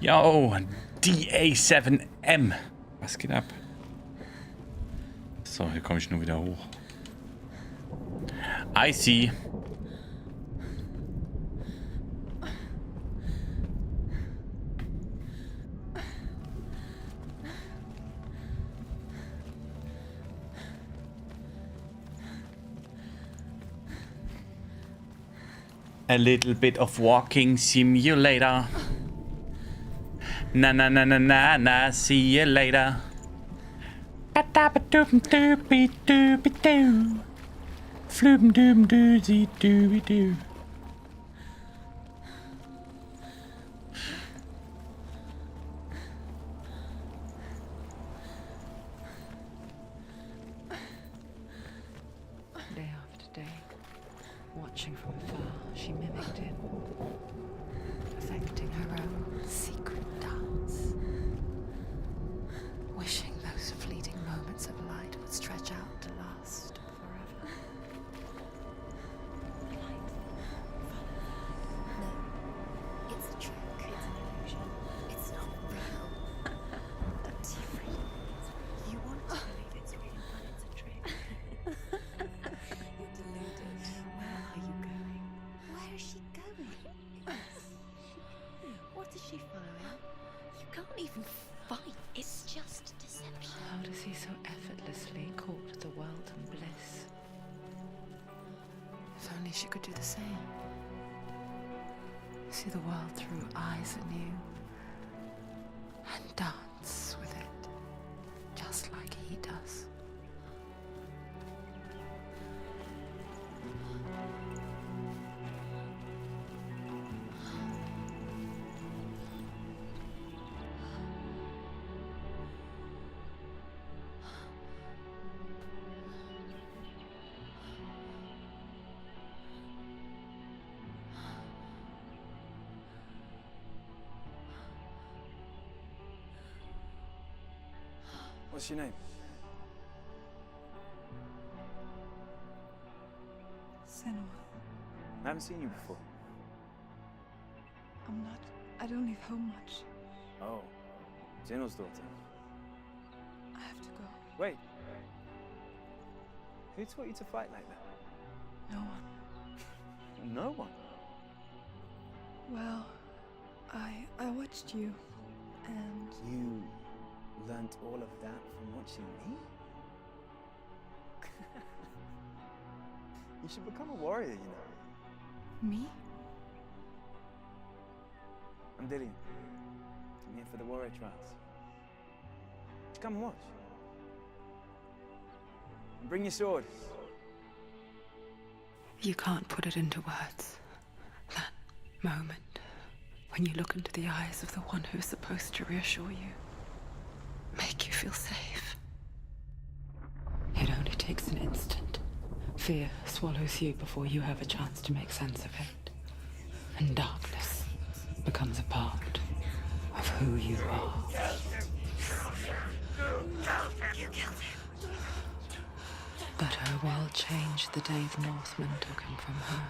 Yo, DA7M. Was geht ab? So, hier komme ich nur wieder hoch. I see. A little bit of walking simulator. Na na na na na na, see you later. Ba-da-ba-doop-doop-doop-doop-doop. Flüben düben dü, sie dübi dü. Day after day, watching from afar, she mimicked him, perfecting her own secret dance, wishing those fleeting moments of light would stretch out to last forever. No, it's a trick. It's an illusion. It's not real. Don't you really? You want to believe it's real, but it's a trick. You're deluded. Where are you going? Where is she going? What is she following? You can't even fight. It's just deception. How does he so effortlessly court the world and bliss? If only she could do the same. See the world through eyes anew and dance with it, just like he does. What's your name? Senua. I haven't seen you before. I don't leave home much. Oh, Zeno's daughter. I have to go. Wait. Who taught you to fight like that? No one. No one. Well, I watched you, and You learnt all of that from watching me? You should become a warrior, you know. me? I'm Dillian. I'm here for the warrior trials. Come and watch. And bring your sword. You can't put it into words. That moment when you look into the eyes of the one who's supposed to reassure you, make you feel safe. It only takes an instant. Fear swallows you before you have a chance to make sense of it. And darkness becomes a part of who you are. But her world changed the day the Northmen took him from her.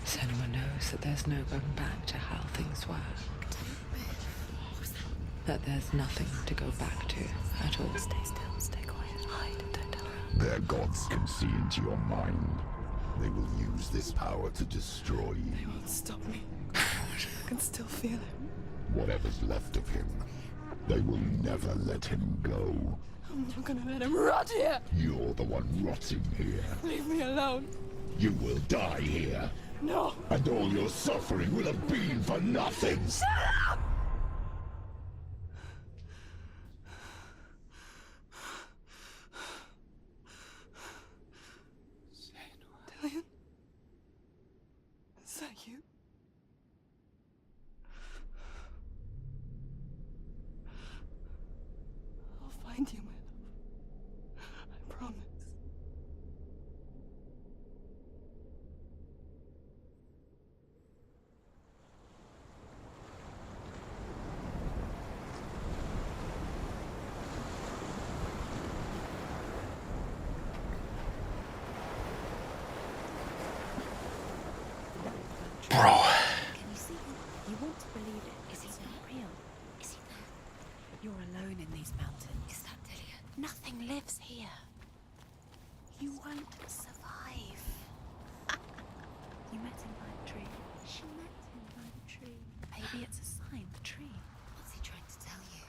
Senua knows that there's no going back to how things were. That there's nothing to go back to at all. Stay still, stay quiet, hide, don't tell her. Their gods can see into your mind. They will use this power to destroy you. They won't stop me. I can still feel him. Whatever's left of him, they will never let him go. I'm not gonna let him rot here. You're the one rotting here. Leave me alone. You will die here. No. And all your suffering will have been for nothing. Shut up! Dillian? Is that you? I'll find you, my love. I promise. Bro. Can you see him? You want to believe it. Is he not real? Is he there? You're alone in these mountains. Is that Dillian? Nothing lives here. You won't survive. You met him by the tree. She met him by the tree. Maybe it's a sign, the tree. What's he trying to tell you?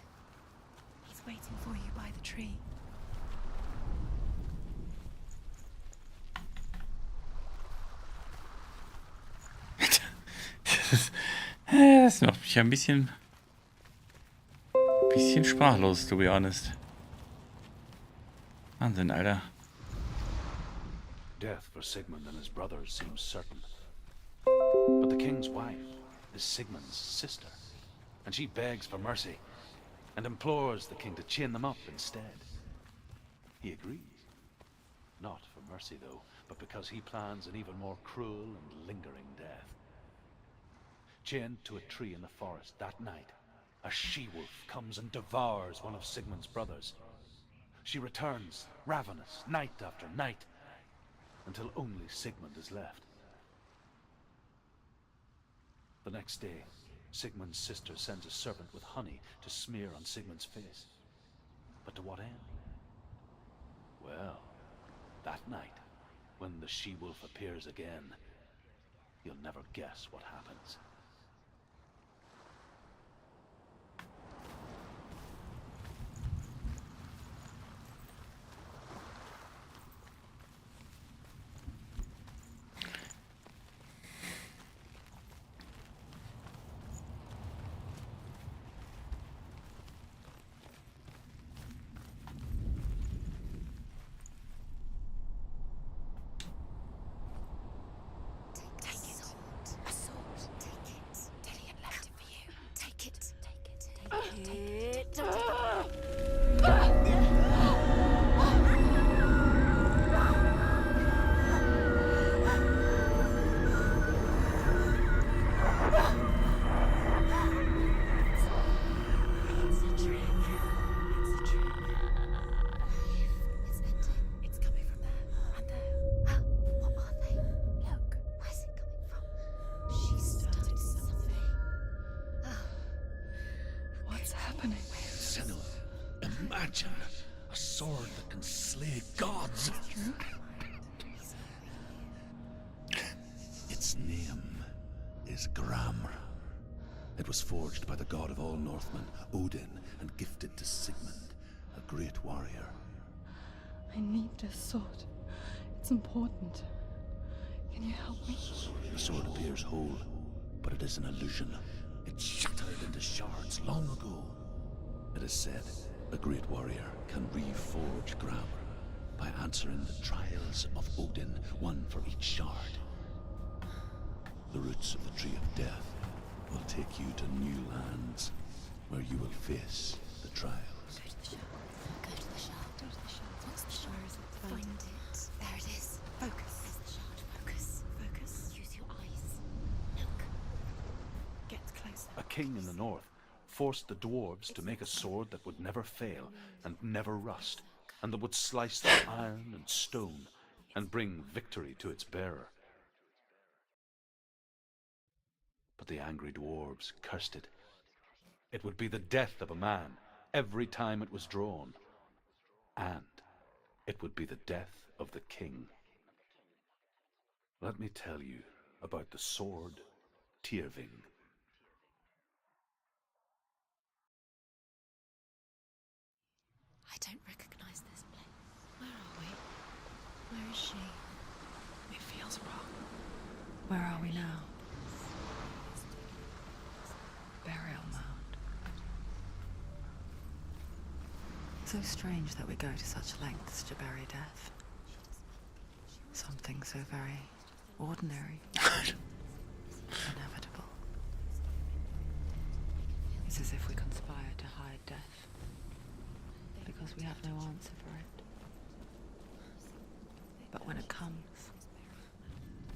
He's waiting for you by the tree. Das macht mich ein bisschen sprachlos, to be honest. Wahnsinn, Alter. Death for Sigmund and his brothers seems certain. But the king's wife is Sigmund's sister, and she begs for mercy and implores the king to chain them up instead. He agrees. Not for mercy, though, but because he plans an even more cruel and lingering death. Chained to a tree in the forest that night, a she-wolf comes and devours one of Sigmund's brothers. She returns, ravenous, night after night, until only Sigmund is left. The next day, Sigmund's sister sends a servant with honey to smear on Sigmund's face. But to what end? Well, that night, when the she-wolf appears again, you'll never guess what happens. Imagine a sword that can slay gods. Its name is Gramr. It was forged by the god of all Northmen, Odin, and gifted to Sigmund, a great warrior. I need this sword. It's important. Can you help me? The sword appears whole, but it is an illusion. It shattered into shards long ago. It is said a great warrior can reforge Gramr by answering the trials of Odin, one for each shard. The roots of the Tree of Death will take you to new lands where you will face the trials. Go to the shard. Go to the shard. Go to the shard. What's the shard? Find it. There it is. Focus. There's the shard. Focus. Focus. Use your eyes. Look. Get closer. A king in the north forced the dwarves to make a sword that would never fail and never rust, and that would slice through iron and stone and bring victory to its bearer. But the angry dwarves cursed it. It would be the death of a man every time it was drawn, and it would be the death of the king. Let me tell you about the sword Tyrving. I don't recognize this place. Where are we? Where is she? It feels wrong. Where are we now? Burial mound. So strange that we go to such lengths to bury death. Something so very ordinary. Inevitable. It's as if we conspire to hide death, because we have no answer for it. But when it comes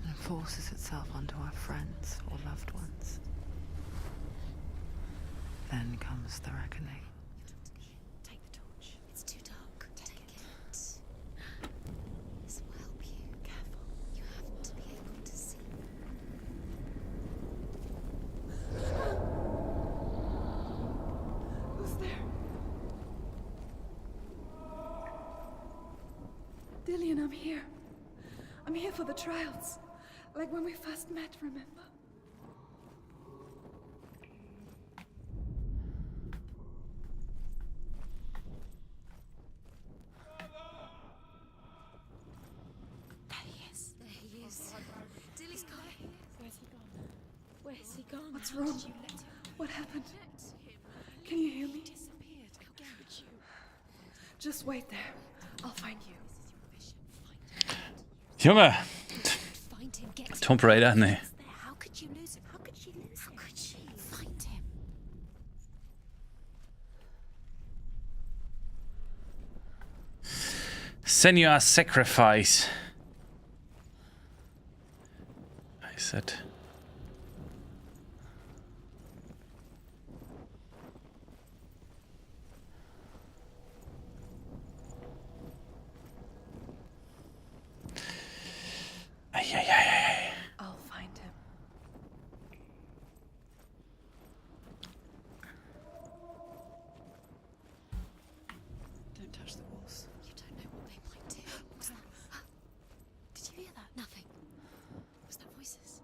and forces itself onto our friends or loved ones, then comes the reckoning. Take the torch. It's too dark. Take it. This will help you. Careful. You have to be able to see. Who's there? Dillian, I'm here. I'm here for the trials. Like when we first met, remember? There he is. There he is. Dilly's gone. Where's he gone? Where's he gone? What's wrong? What happened? Can you hear me? Disappeared again. Just wait there. I'll find you. Junge. Find him, get him. Tomb Raider, nee. There. How could you lose him? How could she lose him? How could she find him? SENUAS sacrifice. I said. Eieieiei. I'll find him. Don't touch the walls. You don't know what they might do. What was that? Did you hear that? Nothing. Was that voices? Is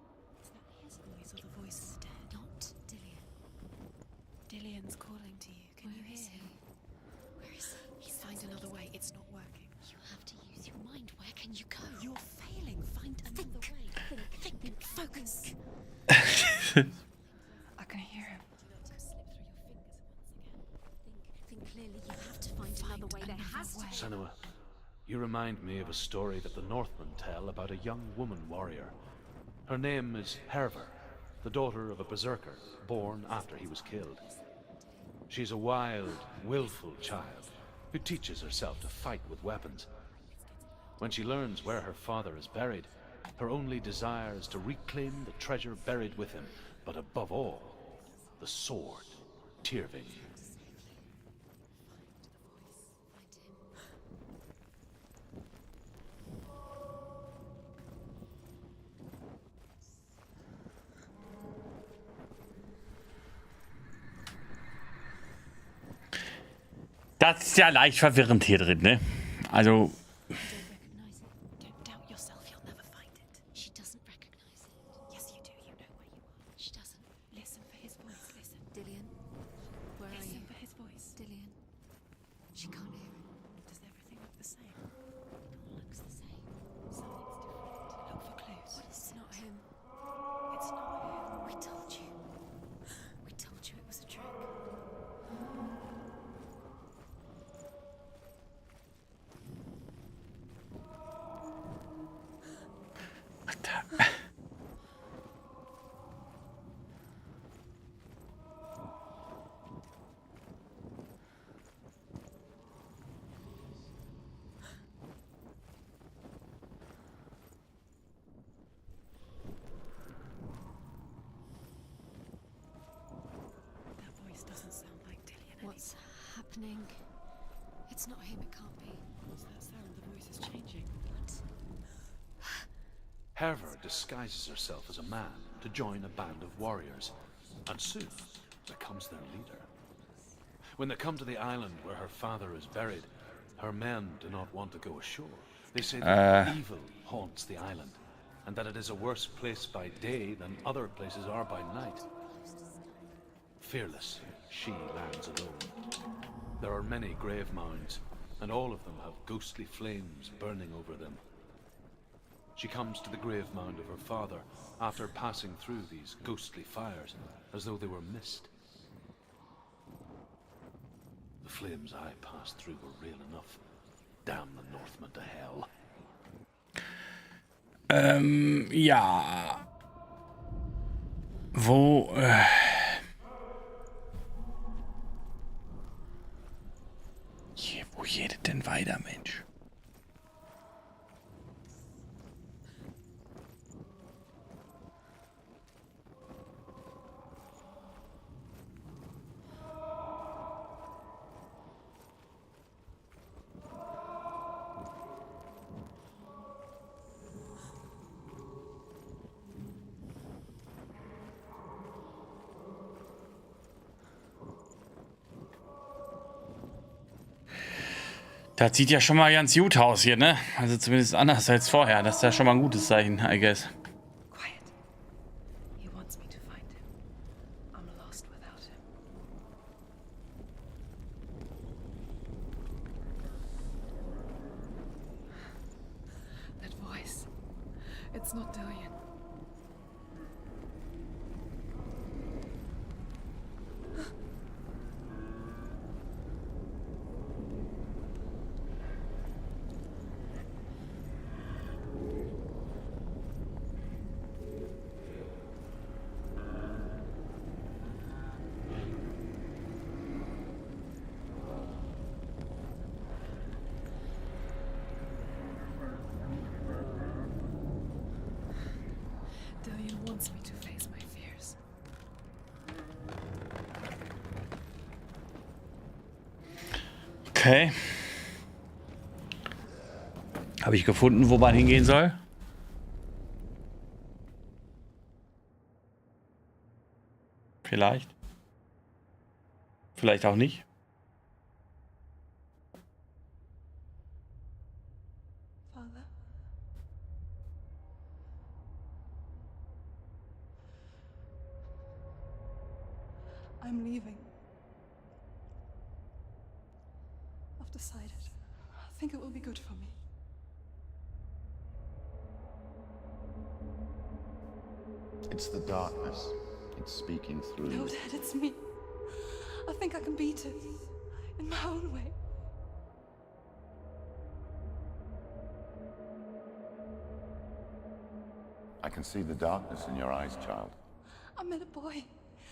that his voice or the voice of the dead? Not Dillian. Dillian's calling to you. Can you hear him? Where is he? Find another way. It's not working. You have to use your mind. Where can you go? You're failing. Find another way. Think. Focus. I can hear him. Think clearly. You have to find another way. There has to be. Senua, you remind me of a story that the Northmen tell about a young woman warrior. Her name is Herver, the daughter of a berserker, born after he was killed. She's a wild, willful child who teaches herself to fight with weapons. When she learns where her father is buried, her only desire is to reclaim the treasure buried with him, but above all, the sword, Tyrving. Das ist ja leicht verwirrend hier drin, ne? Also. Recognize it. Don't doubt yourself. You'll never find it. She doesn't recognize it. Yes, you do. You know where you are. She doesn't. Listen for his voice. Listen. Dillian, where are Listen you? for his voice. Dillian. She can't hear him. Does everything look the same? It all looks the same. Something's different. Look for clues. It's not him. It's not him. We told you. We told you it was a trick. That voice doesn't sound like Dillian. What's happening? It's not him. It can't be. What's that sound? The voice is changing. What? Herver disguises herself as a man to join a band of warriors, and soon becomes their leader. When they come to the island where her father is buried, her men do not want to go ashore. They say that evil haunts the island, and that it is a worse place by day than other places are by night. Fearless, she lands alone. There are many grave mounds, and all of them have ghostly flames burning over them. She comes to the grave mound of her father after passing through these ghostly fires, as though they were mist. The flames I passed through were real enough. Damn the Northmen to hell. Ja. Wo. Wo geht denn weiter, Mensch? Das sieht ja schon mal ganz gut aus hier, ne? Also zumindest anders als vorher. Das ist ja schon mal ein gutes Zeichen, I guess. Quiet. He wants me to find him. I'm lost without him. That voice. It's not Dillian. Okay. Habe ich gefunden, wo man hingehen soll? Vielleicht. Vielleicht auch nicht. Father? I'm leaving. I've decided. I think it will be good for me. It's the darkness. It's speaking through No, you. Dad, it's me. I think I can beat it. In my own way. I can see the darkness in your eyes, child. I met a boy.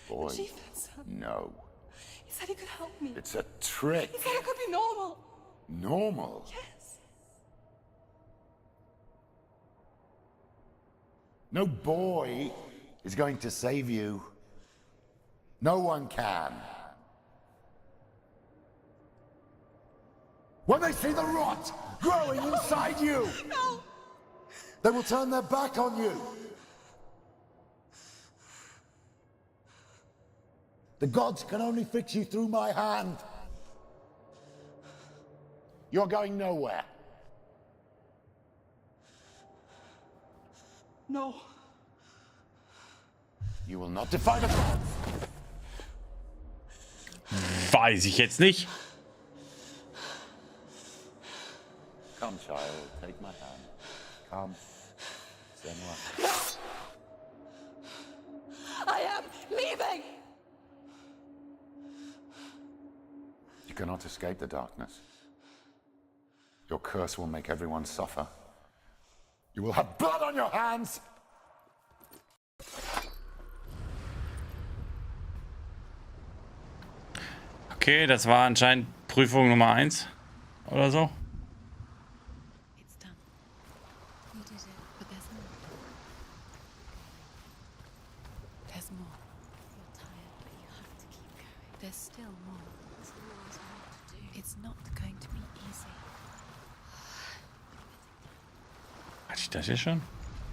Boy. The chief son. No. He said he could help me. It's a trick. He said I could be normal. Normal? Yes. No boy is going to save you. No one can. When they see the rot growing inside you, No. they will turn their back on you. The gods can only fix you through my hand. You're going nowhere. No. You will not defy the gods. Weiß ich jetzt nicht. Come, child, take my hand. Come. SENUAS. I am leaving! You cannot escape the darkness. Your curse will make everyone suffer. You will have blood on your hands! Okay, das war anscheinend Prüfung Nummer 1 oder so. It's done. You did it, but there's more. There's more. You're tired, but you have to keep going. There's still more. There's always more to do. It's not going to be easy. Hatte ich das hier schon?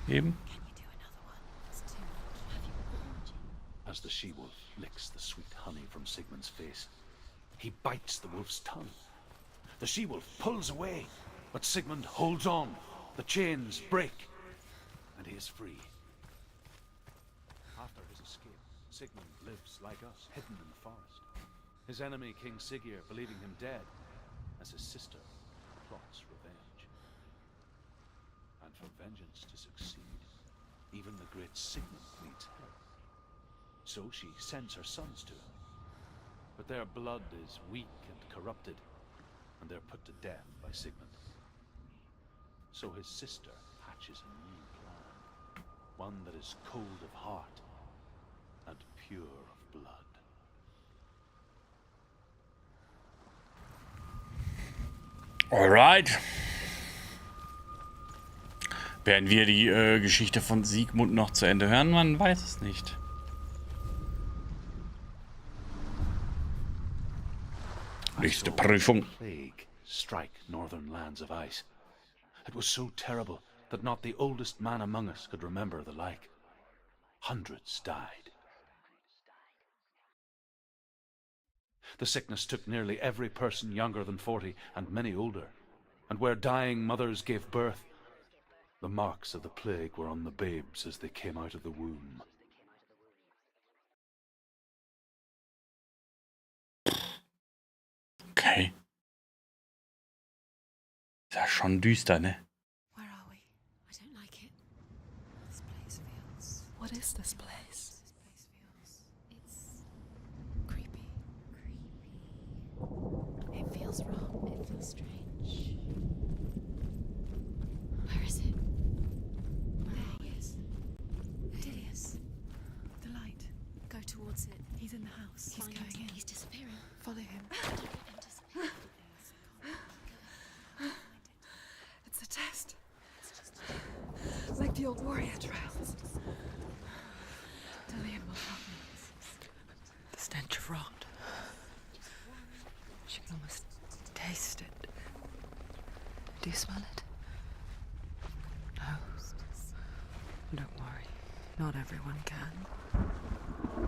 Eben? Can you do another one? It's too much. Have you got the As the she-wolf licks the sweet honey from Sigmund's face, he bites the wolf's tongue. The she-wolf pulls away, but Sigmund holds on. The chains break, and he is free. After his escape, Sigmund lives like us, hidden in the forest. His enemy, King Siggeir, believing him dead, as his sister plots revenge. And for vengeance to succeed, even the great Sigmund needs help. So she sends her sons to him. But their blood is weak and corrupted, and they're put to death by Sigmund. So his sister hatches a new plan, one that is cold of heart and pure of blood. Alright. Werden wir die Geschichte von Sigmund noch zu Ende hören? Man weiß es nicht. Nächste Prüfung. Plague strike northern lands of ice. It was so terrible that not the oldest man among us could remember the like. Hundreds died. The sickness took nearly every person younger than 40 and many older. And where dying mothers gave birth, the marks of the plague were on the babes as they came out of the womb. Okay. Ist ja schon düster, ne? Where are we? I don't like it. This place feels... What is this place? This place feels... It's... creepy. It feels wrong. It feels strange. Where is it? There he is. Dilius. The light. Go towards it. He's in the house. He's going in. He's disappearing. Follow him. It's a test. Like the old warrior trials. Dillian will help me. The stench of rot. She can almost taste Do you smell it? No. Don't worry. Not everyone can. It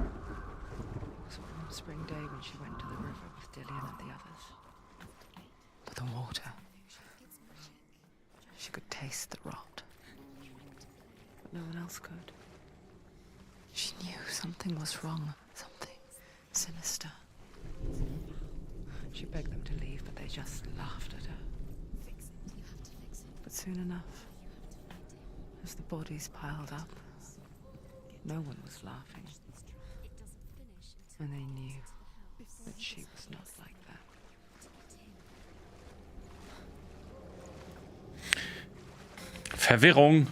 was one spring day when she went to the river with Dillian and the others. But the water. She could taste the rot. But no one else could. She knew something was wrong. Something sinister. She begged them to leave, but they just laughed at her. But soon enough, as the bodies piled up, no one was laughing. And they knew that she was not like that. Verwirrung.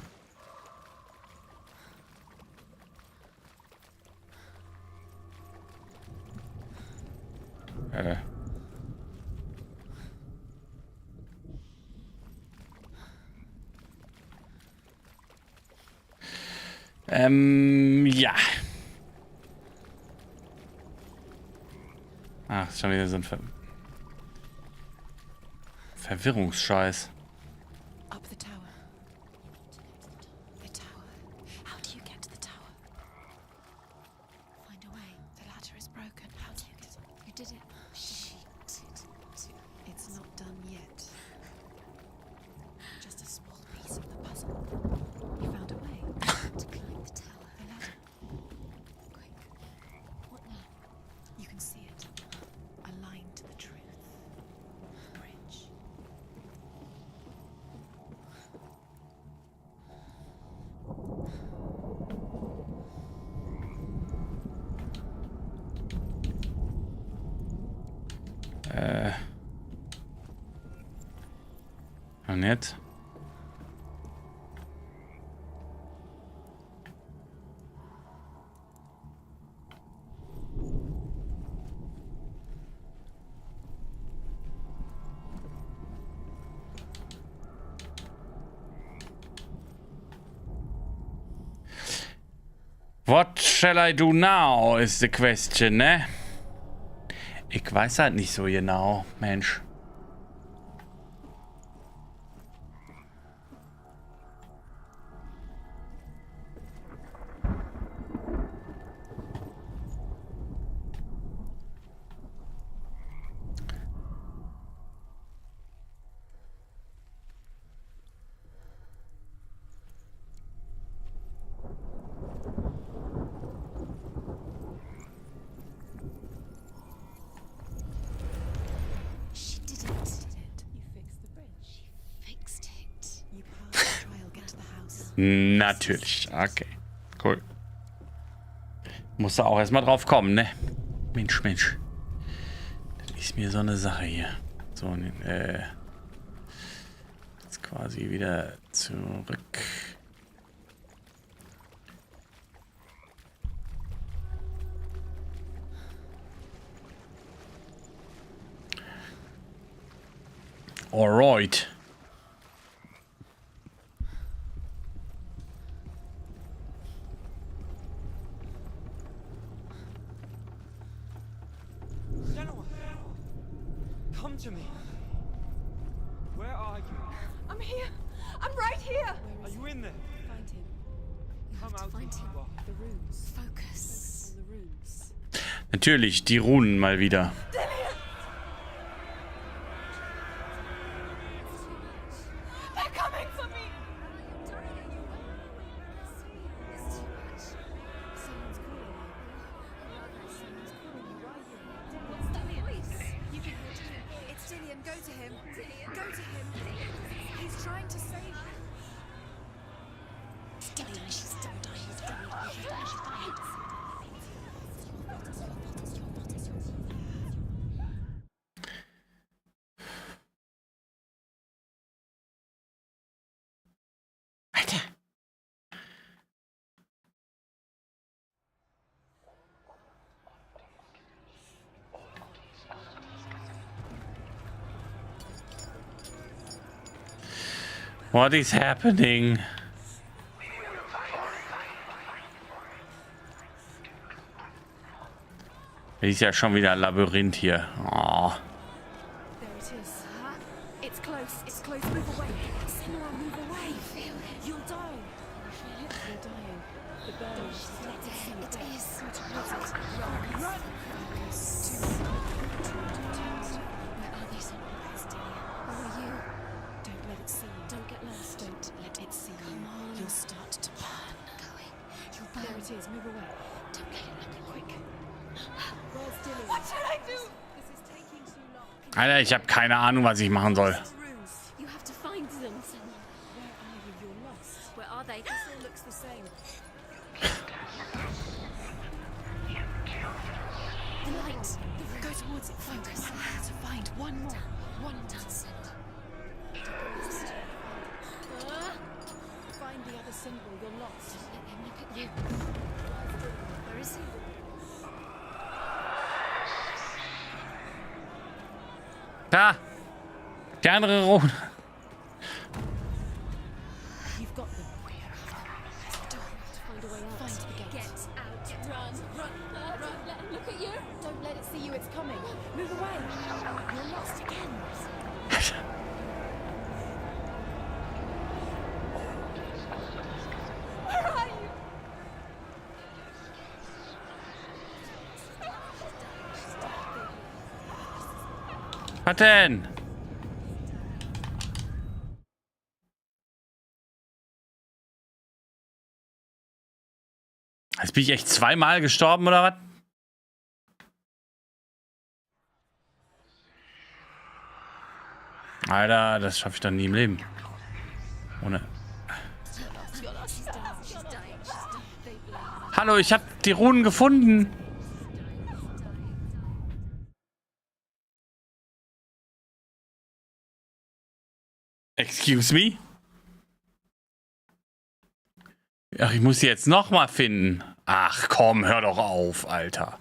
Ja. Ach, ist schon wieder so ein Verwirrungsscheiß. Up the tower. The tower. How do you get to the tower? Find a way. The ladder is broken. How do you get it? You did it. She did it. It's not done yet. Just a small piece of the puzzle. You found a way to climb the tower. The ladder. Quick. What now? You can see it. A line to the truth. Bridge. Und jetzt? What shall I do now, is the question, ne? Ich weiß halt nicht so genau, Mensch. She did it. You fixed the bridge. She fixed it. You passed the trial. Get to the house. Natürlich. Okay. Cool. Muss da auch erstmal drauf kommen, ne? Mensch, Mensch. Das ist mir so eine Sache hier. So, jetzt quasi wieder zurück. Alright. Senua, come to me. Where are you? I'm here. I'm right here. Are you in there? Find him. You Come have to out find if him. you are. The runes. Focus on the runes. Natürlich, die Runen mal wieder. They're coming for me. Someone's calling you. Someone's calling you right here. What's that voice? You can hear Dillian. It's Dillian. Go to him. Go to him. He's trying to save you. It's Dillian. She's still dying. She's dying. She's dying. She's dying. Alter. What is happening? Ist ja schon wieder ein Labyrinth hier. Oh. There it is. It's close. It's close close. Move away. Senua, move away. Feel it. You'll die. You feel it? You're dying. The burn. Let it see. It is. Run. Run. Where are they, Senua? Where are you? Don't let it see you. Don't get lost. Don't let it see you. Come on. You'll start to burn. Going. You'll burn. There it is. Move away. Don't let it look quick. Where's Dilly? What should I do? This is taking too long. Alter, ich habe keine Ahnung, was ich machen soll. You have to find them, Senua. Where are you? You're lost. Where are they? This all looks the same. The light. Go towards it. Find us. To find one more. One does it. Find the other symbol. You're lost. Let him look at you. Where is he? Da! Die andere Rune. You've got them. Don't find a way out. Find the gate. Get out. Run. Run. Run. Let him look at you. Don't let it see you. It's coming. Move away. You're lost again. Where are you? Was denn? Jetzt bin ich echt zweimal gestorben, oder was? Alter, das schaffe ich doch nie im Leben. Ohne. Hallo, ich habe die Runen gefunden. Excuse me? Ach, ich muss sie jetzt noch mal finden. Ach komm, hör doch auf, Alter.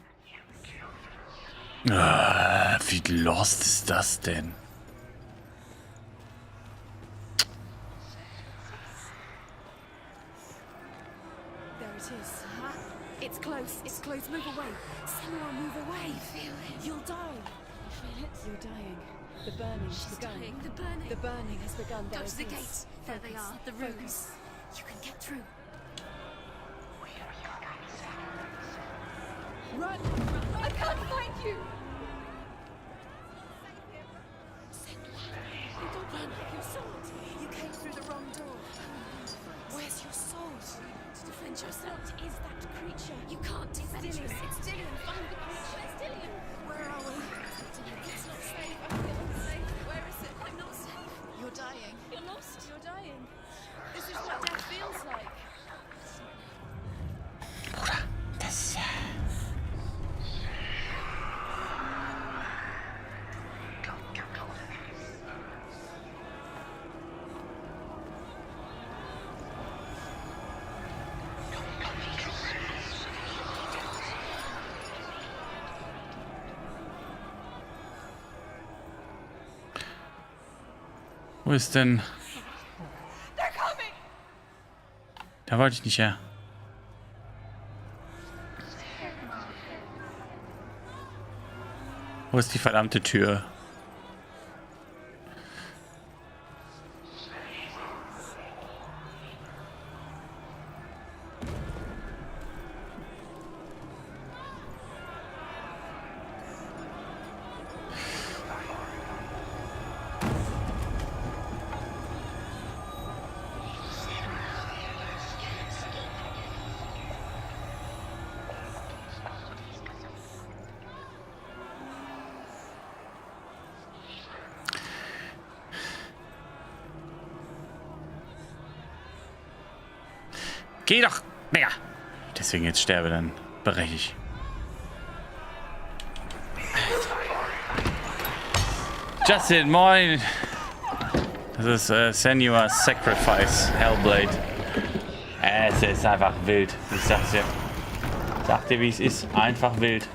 Wie lost ist das denn? There it is. It's close. It's close. Move away. Senua, move away. Feel it. You'll die. You feel it? You're dying. The burning has begun. The burning. The burning has begun. Go to the gate. There they are. The runes. You can get through. Run! I can't find you! Senua, you don't run. Your sword. You came through the wrong door. Where's your sword? To defend yourself. What is that creature? You can't defend yourself. It's Dillian. Find the creature. It's Dillian. Where are we? It's not safe. I feel unsafe. Where is it? I'm not safe. You're dying. You're lost. You're dying. This is what death feels like. Bruder, das... Wo ist denn? Da wollte ich nicht her. Wo ist die verdammte Tür? Geh doch! Digga! Deswegen jetzt sterbe, dann breche ich. Justin, moin! Das ist SENUAS Sacrifice, Hellblade. Es ist einfach wild. Ich sag's dir. Sag dir, wie es ist. Einfach wild.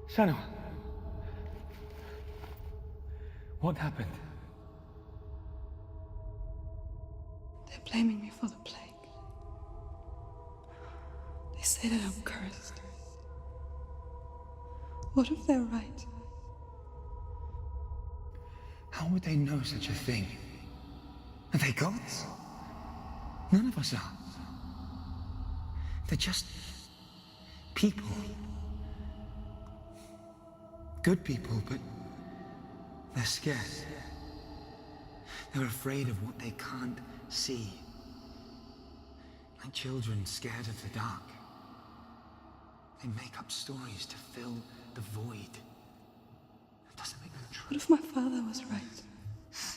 Senua! What happened? They're blaming me for the plague. They say that I'm cursed. What if they're right? How would they know such a thing? Are they gods? None of us are. They're just people. Good people, but they're scared. They're afraid of what they can't see. Like children scared of the dark. They make up stories to fill the void. That doesn't make them true. What if my father was right?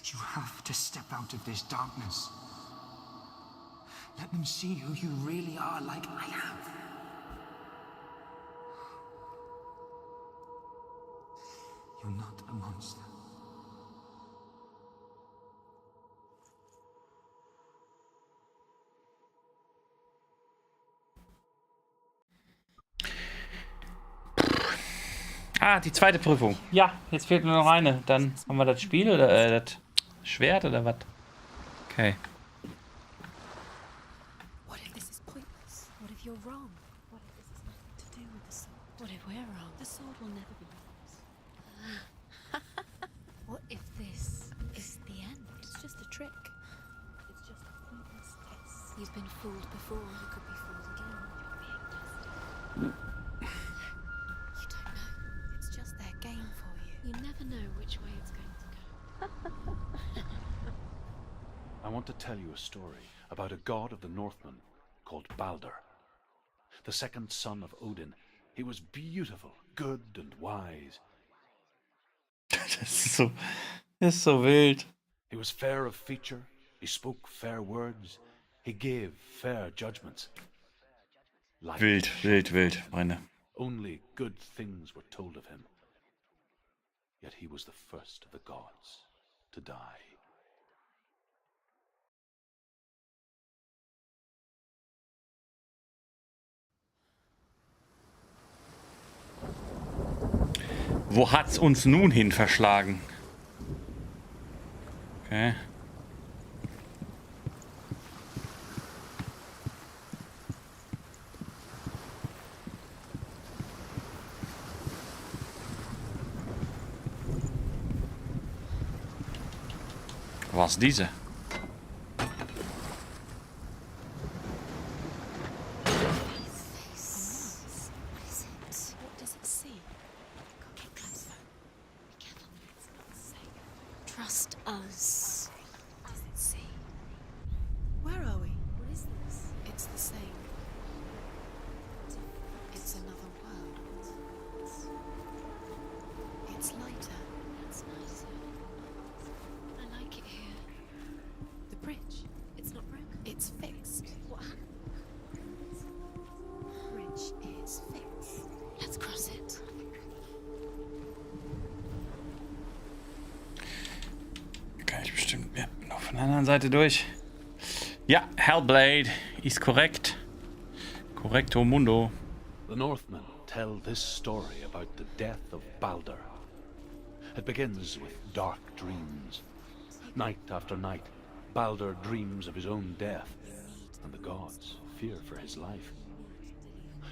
You have to step out of this darkness. Let them see who you really are, like I have. You're not a monster. Ah, die zweite Prüfung. Ja, jetzt fehlt nur noch eine. Dann haben wir das Spiel oder das Schwert oder was? Okay. What if this is pointless? What if you're wrong? What if this has nothing to do with the sword? What if we're wrong? The sword will never be yours. What if this is the end? It's just a trick. It's just a pointless test. You've been fooled before. You could be fooled again. You're being tested. You don't know. It's just their game for you. You never know which way it's going to go. I want to tell you a story about a god of the Northmen called Balder. The second son of Odin. He was beautiful, good and wise. Das ist so wild. He was fair of feature. He spoke fair words. He gave fair judgments. Light Wild, wild, wild, meine. Only good things were told of him. Yet he was the first of the gods to die. Wo hat's uns nun hin verschlagen? Okay. Was diese? What does it see? Get closer. Be careful. It's not safe. Trust us. What does it see? Where are we? What is this? It's the same. It's another world. It's lighter. That's nicer. I like it here. The bridge. It's not broken. It's fixed. What happened? Bridge is fixed. Let's cross it. Kann ich bestimmt noch von der anderen Seite durch. Ja, Hellblade ist korrekt. Correcto mundo. The Northmen tell this story about the death of Balder. It begins with dark dreams. Night after night, Balder dreams of his own death, and the gods fear for his life.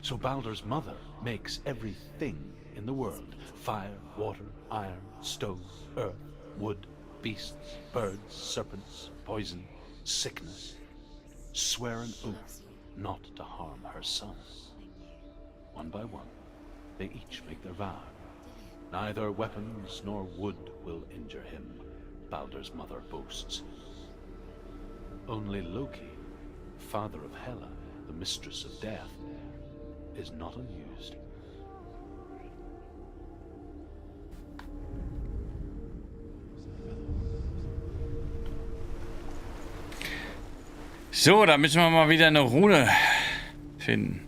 So Balder's mother makes everything in the world: fire, water, iron, stone, earth, wood, beasts, birds, serpents, poison, sickness. Swear an oath not to harm her son. One by one, they each make their vow. Neither weapons nor wood will injure him, Balder's mother boasts. Only Loki, father of Hela, the mistress of death, is not amused. So, da müssen wir mal wieder eine Rune finden.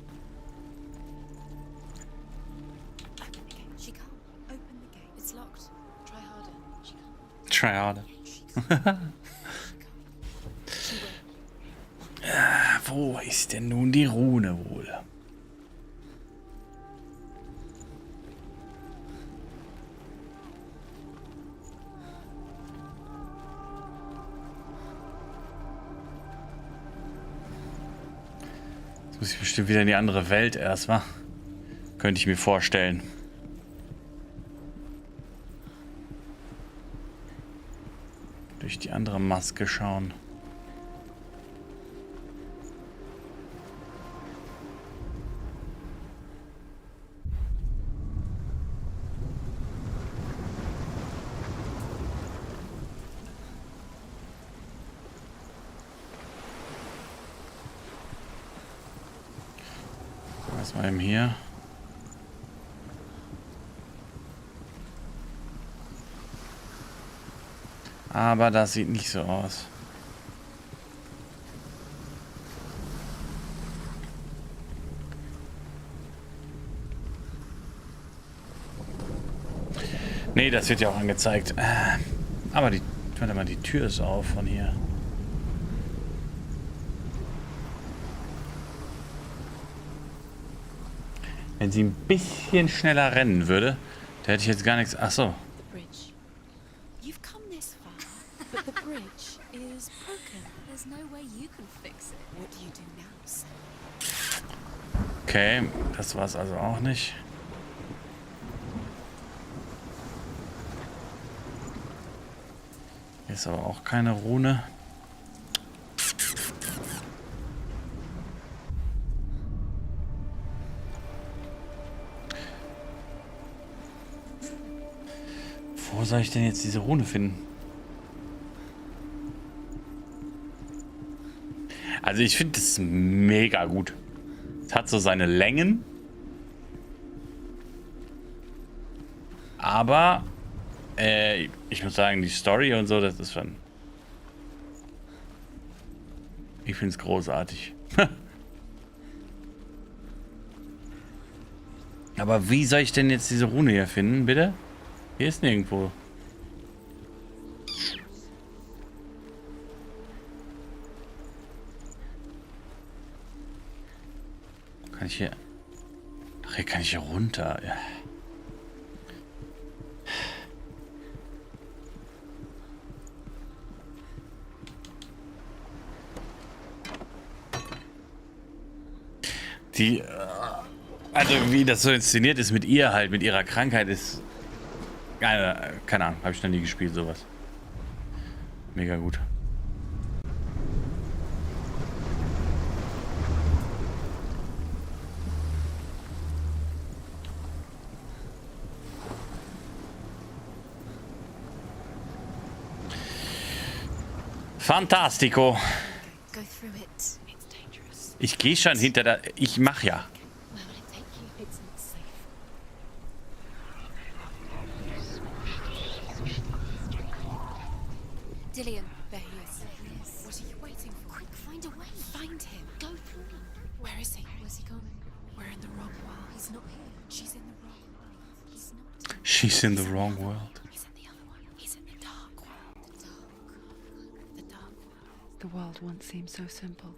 Open the gate. She can't. Open the gate. It's locked. Try harder. She can't. Try harder. She will. Wo ist denn nun die Rune wohl? Muss ich bestimmt wieder in die andere Welt erst, wa? Könnte ich mir vorstellen. Durch die andere Maske schauen. Was war eben hier? Aber das sieht nicht so aus. Nee, das wird ja auch angezeigt. Aber die, warte mal, die Tür ist auf von hier. Wenn sie ein bisschen schneller rennen würde, da hätte ich jetzt gar nichts. Ach so. But the bridge is broken. There's no way you can fix it. What do you do now, Sam? Okay, das war's also auch nicht. Hier ist aber auch keine Rune. Wo soll ich denn jetzt diese Rune finden? Also ich finde das mega gut. Es hat so seine Längen. Aber ich muss sagen, die Story und so, das ist schon... Ich finde es großartig. Aber wie soll ich denn jetzt diese Rune hier finden, bitte? Hier ist nirgendwo. Kann ich hier... Ach, hier kann ich hier runter. Ja. Die... Also wie das so inszeniert ist mit ihr halt, mit ihrer Krankheit ist... Keine Ahnung, habe ich noch nie gespielt, sowas. Mega gut. Fantastico. Ich gehe schon hinter der... Ich mach ja. Dillian, there he is. What are you waiting for? Quick, find a way. Find him. Go through. Where is he? Where's he gone? We're in the wrong world. He's not here. She's in the wrong world. He's not. She's in the wrong world. He's in the other one. He's in the dark world. The dark world. The world once seemed so simple.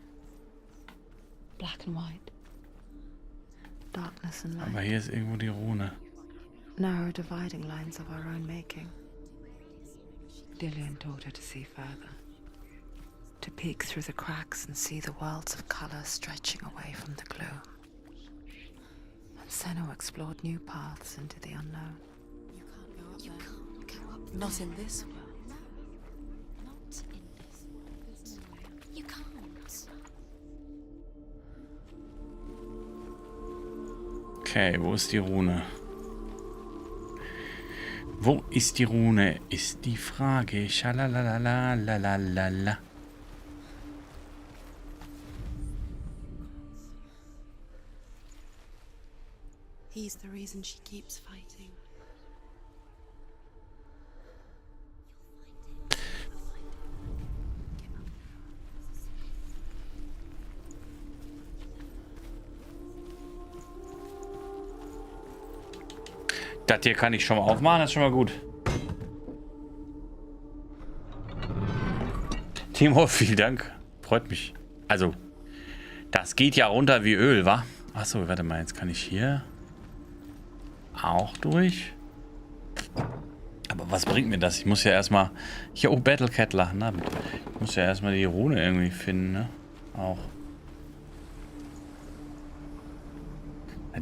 Black and white. Darkness and light. Aber hier ist irgendwo die Rune. Narrow dividing lines of our own making. Dillian taught her to see further. To peek through the cracks and see the worlds of color stretching away from the gloom. And Senua explored new paths into the unknown. You can't go up there. Not in this world. No. Not in this world. You can't. Okay, wo ist die Rune? Wo ist die Rune? Ist die Frage. Schalalalala. He's the reason she keeps fighting. Das hier kann ich schon mal aufmachen, das ist schon mal gut. Timo, vielen Dank. Freut mich. Also, das geht ja runter wie Öl, wa? Achso, warte mal, jetzt kann ich hier auch durch. Aber was bringt mir das? Ich muss ja erstmal... Hier, oh, Battlecat lachen. Na, ich muss ja erstmal die Rune irgendwie finden, ne? Auch.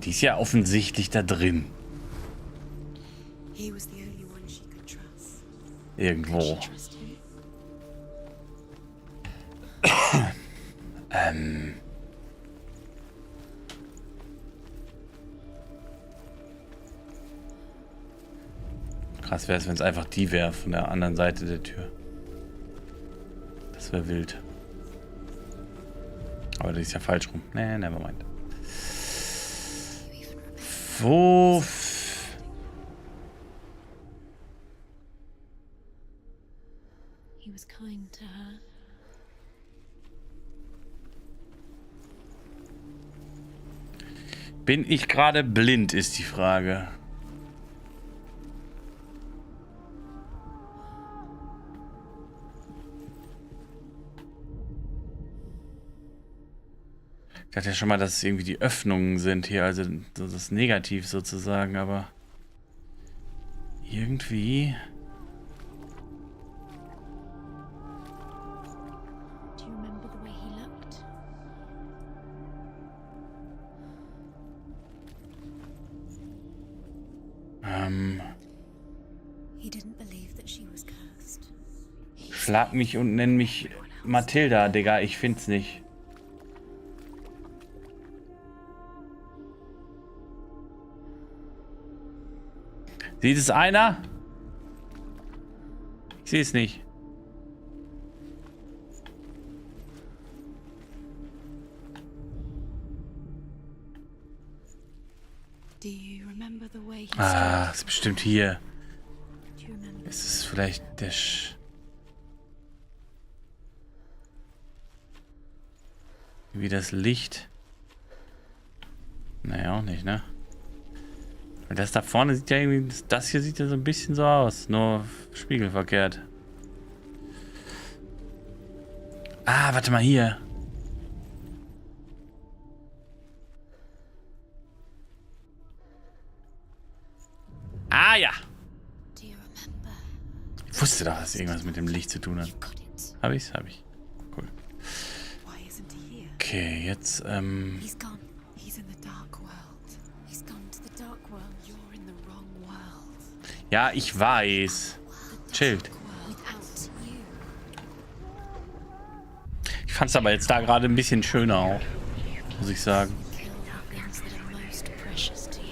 Die ist ja offensichtlich da drin. He was the only one she could trust. Irgendwo. Could she trust him? Krass wäre es, wenn es einfach die wäre von der anderen Seite der Tür. Das wäre wild. Aber das ist ja falsch rum. Nee, nevermind. Wo... He was kind to her. Bin ich gerade blind, ist die Frage. Ich dachte ja schon mal, dass es irgendwie die Öffnungen sind hier, also das ist negativ sozusagen, aber irgendwie... Do you remember the way he looked? He didn't believe that she was cursed. Schlag mich und nenn mich Mathilda, Digga, ich find's nicht. Sieht es einer? Ich sehe es nicht. Do you remember the way he Ah, ist bestimmt hier. Do you remember? Ist es vielleicht der wie das Licht? Naja, auch nicht, ne? Weil das da vorne sieht ja irgendwie... Das hier sieht ja so ein bisschen so aus. Nur spiegelverkehrt. Ah, warte mal hier. Ah, ja. Do you remember? Ich wusste doch, dass irgendwas mit dem Licht zu tun hat. You got it. Hab ich's? Hab ich. Cool. Why isn't he here? Okay, jetzt, He's gone. He's in the dark world. He's gone to the dark world. You're in the wrong world. Ja, ich weiß. Chillt. Without you. Ich fand's aber jetzt da gerade ein bisschen schöner auch. Muss ich sagen. Kill the things that are most precious to you.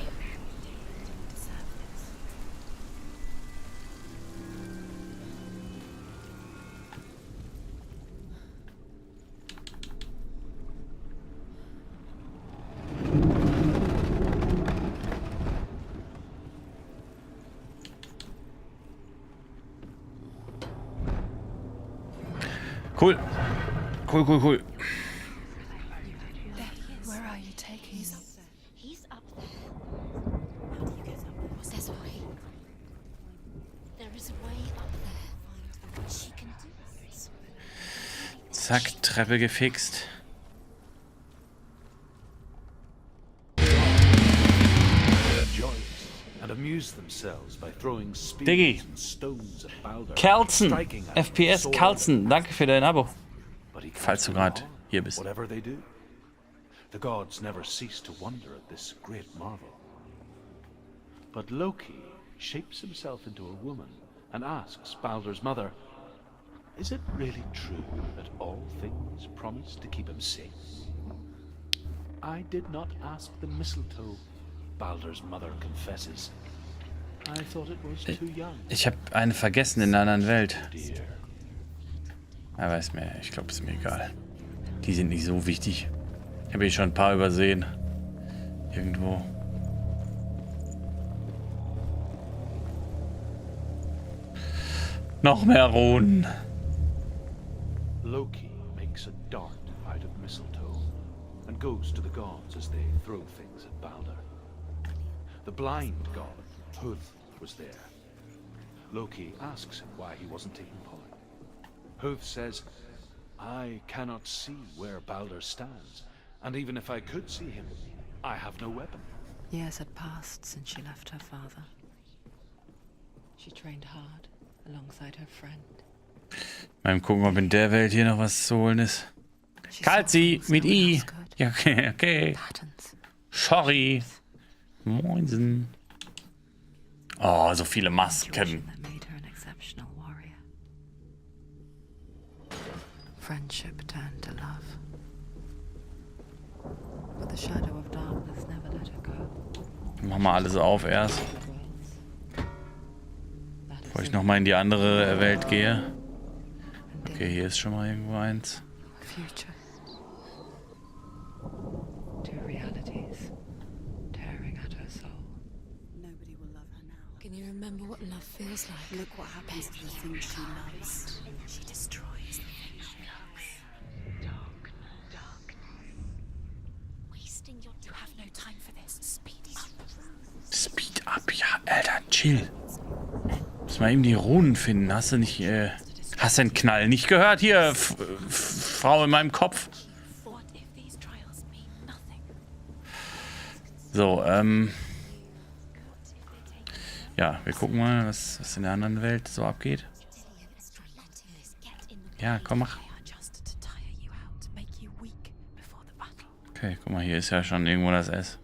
Cool. Cool, cool, cool. Where are you taking He's us? up there. He's up there. How do you get up there? There's a way. There is a way up there. She can do this. Zack, Treppe gefixt. And amuse themselves by throwing Diggi. spears and stones at Balder. Kelsen. striking at him with FPS sword. Kelsen. Danke für dein Abo. But he Falls du comes gerade no harm, hier bist. Whatever they do, the gods never cease to wonder at this great marvel. But Loki shapes himself into a woman and asks Balder's mother, "Is it really true that all things promise to keep him safe?" "I did not ask the mistletoe," Balder's mother confesses. "I thought it was too young." Ich habe eine vergessen in einer anderen Welt. Dear. Er weiß mir, ich glaube, ist mir egal. Die sind nicht so wichtig. Ich habe hier schon ein paar übersehen. Irgendwo. Noch mehr Runen. Loki makes a dart out of mistletoe and goes to the gods as they throw things at Balder. The blind god, Huth, was there. Loki asks him why he wasn't taking part. Huth says, "I cannot see where Balder stands, and even if I could see him, I have no weapon." Years had passed since she left her father. She trained hard alongside her friend. Mal gucken, ob in der Welt hier noch was zu holen ist. She saw Kalzi things mit no one I. else could. Ja, okay, okay. Patterns. Sorry. Moinsen. Oh, so viele Masken. That made her an exceptional warrior. Friendship turned to love. But the shadow of darkness never let her go. Mach mal alles auf erst. Bevor ich nochmal in die andere Welt gehe. Okay, hier ist schon mal irgendwo eins. Future. Two realities tearing at her soul. Nobody will love her now. Can you remember what love feels like? Look what happens to the things she loves. She destroys the things she loves. Wasting your time. You have no time for this. Speed up. Speed up, ja, Alter, chill. Muss mal eben die Runen finden. Hast du nicht, hast du den Knall nicht gehört? Hier, Frau in meinem Kopf. So, ja, wir gucken mal, was in der anderen Welt so abgeht. Ja, komm, mach. Okay, guck mal, hier ist ja schon irgendwo das S.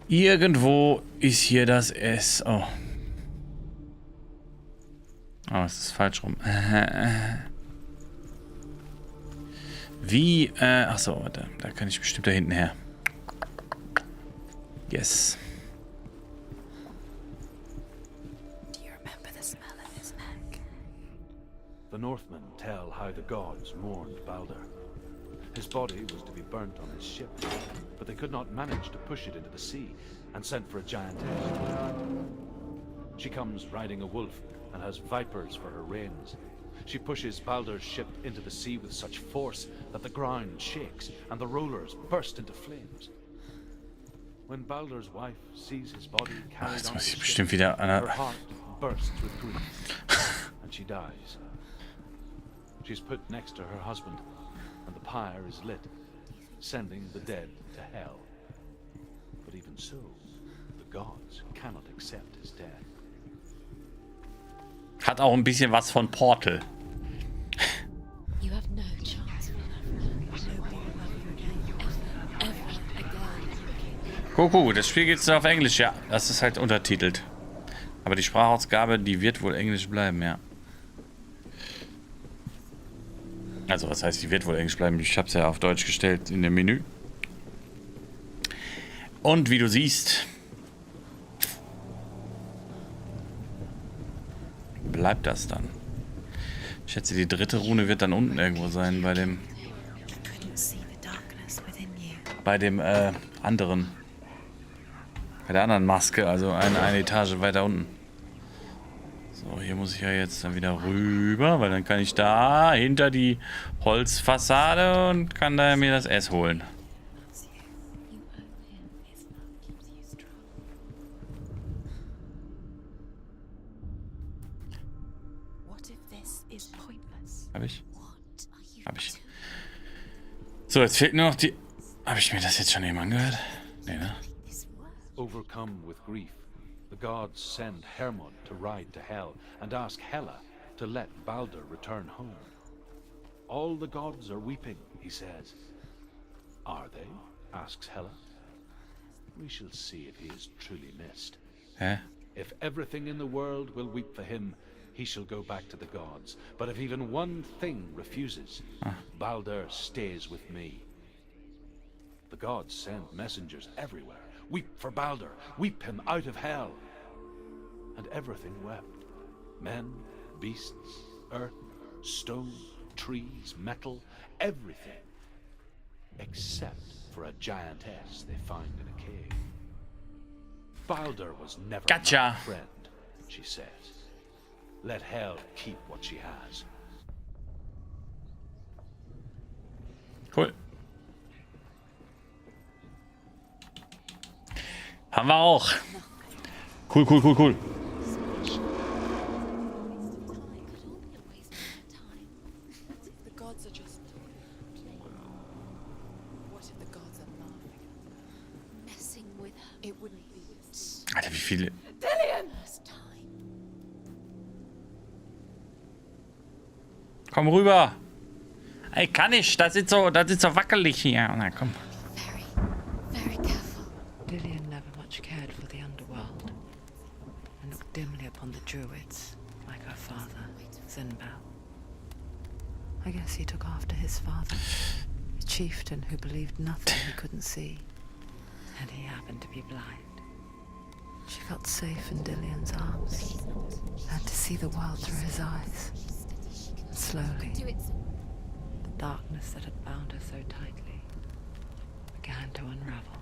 Irgendwo ist hier das S. Oh. Oh, es ist falsch rum. Wie, ach so, warte, da kann ich bestimmt da hinten her. Yes. Do you remember the smell of his neck? The Northmen tell how the gods mourned Balder. His body was to be burnt on his ship, but they could not manage to push it into the sea, and sent for a giantess. She comes riding a wolf and has vipers for her reins. She pushes Balder's ship into the sea with such force that the ground shakes and the rollers burst into flames. When Balder's wife sees his body carried on the ship, her heart bursts with grief, and she dies. She's put next to her husband, and the pyre is lit, sending the dead to hell. But even so, the gods cannot accept his death. Hat auch ein bisschen was von Portal. You have no chance for love. Ever again. Cool, das Spiel geht's auf Englisch, ja. Das ist halt untertitelt. Aber die Sprachausgabe, die wird wohl Englisch bleiben, ja. Also, was heißt, die wird wohl Englisch bleiben? Ich habe es ja auf Deutsch gestellt in dem Menü. Und wie du siehst, bleibt das dann. Ich schätze, die dritte Rune wird dann unten irgendwo sein bei dem anderen. Bei der anderen Maske, also eine Etage weiter unten. So, hier muss ich ja jetzt dann wieder rüber, weil dann kann ich da hinter die Holzfassade und kann da mir das S holen. Hab ich? Hab ich. So, jetzt fehlt nur noch die... Habe ich mir das jetzt schon eben angehört? Nee, ne? Overcome with grief, the gods send Hermod to ride to Hell and ask Hela to let Balder return home. All the gods are weeping, he says. Are they? Asks Hela. We shall see if he is truly missed. Hä? If everything in the world will weep for him, he shall go back to the gods. But if even one thing refuses, Balder stays with me. The gods send messengers everywhere. Weep for Balder, weep him out of hell. And everything wept. Men, beasts, earth, stone, trees, metal, everything. Except for a giantess they find in a cave. Balder was never my friend, she says. Let Hell keep what she has. Cool. Haben wir auch. Cool. Alter, wie viele... Komm rüber. Hey, kann ich. Das ist so wackelig hier. Na komm. Very, very careful. Dillion never much cared for the underworld and looked dimly upon the druids, like her father, Sinbad. I guess he took after his father, a chieftain who believed nothing he couldn't see, and he happened to be blind. She felt safe in Dillion's arms, had to see the world through his eyes. And slowly, Do it. the darkness that had bound her so tightly began to unravel.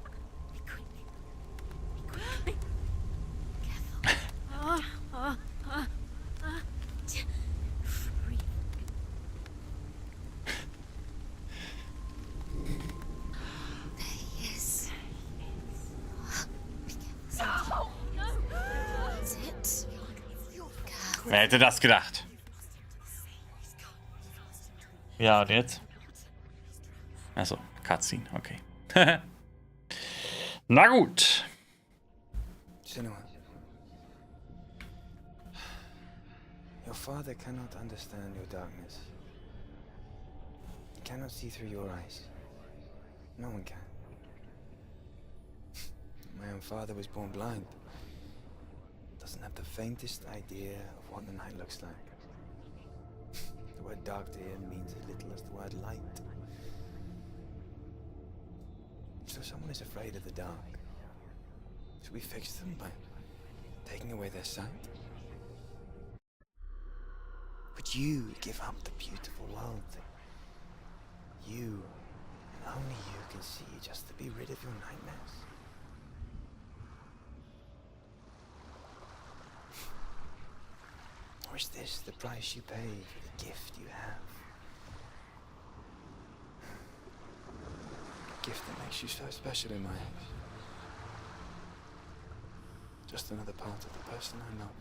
Wer hätte das gedacht? Ja, und jetzt? Achso, Cutscene, okay. Na gut. SENUAS. Your father cannot understand your darkness. He cannot see through your eyes. No one can. My own father was born blind. Doesn't have the faintest idea of what the night looks like. The word dark to him means as little as the word light. So someone is afraid of the dark. Should we fix them by taking away their sight? Would you give up the beautiful world that you, and only you, can see just to be rid of your nightmares? Or is this the price you pay for the gift you have? A gift that makes you so special in my eyes. Just another part of the person I love.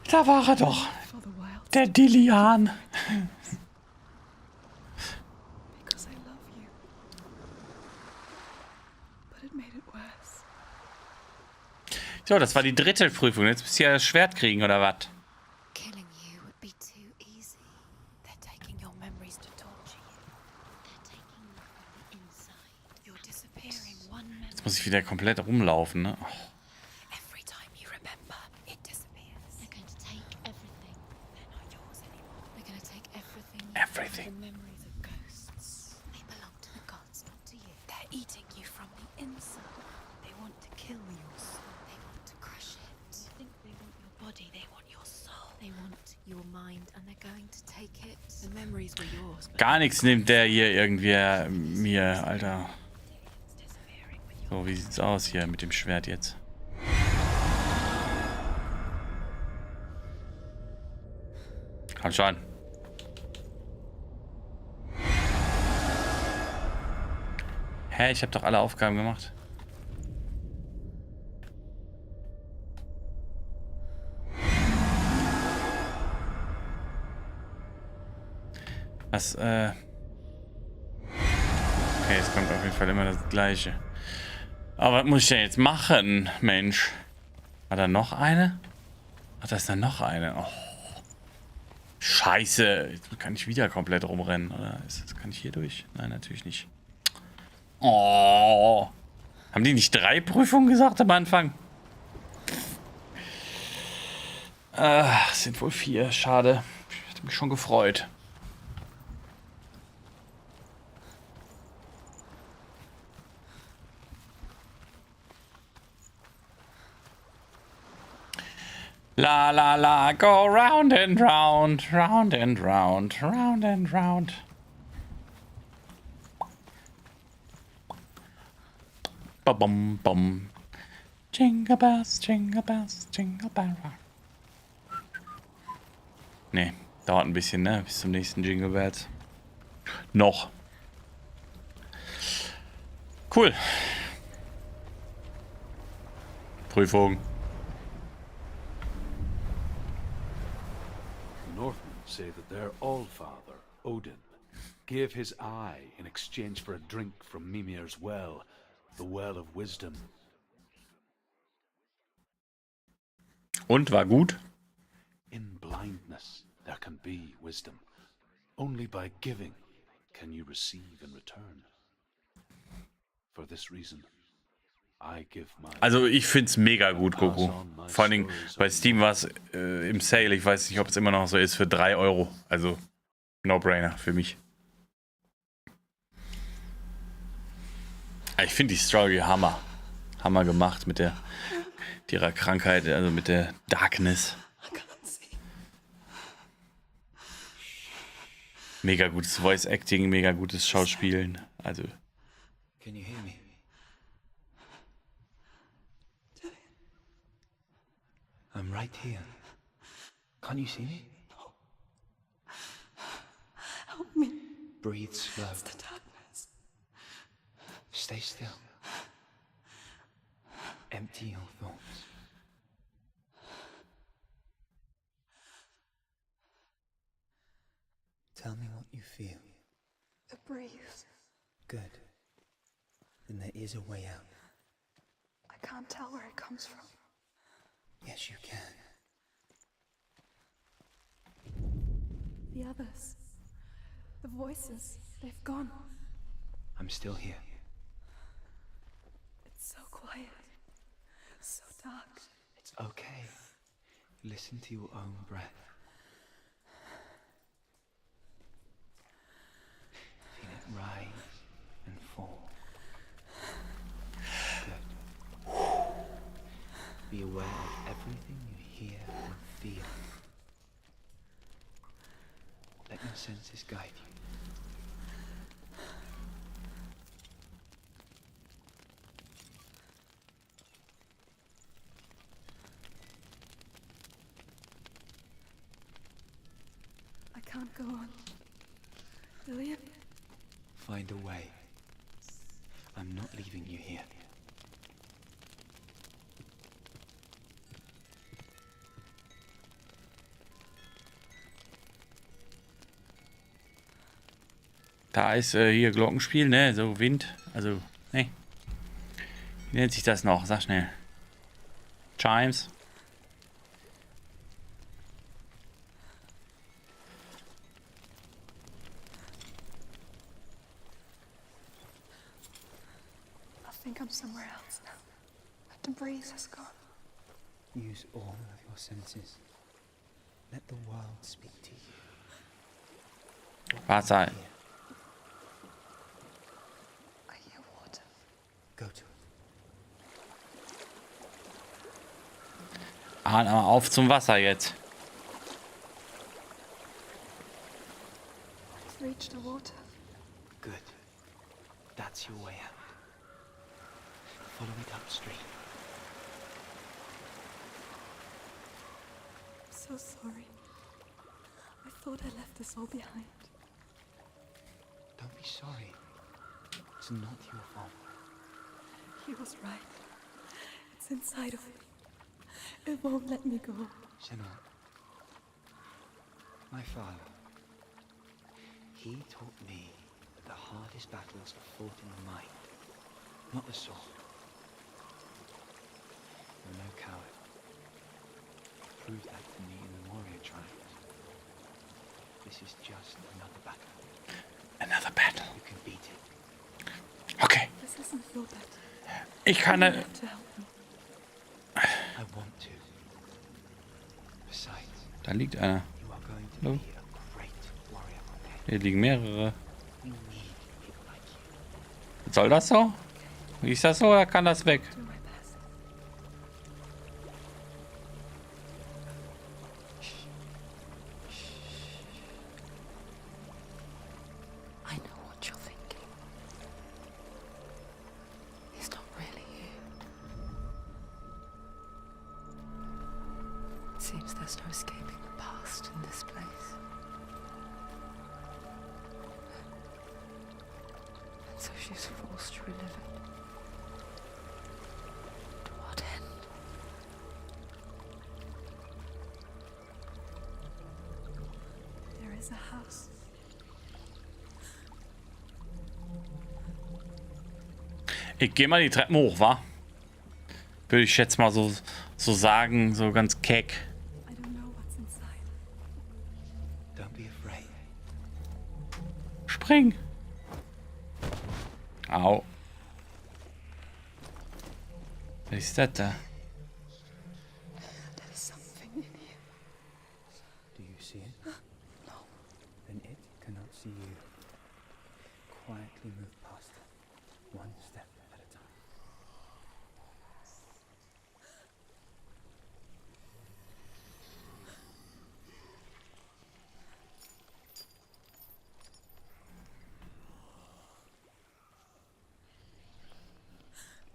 Da war er doch. Der Dillian. Because I love you. But it made it worse. So, das war die dritte Prüfung. Jetzt müsst ihr das Schwert kriegen, oder was? Killing you would be too easy. They're taking your memories to torture you. They're taking you from the inside. You're disappearing one memory. Jetzt muss ich wieder komplett rumlaufen, ne? Oh. Every time you remember, it disappears. They're going to take everything. They're not yours anymore. They're going to take everything. Everything. The memories of ghosts. They belong to the gods, not to you. They're eating you from the inside. They want to kill your soul. They want to crush it. They think they want your body. They want your soul. They want your mind, and they're going to take it. The memories were yours. But Gar nichts nimmt der hier irgendwie mir, Alter. So, wie sieht's aus hier mit dem Schwert jetzt? Komm schon. Hä, ich habe doch alle Aufgaben gemacht. Was, Okay, es kommt auf jeden Fall immer das Gleiche. Aber was muss ich denn jetzt machen, Mensch? War da noch eine? Ach, da ist da noch eine. Oh. Scheiße. Jetzt kann ich wieder komplett rumrennen, oder? Kann ich hier durch? Nein, natürlich nicht. Oh. Haben die nicht 3 Prüfungen gesagt am Anfang? Es sind wohl 4. Schade. Ich hätte mich schon gefreut. La la la, go round and round, round and round, round and round. Ba bum bum. Jingle bells, jingle bells, jingle bell rock. Nee, dauert ein bisschen, ne? Bis zum nächsten Jingle Bells. Noch. Cool. Prüfung. Say that their allfather, Odin, gave his eye in exchange for a drink from Mimir's well, the Well of Wisdom. Und, war gut? In blindness there can be wisdom. Only by giving can you receive in return. For this reason, I give my... Also ich find's mega gut, Goku. Vor allen Dingen bei Steam war es im Sale, ich weiß nicht, ob es immer noch so ist, für 3 Euro. Also No-Brainer für mich. Ich finde die Story Hammer. Hammer gemacht mit ihrer Krankheit, also mit der Darkness. Mega gutes Voice Acting, mega gutes Schauspielen. Also. Can you hear me? I'm right here. Can't you see me? Help me. Breathe slow. It's the darkness. Stay still. Empty your thoughts. Tell me what you feel. The breeze. Good. Then there is a way out. I can't tell where it comes from. Yes, you can. The others. The voices. They've gone. I'm still here. It's so quiet. So dark. It's okay. Listen to your own breath. Feel it rise and fall. Good. Be aware of everything you hear and feel. Let your senses guide you. I can't go on. Lillian? Find a way. I'm not leaving you here. Da ist hier Glockenspiel, ne? So Wind. Also, ne. Wie nennt sich das noch? Sag schnell. Chimes. I think I'm somewhere else now. The breeze has gone. Use all of your senses. Let the world speak to you. Wasser. I hear water. Go to it. Aber auf zum Wasser jetzt. I've reached the water. Good. That's your way out. Follow it upstream. I'm so sorry. I thought I left this all behind. Don't be sorry. It's not your fault. He was right. It's inside of me. It won't let me go. Senua, my father, he taught me that the hardest battles are fought in the mind, not the sword. You're no coward. Prove that to me in the warrior tribes. This is just another battle. Another battle. You can beat it. Okay. This isn't your battle. Ich kann. You have to help me. I want to. Besides, Da liegt einer. you are going to Hallo. be a great warrior one day. Hier liegen mehrere. We need people like you. Soll das so? Ist das so oder kann das weg? Do my best. I know what you're thinking. He's not really here. It seems there's no escaping the past in this place. And so she's forced to relive it. To what end? There is a house. Ich gehe mal die Treppen hoch, wa? Würde ich jetzt mal so sagen, so ganz Keck. I don't know what's inside. Don't be afraid. Spring. Au. Was ist das da? There's something in here. Do you see it? No. Then it cannot see you. Quietly move past it, one step at a time.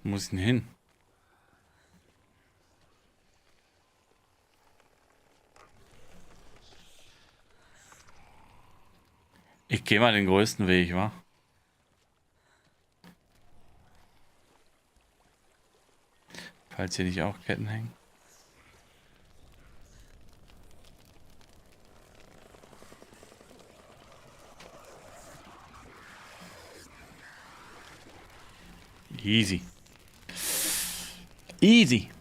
Wo muss ich denn hin? Ich gehe mal den größten Weg, wa? Falls hier nicht auch Ketten hängen. Easy. Easy.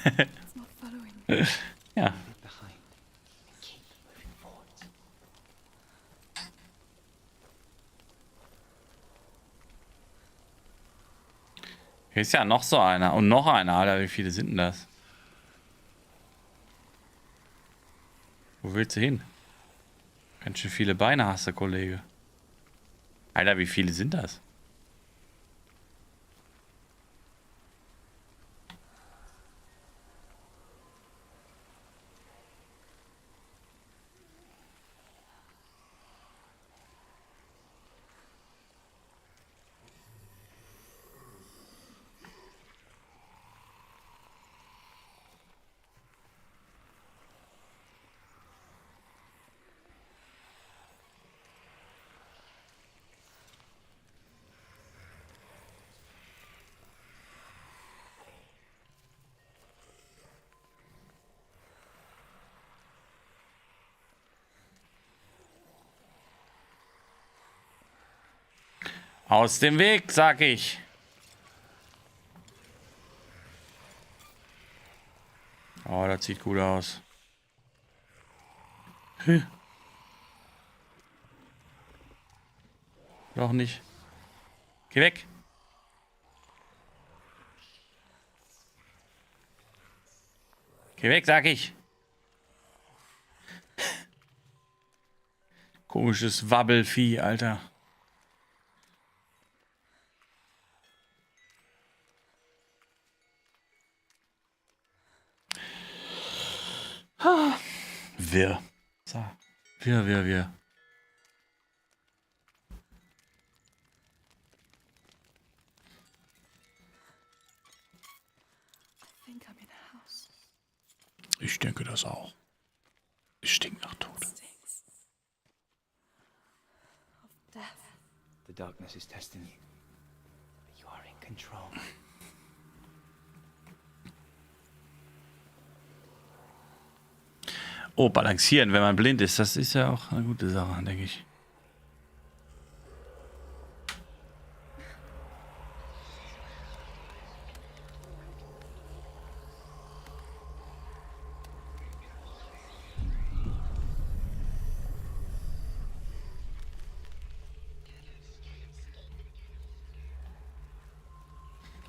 It's not following me. Ja. Behind. Keep moving forwards. Hier ist ja noch so einer. Und noch einer, Alter. Wie viele sind denn das? Wo willst du hin? Ganz schön viele Beine hast du, Kollege. Alter, wie viele sind das? Aus dem Weg, sag ich. Oh, das sieht gut aus. Doch nicht. Geh weg. Geh weg, sag ich. Komisches Wabbelvieh, Alter. Wir. So. Wir. I think I'm in a house. Ich denke das auch. Es stinkt nach Tod. Stinks. Of death. The darkness is testing you. But you are in control. Oh, balancieren, wenn man blind ist, das ist ja auch eine gute Sache, denke ich.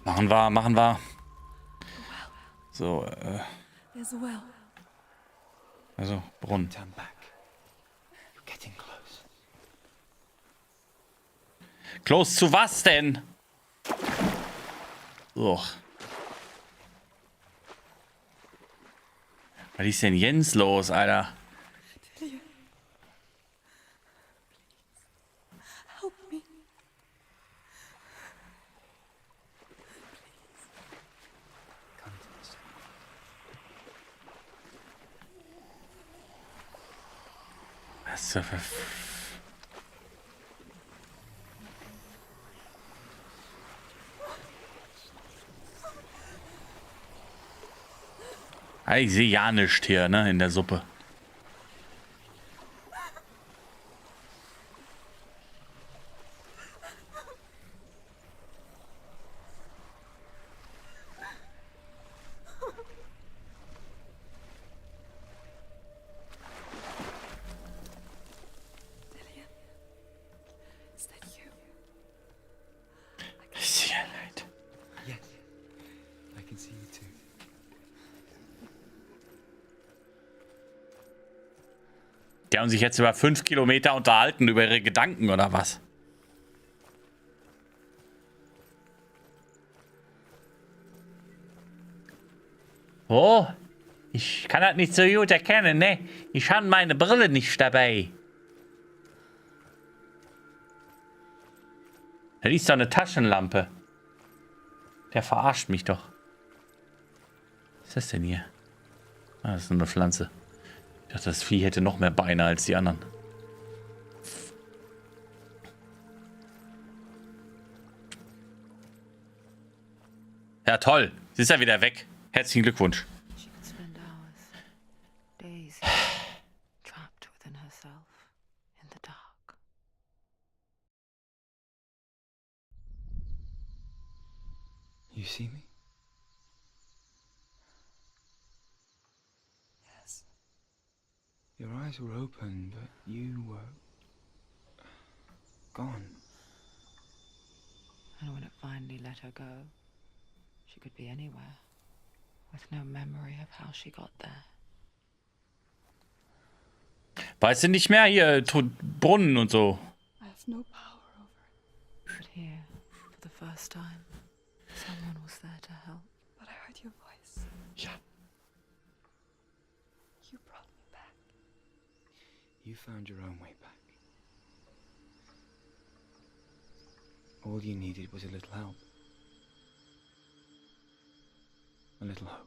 Machen wir. So, There's a well. also, Brunnen. Turn back. You're getting close. Close zu was denn? Uch. Was ist denn Jens los, Alter? Delia. Help me. Come to this. Was zur Ich sehe ja nichts hier, ne, in der Suppe. Die haben sich jetzt über 5 Kilometer unterhalten über ihre Gedanken oder was? Oh, ich kann das nicht so gut erkennen, ne? Ich habe meine Brille nicht dabei. Das ist doch eine Taschenlampe. Der verarscht mich doch. Was ist das denn hier? Ah, das ist nur eine Pflanze. Ich dachte, das Vieh hätte noch mehr Beine als die anderen. Ja, toll. Sie ist ja wieder weg. Herzlichen Glückwunsch. She could spend hours, days, trapped within herself, in the dark. You see me? Yes. Your eyes were open, but you were gone. And when it finally let her go, she could be anywhere, with no memory of how she got there. Weißt du nicht mehr? Hier, Brunnen und so. I have no power over it. But here, for the first time, someone was there to help. But I heard your voice. Yeah. You brought me back. You found your own way back. All you needed was a little help. A little hope.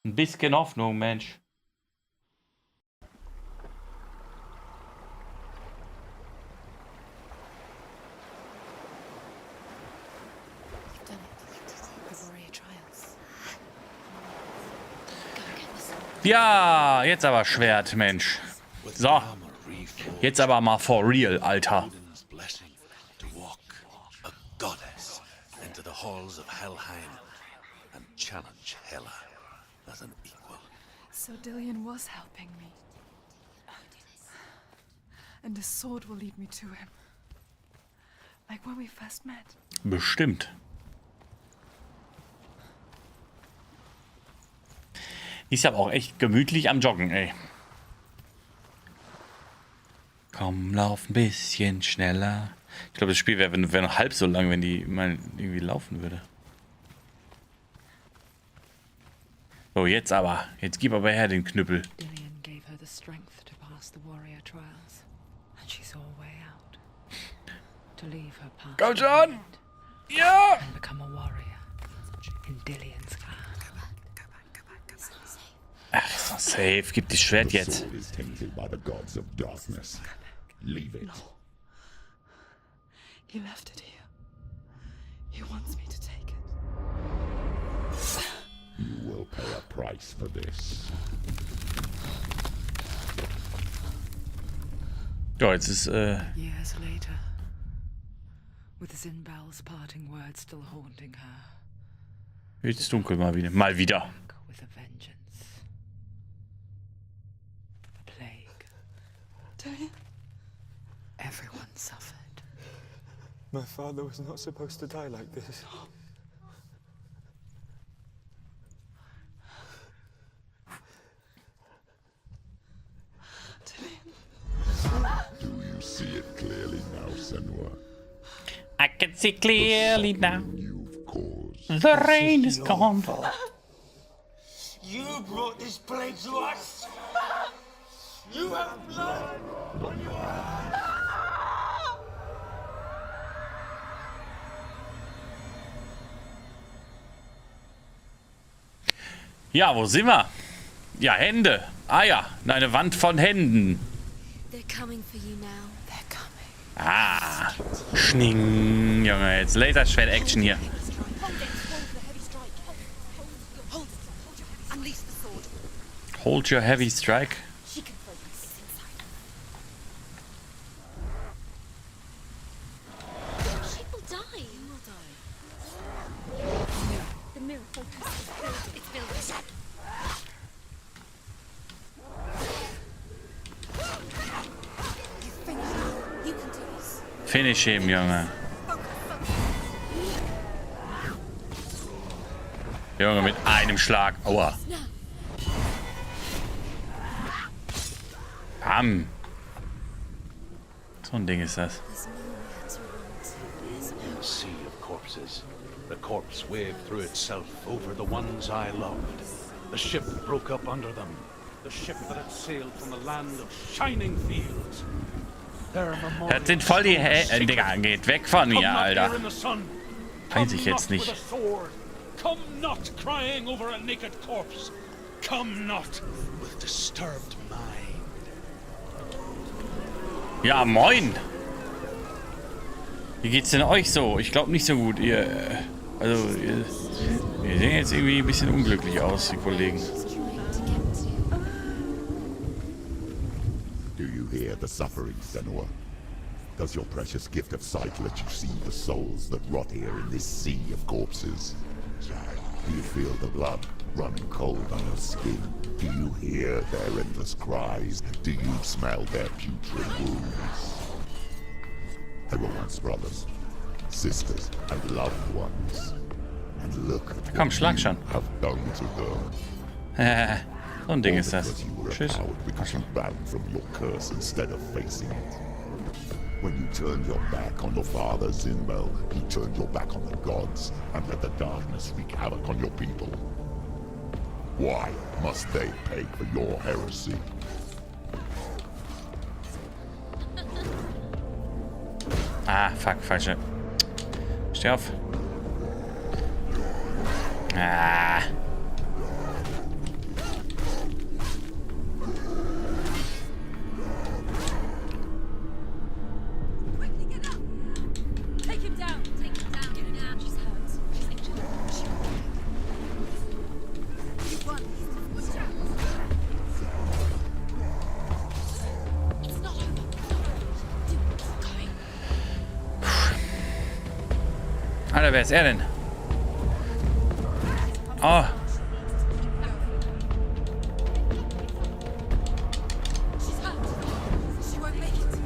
Ein bisschen Hoffnung, Mensch. You've done it. The warrior trials. Ja, jetzt aber Schwert, Mensch. So. Jetzt aber mal for real, Alter. Blessing to walk a goddess into the halls of Helheim and challenge Hela as an equal. So Dillion was helping me. And the sword will lead me to him. Like when we first met. Bestimmt. Ist aber auch echt gemütlich am Joggen, ey. Komm, lauf ein bisschen schneller. Ich glaube, das Spiel wäre noch halb so lang, wenn die mal irgendwie laufen würde. So, jetzt aber. Jetzt gib aber her den Knüppel. Dillion gave her the strength to pass the warrior trials, and she saw a way out. To leave her past Komm schon! behind Ja! and become a warrior in Dillion's clan. Ach, ist doch safe. Gib das Schwert The jetzt. sword is tainted by the gods of darkness. Leave it. He left it here. He wants me to take it. You will pay a price for this. Ja, jetzt ist, Years later, with Zinbal's parting words still haunting her, jetzt dunkel mal wieder. Mal wieder. back with a vengeance. The plague. Dillion? Everyone suffered. My father was not supposed to die like this. Do you see it clearly now, Senua? I can see clearly now. You've caused. The rain is gone. You brought this plague to us. You have blood on your hands. Ja, wo sind wir? Ja, Hände. Ah ja, eine Wand von Händen. They're coming for you now. They're coming. Ah, Schning, Junge, jetzt Laserschwert-Action hier. Hold it. Hold the heavy strike. Hold it. Unleash the sword. Hold your heavy strike. She can focus. It's inside. She will die. You will die. The mirror focus is building. It's building. You finished. You can do this. Finish him, Junge. Junge, mit einem Schlag. Aua. Now. Bam. So ein Ding ist das. Sea of corpses. The corpse waved through itself over the ones I loved. The ship broke up under them. The ship that had sailed from the land of shining fields. Das sind voll die Digga, geht weg von mir, Alter. Weiß ich jetzt nicht. Come not crying over a naked corpse. Come not with disturbed mind. Ja, moin. Wie geht's denn euch so? Ich glaube nicht so gut. Ihr sehen jetzt irgendwie ein bisschen unglücklich aus, die Kollegen. Do you hear the suffering, Senua? Does your precious gift of sight let you see the souls that rot here in this sea of corpses? Do you feel the blood running cold on your skin? Do you hear their endless cries? Do you smell their putrid wounds? They were once brothers, sisters, and loved ones. And look at Komm, what schlag you schon. have done to them. So ein Ding All ist das. because you were Tschüss. empowered because you ran from your curse instead of facing it. When you turned your back on your father, Zinbel, he turned your back on the gods and let the darkness wreak havoc on your people. Why must they pay for your heresy? Ah, fuck, falsche. Steh auf. Ah. Quickly get up! Take him down! Take him down! Get him down! She's hurt. She's injured. You won. Watch out! It's not over. Do keep going. Alter, wer ist er denn? Oh. She's hurt. She won't make it.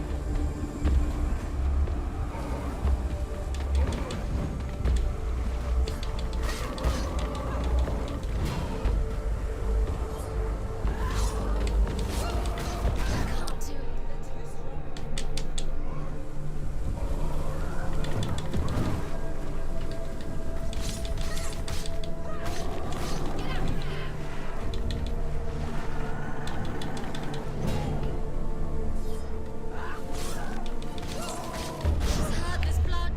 She's hurt. There's blood.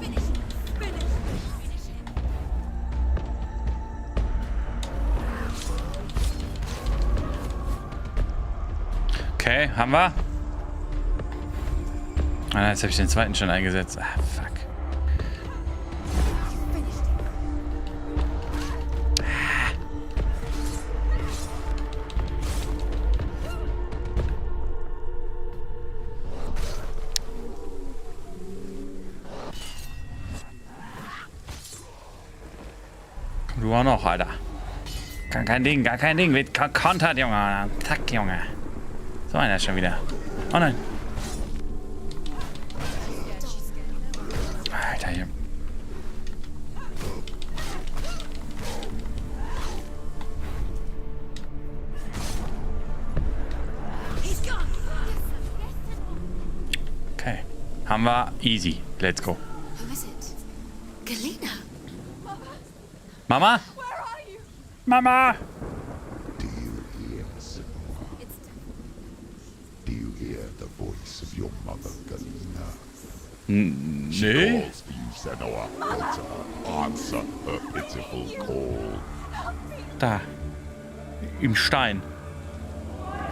Finish him. Finish him. Okay, haben wir. Ah, jetzt habe ich den zweiten schon eingesetzt. Ah, fuck. Komm, du auch noch, Alter. Gar kein Ding, gar kein Ding. Wird kontert, Junge. Zack, Junge. So einer ist schon wieder. Oh nein. Alter, hier. He's gone. Okay. Haben wir easy. Let's go. Who is it? Galena. Mama? Where are you? Mama! Do you hear, Senua? It's Do you hear the voice of your mother, Galena? Nee. Calls for you, Senua. Go to her. Answer her pitiful call. Da. Im Stein.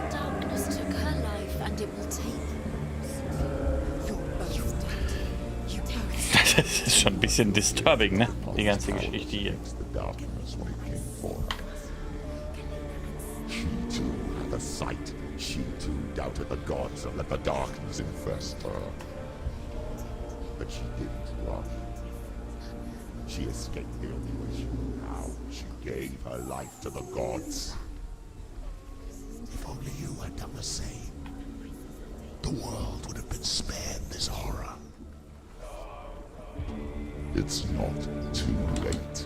Darkness took her life, and it will take yours. You both. Das ist schon ein bisschen disturbing, ne? Die ganze Geschichte hier. The darkness when it came for her. She too had a sight. She too doubted the gods and let the darkness infest her. But she didn't run. She escaped the only way she knew how. She gave her life to the gods. If only you had done the same, the world would have been spared this horror. It's not too late.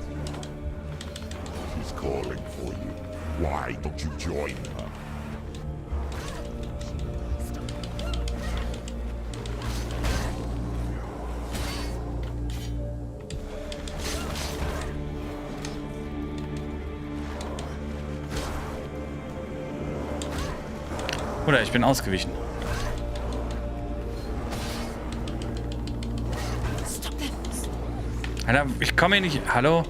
She's calling for you. Why don't you join her? Oder ich bin ausgewichen. Alter, ich komme hier nicht. Hallo?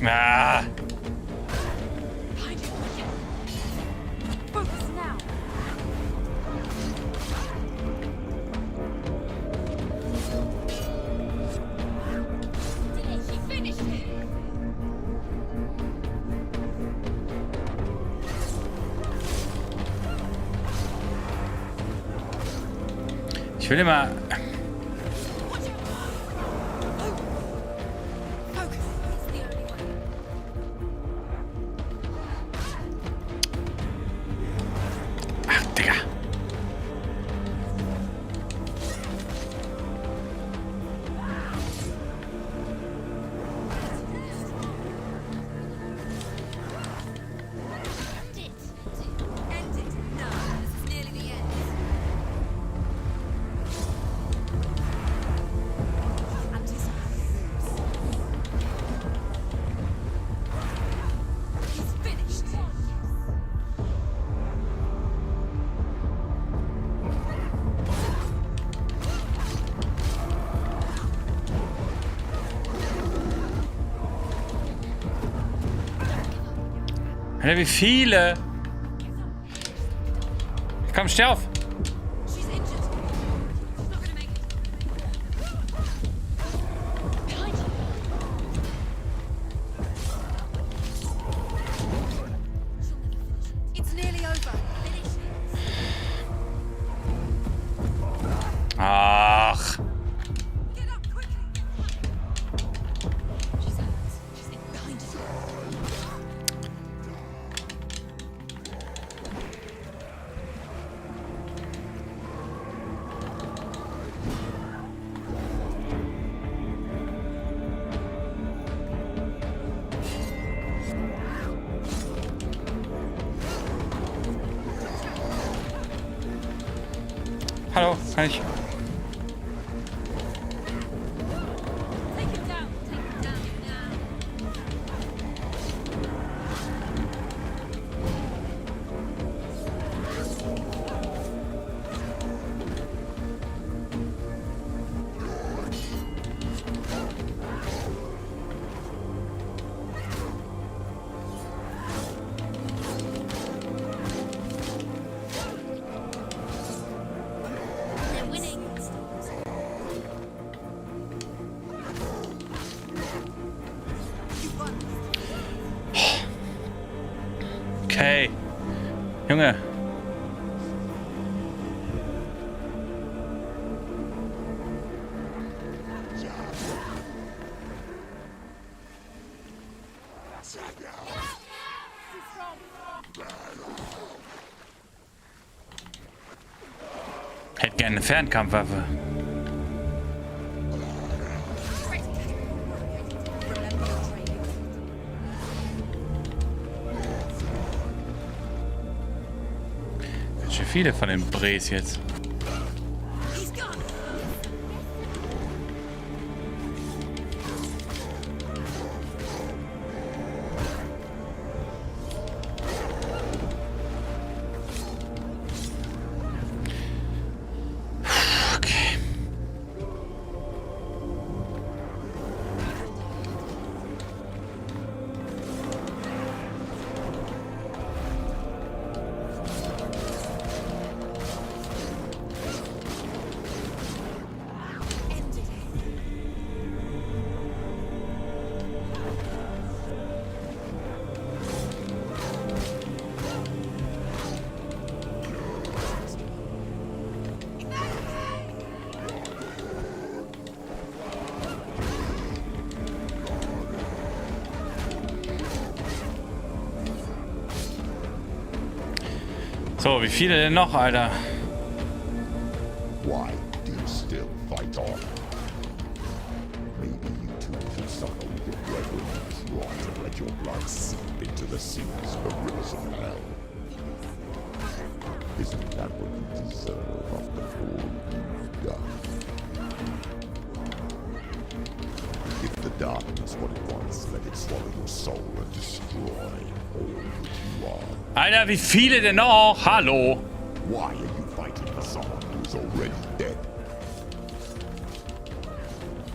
Ah. Ich will immer... Ach, Digga. Alter, wie viele? Komm, steh auf. Ach. Hallo, kann ich... Okay. Junge. Hätte gerne eine Fernkampfwaffe. Viele von den Brees jetzt. Okay. So, wie viele denn noch, Alter? Why do you still fight on? Maybe you too should suffer with your brethren in this rot and let your blood seep into the seas, the rivers of hell. Isn't that what you deserve after all you've done? If the darkness what it wants, let it swallow your soul and destroy all that you are. Alter, wie viele denn noch? Hallo? Why are you fighting for someone who is already dead?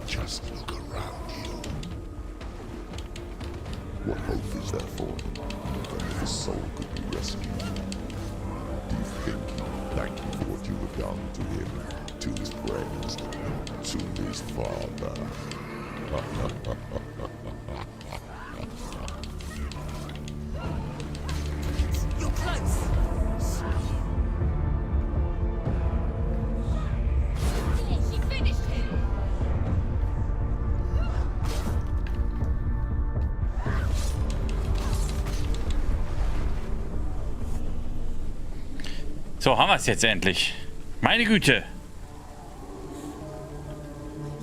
Just look around you. What hope is there for him, even if his soul could be rescued? Do you think he will thank you for what you have done to him, to his friends, to his father? You're close. She finished him. So, haben wir es jetzt endlich. Meine Güte.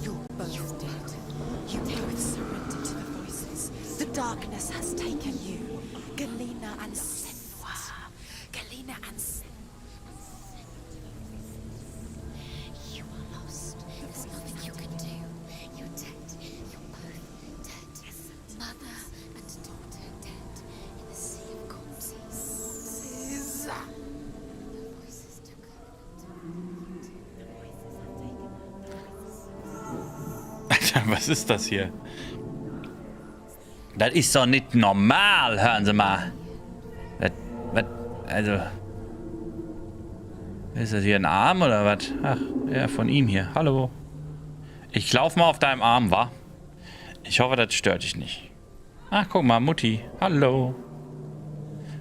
You're both dead. You both surrendered to the voices. The darkness has taken you. Galena and Senua. Galena and You are lost. There's nothing you can do. You're dead. You're both dead. Mother and daughter dead in the sea of corpses. The voices took Alter, was ist das hier? Das ist doch nicht normal, hören Sie mal. Was, also... Ist das hier ein Arm oder was? Ach, ja, von ihm hier. Hallo. Ich lauf mal auf deinem Arm, wa? Ich hoffe, das stört dich nicht. Ach, guck mal, Mutti. Hallo.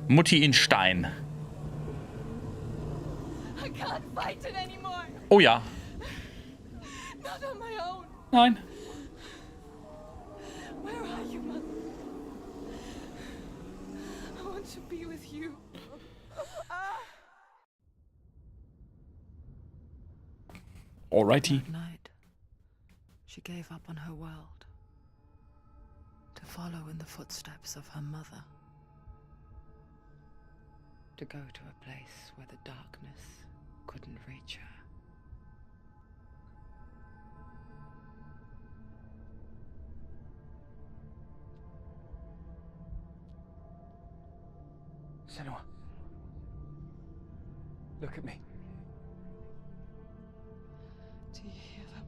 Mutti in Stein. I can't fight it anymore. Oh ja. Not on my own. Nein. Where are you, Mother? I want to be with you. Alrighty. That night, she gave up on her world to follow in the footsteps of her mother, to go to a place where the darkness couldn't reach her. Senua. Look at me. Do you hear them?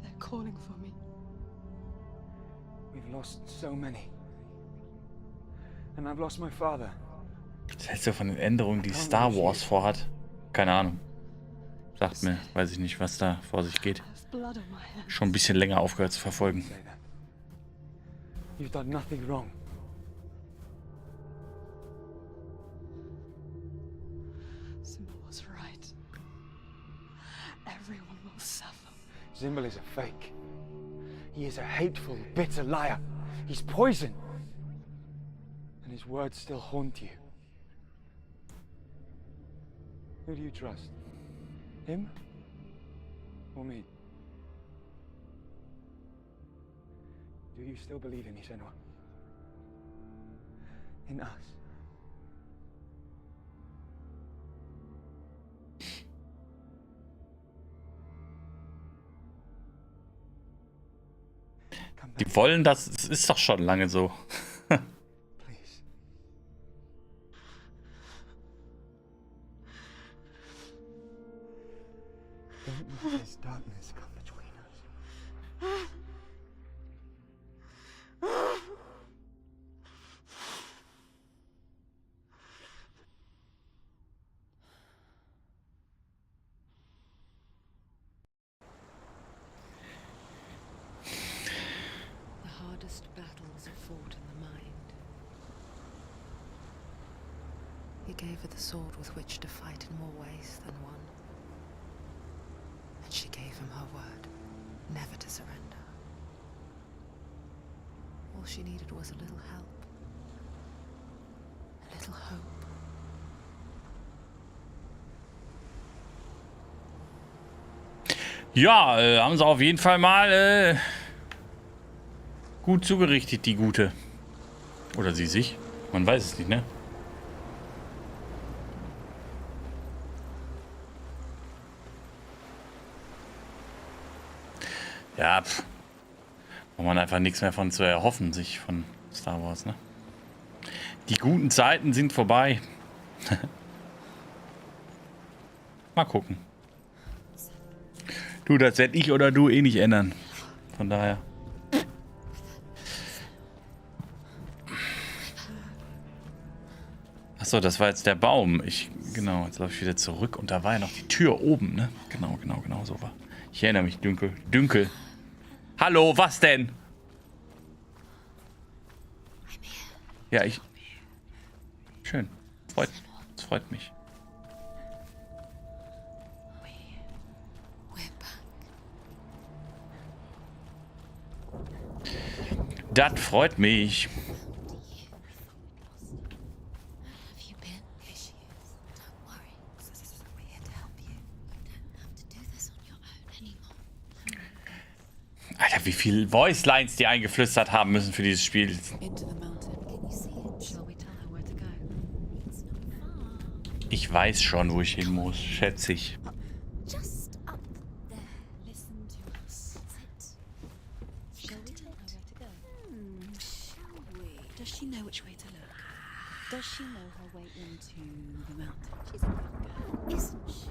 They're calling for me. We've lost so many. And I've lost my father. Was hältst du von den Änderungen, die Star Wars vorhat? Keine Ahnung. Sagt mir, weiß ich nicht, was da vor sich geht. Blood on my hands. Schon ein bisschen länger aufgehört zu verfolgen. Say that. You've done nothing wrong. Simba was right. Everyone will suffer. Zimbel is a fake. He is a hateful, bitter liar. He's poison. And his words still haunt you. Who do you trust? Him? Or me? Do you still believe in me, Senua? In us? Die wollen das, es ist doch schon lange so. Please. Don't let this darkness come between us. The hardest battles are fought in the mind. He gave her the sword with which to fight in more ways than one. And she gave him her word, never to surrender. All she needed was a little help. hope. Ja, haben sie auf jeden Fall mal gut zugerichtet, die Gute. Oder sie sich. Man weiß es nicht, ne? Ja, braucht man einfach nichts mehr von zu erhoffen, sich von Star Wars, ne? Die guten Zeiten sind vorbei. Mal gucken. Du, das werde ich oder du eh nicht ändern. Von daher. Achso, das war jetzt der Baum. Genau, jetzt laufe ich wieder zurück und da war ja noch die Tür oben, ne? Genau, so war. Ich erinnere mich, Dünkel. Hallo, was denn? Ja, schön. Es freut mich. Das freut mich. Alter, wie viele Voice-Lines die eingeflüstert haben müssen für dieses Spiel. Ich weiß schon, wo ich hin muss, schätze ich. Does she know which way to look? Does she know her way into the mountain? She's a good girl, isn't she?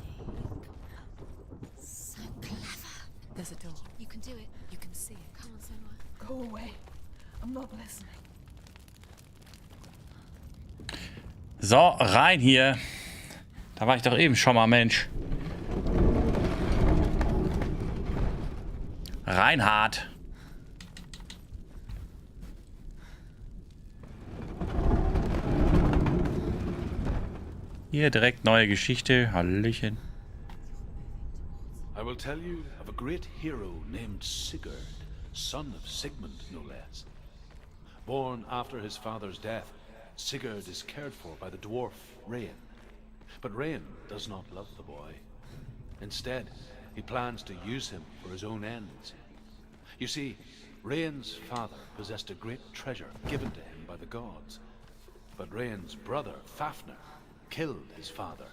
So clever. There's a door. You can do it. You can see it. Come on, Senua. Go away. I'm not listening. So, rein hier. Da war ich doch eben schon mal, Mensch. Reinhard. Hier direkt neue Geschichte. Hallöchen. I will tell you of a great hero named Sigurd, son of Sigmund, no less. Born after his father's death, Sigurd is cared for by the dwarf Rein. But Rein does not love the boy. Instead, he plans to use him for his own ends. You see, Rein's father possessed a great treasure given to him by the gods. But Rein's brother, Fafnir, killed his father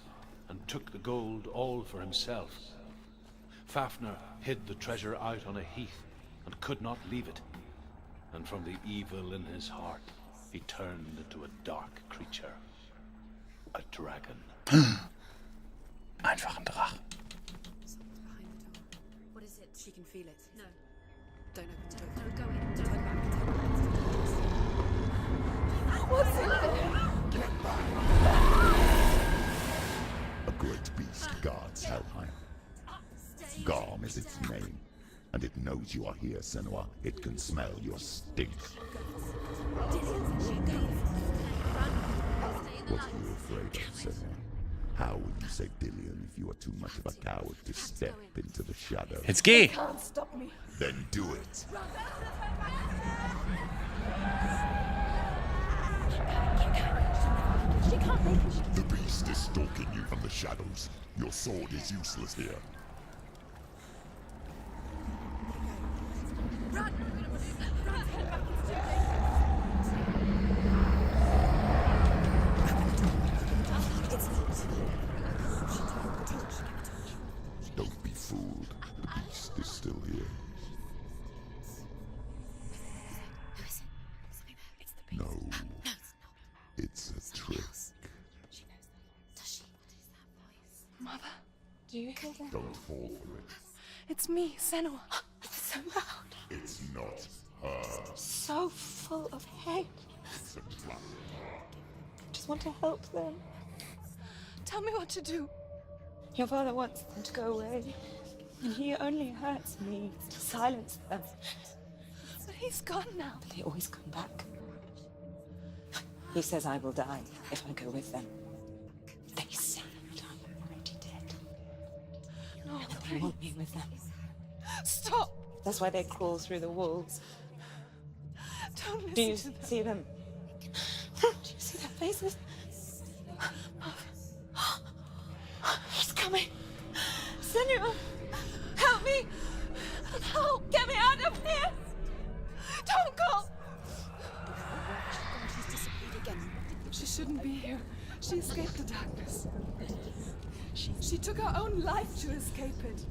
and took the gold all for himself. Fafnir hid the treasure out on a heath and could not leave it. And from the evil in his heart, he turned into a dark creature. A dragon. Einfach ein Drach. What is it? She can feel it. No. Don't open the door. No, go in. Don't turn back. Turn back. What's in there? A great beast guards Helheim. Garm is its name, and it knows you are here, Senua. It can smell your stink. What are you afraid of, Senua? How would you save Dillion if you are too much of a coward to step into the shadow? Jetzt geh! Can't stop me. Then do it! She can't make it. The beast is stalking you from the shadows. Your sword is useless here. Don't be fooled. The beast is still here. No. It's a trick. Mother, do you hear that? Don't fall for it. It's me, Senua. It's so loud. It's not her. So full of hate. It's a trap. I just want to help them. Tell me what to do. Your father wants them to go away. And he only hurts me to silence them. But he's gone now. But they always come back. He says I will die if I go with them. They say that I'm already dead. No, They please. want me with them. Stop. That's why they crawl through the walls. Don't listen Do you to them. see them? Do you see their faces? He's coming. Senua, help me. Help, get me out of here. Don't go. She's disappeared again. She shouldn't be here. She escaped the darkness. She took her own life to escape it.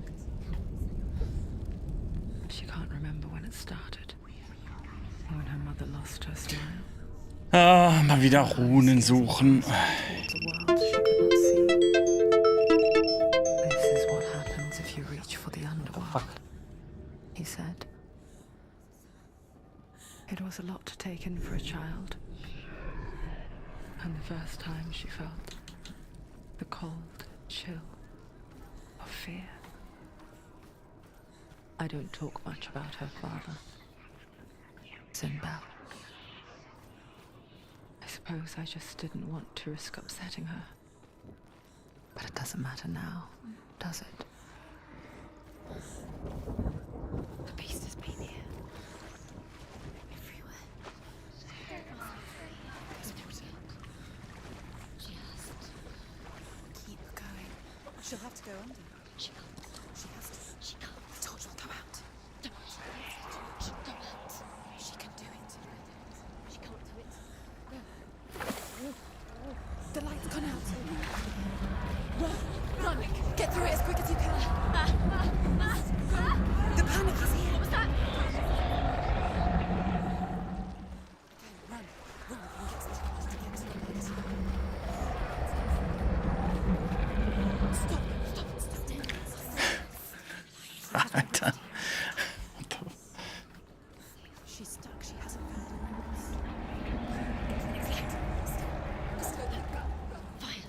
She can't remember when it started. When her mother lost her smile. Ah, mal wieder Runen suchen. The world she could not see. This is what happens if you reach for the underworld, he said. It was a lot to take in for a child. And the first time she felt the cold chill of fear. I don't talk much about her father, Sinbad. I suppose I just didn't want to risk upsetting her. But it doesn't matter now, does it? The beast has been here. Everywhere. She has to keep going. She'll have to go under. She can't. She has to. She can't. I told you, come out. Don't. She can't. She can do it. She can't do it. The light's gone out. Run! Run! Get through it as quick as you can. The panic is here. What was that? Run! Run! And get to the light. Stop! Stop! Stop! Alter. She's stuck. She hasn't found it. Let's go then. Fire.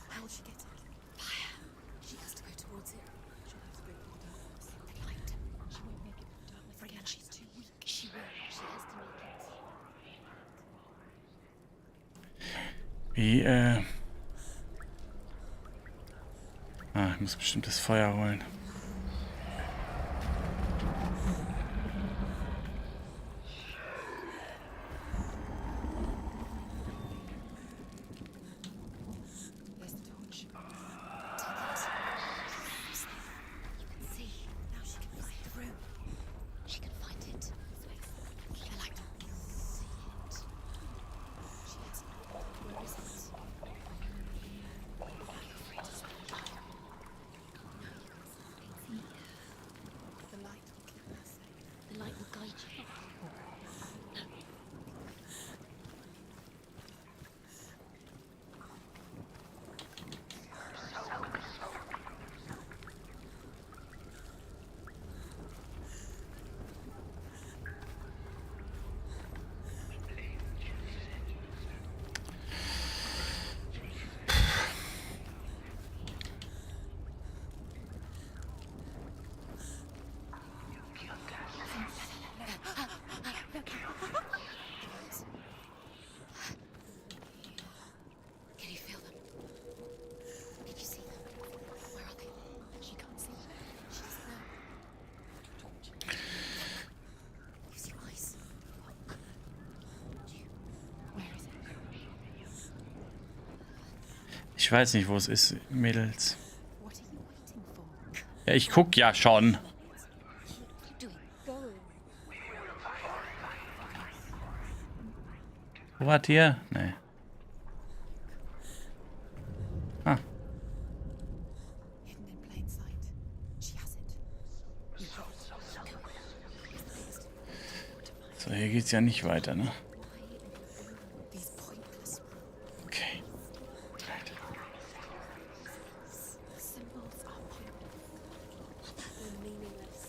How will she get it? Fire. She has to go towards it. She'll have to go through the darkness. The light. She won't make it through darkness again. She's too weak. She will. She has to make it. Wie, ich muss bestimmt das Feuer holen. There's the torch. You can see. Now she can find the room. She can find it. The light. See it. She has it. Where is it? Are you afraid to spend time? The light will keep her safe. The light will guide you. Can you feel them? Can you see them? Where are they? She can't see them. She doesn't know. Use your eyes. Look. Where is it? Ich weiß nicht, wo es ist, Mädels. What are you waiting for? Ja, ich guck ja schon. Keep doing. Go. Wo war hier? Nee. Ah, Hidden in plain sight. She has it. You have it. so, hier geht's ja nicht weiter, ne? These pointless Okay. symbols are pointless. They're meaningless.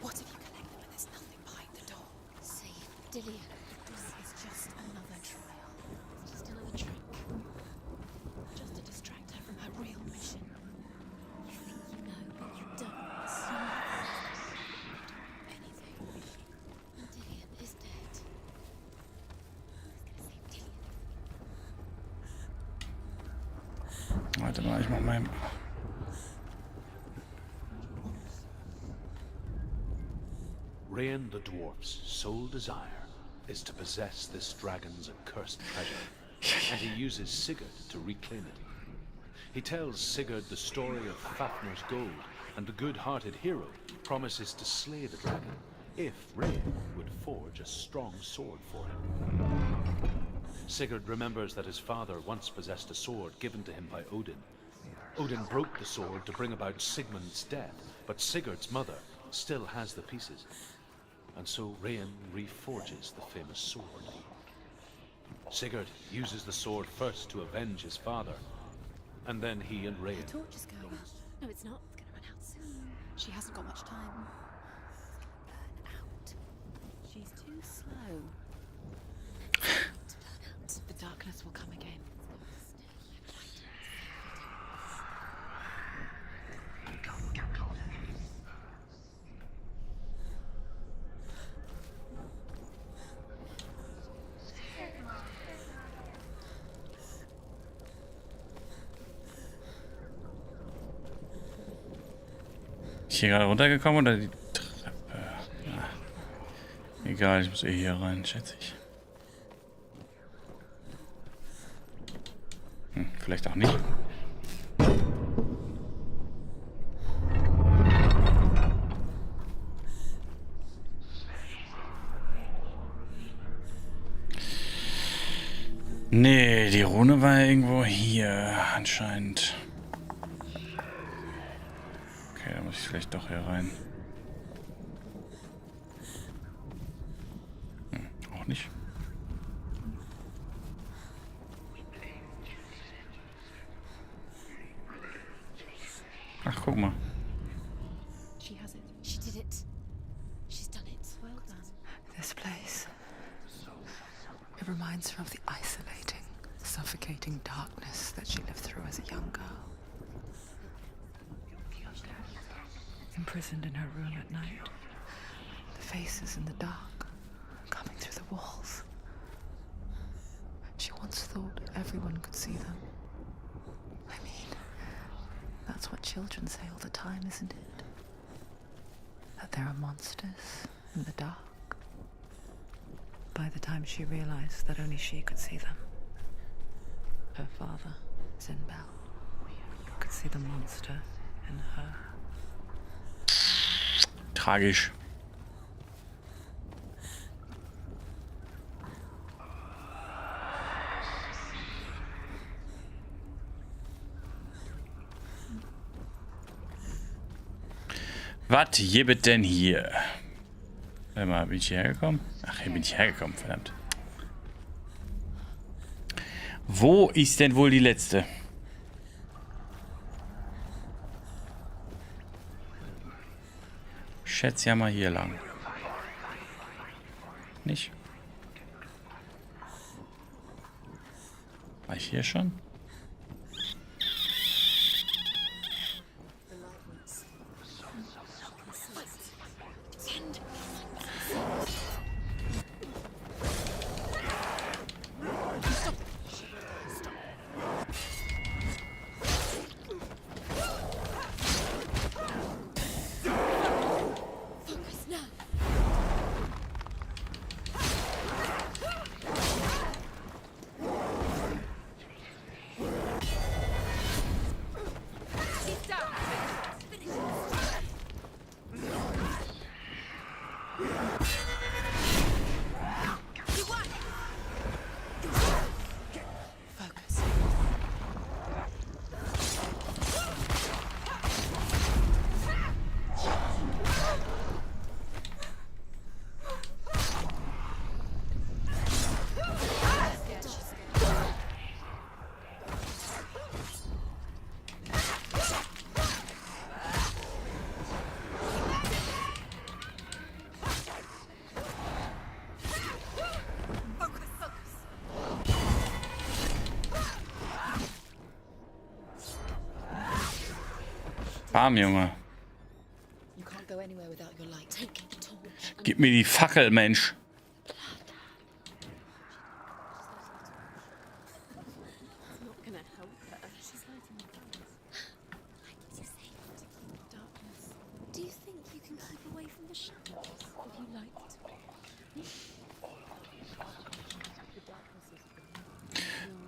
What if you collect them and there's nothing behind the door? See, Dillian. This is just another trial. Just another trick. Just to distract her from her real mission. You think you know, but you don't. Anything. Dillian is dead. I was gonna say Dillian. Warte mal, ich mach mal. Rein the dwarf's sole desire is to possess this dragon's accursed treasure, and he uses Sigurd to reclaim it. He tells Sigurd the story of Fafnir's gold, and the good-hearted hero promises to slay the dragon if Reyn would forge a strong sword for him. Sigurd remembers that his father once possessed a sword given to him by Odin. Odin broke the sword to bring about Sigmund's death, but Sigurd's mother still has the pieces. And so Reyn reforges the famous sword. Sigurd uses the sword first to avenge his father, and then he and Reyn... The torch is going out. No, it's not. It's gonna run out soon. She hasn't got much time. It's gonna burn out. She's too slow. The darkness will come again. Ist hier gerade runtergekommen oder die Treppe? Ja. Egal, ich muss eh hier rein, schätze ich. Vielleicht auch nicht. Nee, die Rune war irgendwo hier anscheinend. Okay, da muss ich vielleicht doch hier rein. Auch nicht. Ach, guck mal. She has it. She did it. She's done it. Well done. This place. It reminds her of the isolating, suffocating darkness that she lived through as a young girl. Imprisoned in her room at night. The faces in the dark, coming through the walls. She once thought everyone could see them. I mean, that's what children say all the time, isn't it? That there are monsters in the dark. By the time she realized that only she could see them, her father, Sinbel, could see the monster in her. Tragisch. Was gibt denn hier? Warte mal, bin ich hierher gekommen? Ach, hier bin ich hergekommen, verdammt. Wo ist denn wohl die letzte? Ich schätze ja mal hier lang. Nicht? War ich hier schon? Bam, Junge. Gib mir die Fackel, Mensch.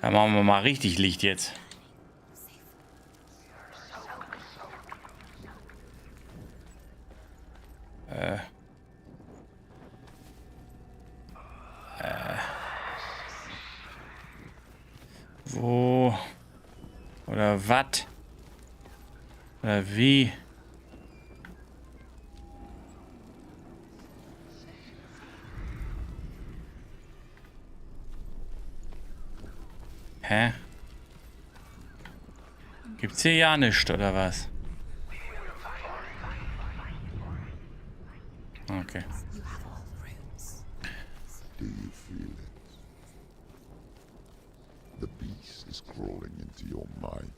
Da machen wir mal richtig Licht jetzt. Wo? Oder was? Oder wie? Hä? Gibt's hier ja nichts, oder was? Okay. Do you feel it? The beast is crawling into your mind.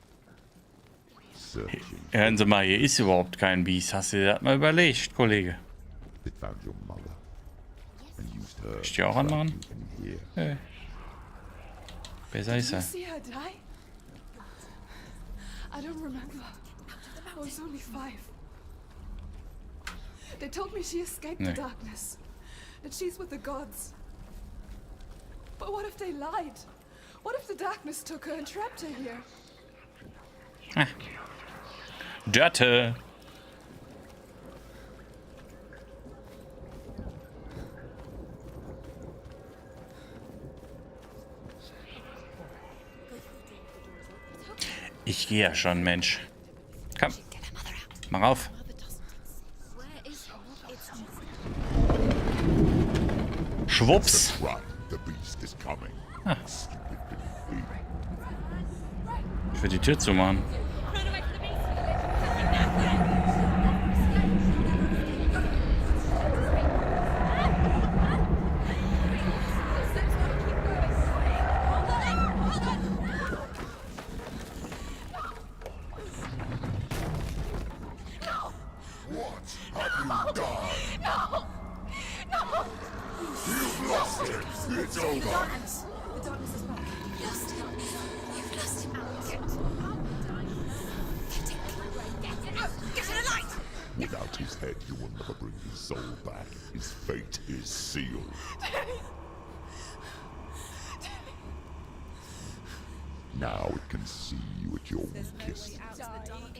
Searching. Hören Sie mal, hier ist überhaupt kein Biest. Hast du dir das mal überlegt, Kollege? It found your mother and used her Ist die auch anmachen? in here. Hey. Besser ist Did you er. see her die? I don't remember. I was only 5. They told me she escaped the darkness, that she's with the gods. But what if they lied? What if the darkness took her and trapped her here? Dörte. Ich gehe ja schon, Mensch. Komm. Mach auf. Schwupps. Right, the beast is coming. Ah. Stupid little thief. Ich will die Tür zumachen. It's over. Without his head, you will never bring his soul back. His fate is sealed. Now it can see you at your weakest.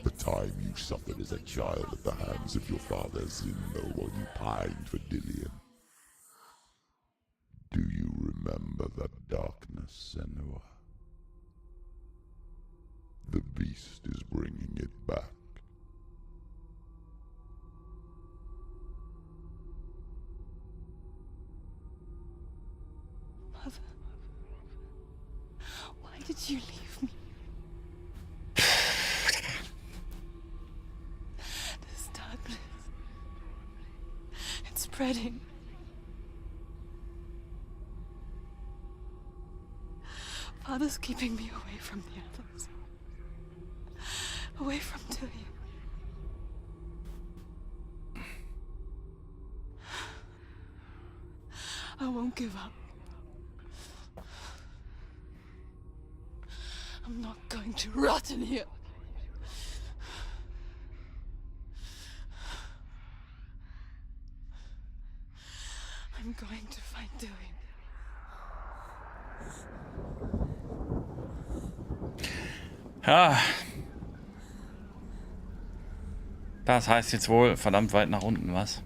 The time you suffered as a child at the hands of your father Zindo while you pined for Dillian. Do you remember that darkness, Senua? The beast is bringing it back. Mother, why did you leave me? This darkness, it's spreading. Father's keeping me away from the others. Away from Dillian. I won't give up. I'm not going to rot in here. I'm going to find Dillian. Ja. Das heißt jetzt wohl verdammt weit nach unten, was?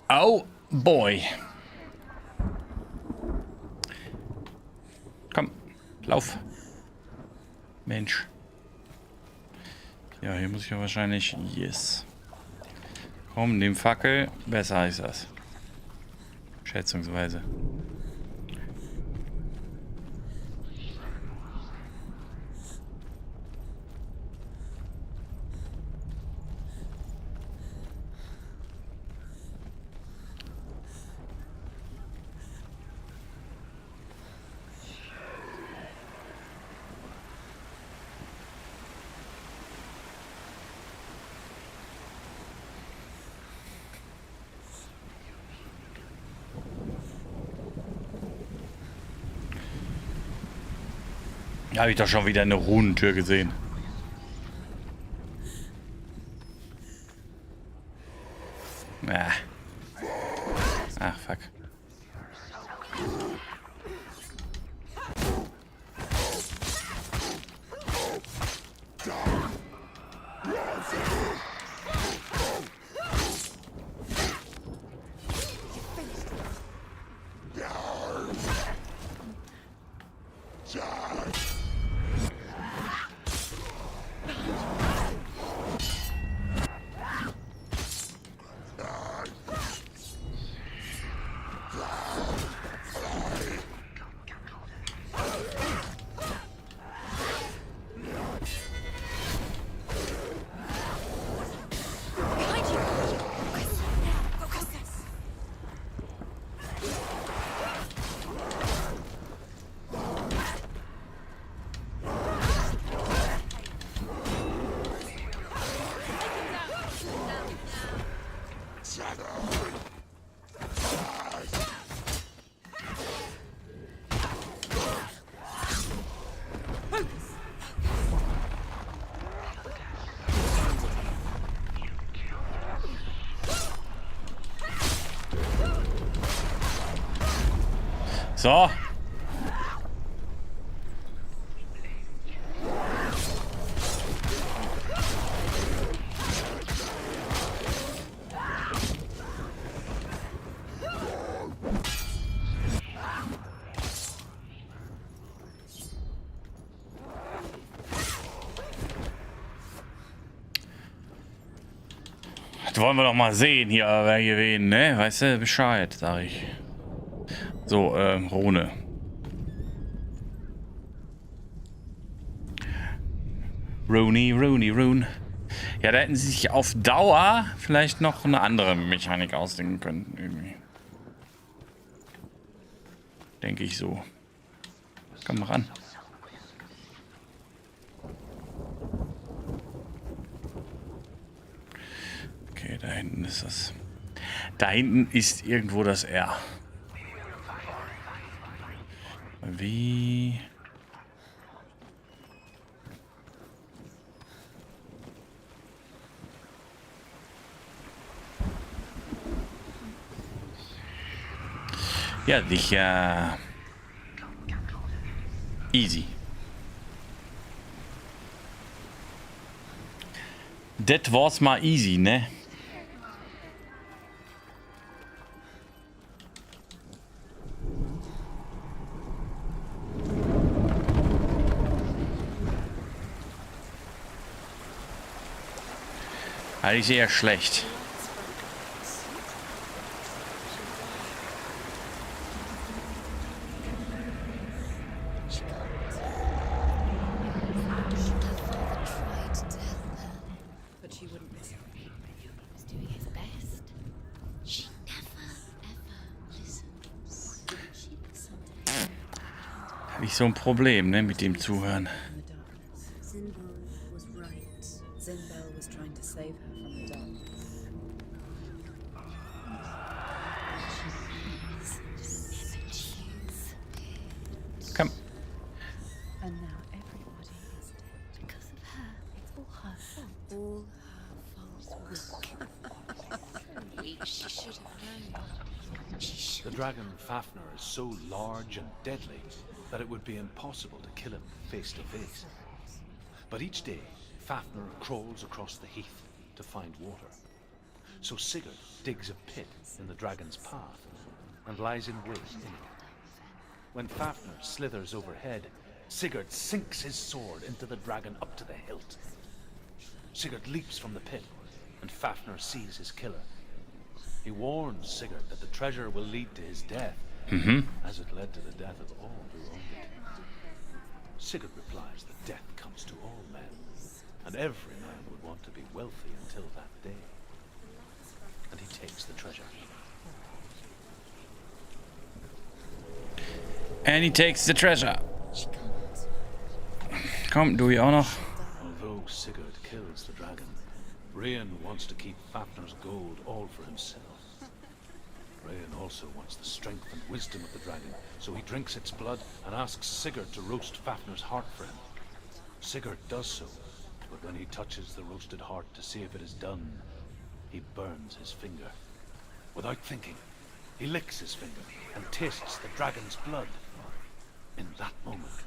Oh boy. Komm, lauf. Mensch. Ja, hier muss ich ja wahrscheinlich... Yes. Komm, nimm Fackel. Besser ist das. Schätzungsweise. Habe ich doch schon wieder eine Runentür gesehen. Ah. Ach, fuck. So. Das wollen wir doch mal sehen hier, wer hier wen, ne? Weißt du Bescheid, sag ich. So, Rune. Rune. Ja, da hätten sie sich auf Dauer vielleicht noch eine andere Mechanik ausdenken können. Irgendwie. Denke ich so. Komm mal ran. Okay, da hinten ist das. Da hinten ist irgendwo das R. Wie? Ja, sicher. Easy. Das war's mal easy, ne? Eigentlich eher schlecht. Habe ich so ein Problem, ne, mit dem Zuhören. Komm. And now everybody is dead because of her. It's all her fault. All her fault. She should have known. She should. The dragon Fafnir is so large and deadly that it would be impossible to kill him face to face. But each day, Fafnir crawls across the heath to find water. So Sigurd digs a pit in the dragon's path and lies in wait in it. When Fafnir slithers overhead, Sigurd sinks his sword into the dragon up to the hilt. Sigurd leaps from the pit, and Fafnir sees his killer. He warns Sigurd that the treasure will lead to his death, as it led to the death of all who owned it. Sigurd replies that death comes to all men, and every man would want to be wealthy until that day. And he takes the treasure. And he takes the treasure. Komm, du hier auch noch. Although Sigurd kills the dragon, Rain wants to keep Fafnir's gold all for himself. Rain also wants the strength and wisdom of the dragon, so he drinks its blood and asks Sigurd to roast Fafnir's heart for him. Sigurd does so, but when he touches the roasted heart to see if it is done, he burns his finger. Without thinking, he licks his finger and tastes the dragon's blood. In that moment,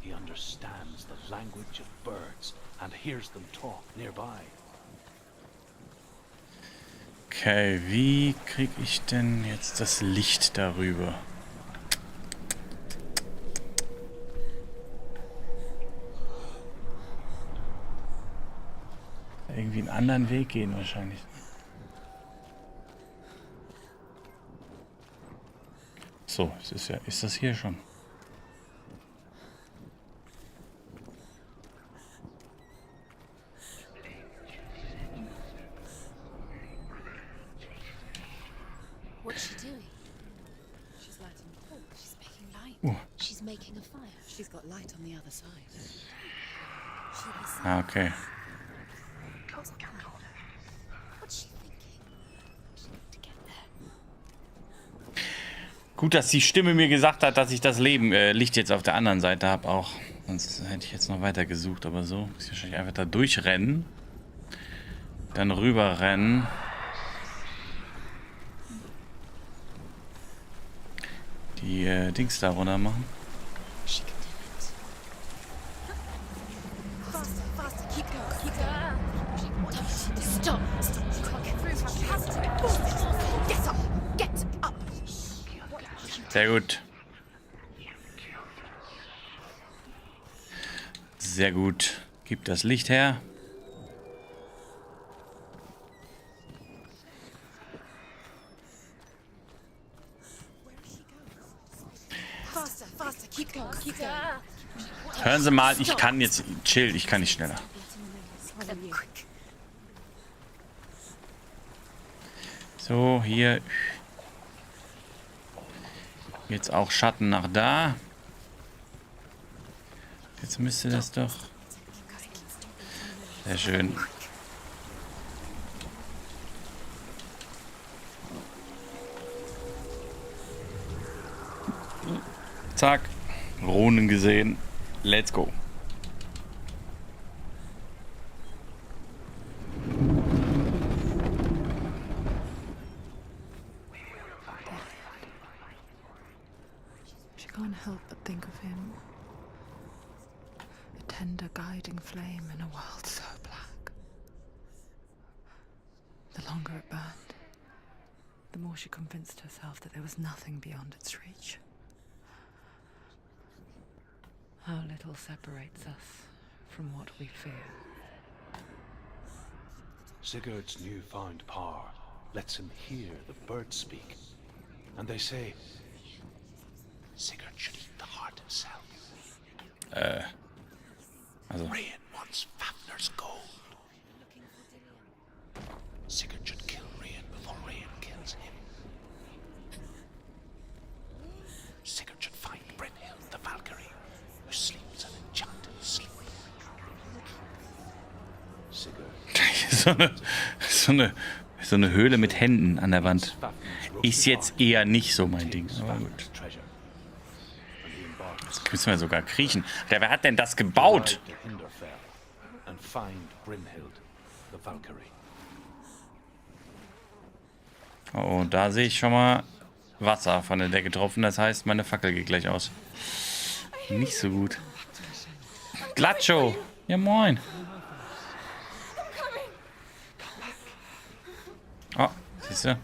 he understands the language of birds and hears them talk nearby. Okay, wie kriege ich denn jetzt das Licht darüber? Irgendwie einen anderen Weg gehen wahrscheinlich. So, ist das hier schon? What's she doing? She's lighting the torch. She's making light. She's making a fire. She's got light on the other side. Ah, okay. What's she thinking? She needs to get there. Gut, dass die Stimme mir gesagt hat, dass ich das Licht jetzt auf der anderen Seite habe auch. Sonst hätte ich jetzt noch weiter gesucht, aber so muss ich wahrscheinlich einfach da durchrennen. Dann rüberrennen. Die Dings da runter machen. Sehr gut. Sehr gut. Gib das Licht her. Hören Sie mal, ich kann jetzt chill, ich kann nicht schneller. So, hier. Jetzt auch Schatten nach da. Jetzt müsste das doch. Sehr schön. Zack. Runen gesehen. Let's go. She can't help but think of him. A tender guiding flame in a world so black. The longer it burned, the more she convinced herself that there was nothing beyond its reach. How little separates us from what we fear. Sigurd's newfound power lets him hear the birds speak. And they say, Sigurd should eat the heart himself. Rein wants Fafnir's gold. Sigurd should kill Rein before Rein kills him. Sigurd should find Brynhild the Valkyrie, who sleeps an enchanted sleep. so eine Höhle mit Händen an der Wand. Ist jetzt eher nicht so mein Ding. Aber gut. Jetzt müssen wir sogar kriechen. Wer hat denn das gebaut? Oh, da sehe ich schon mal Wasser von der Decke tropfen. Das heißt, meine Fackel geht gleich aus. Nicht so gut. Glatscho! Ja, moin. Oh, siehst du?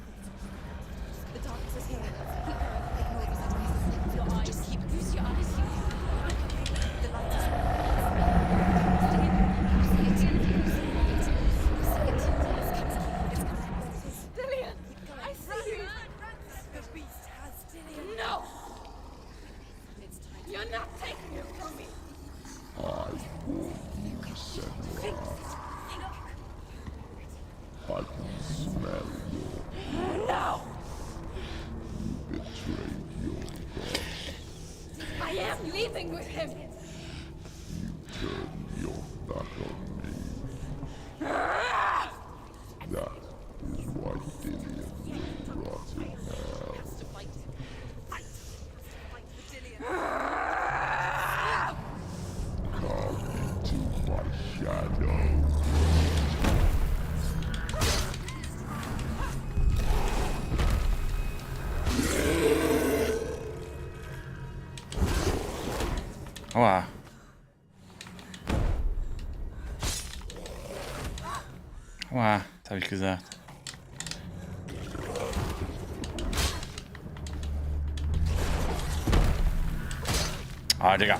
Aua. Aua, das habe ich gesagt. Ah, Digga.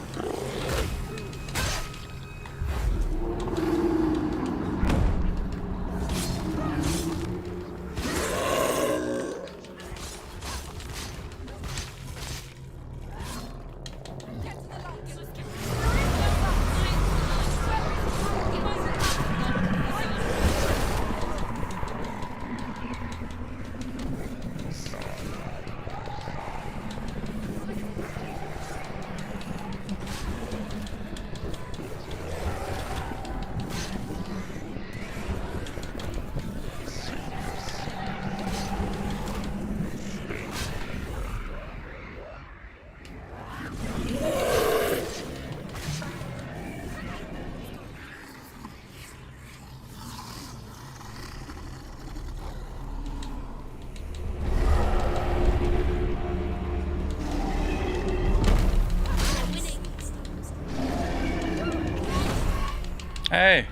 Hey.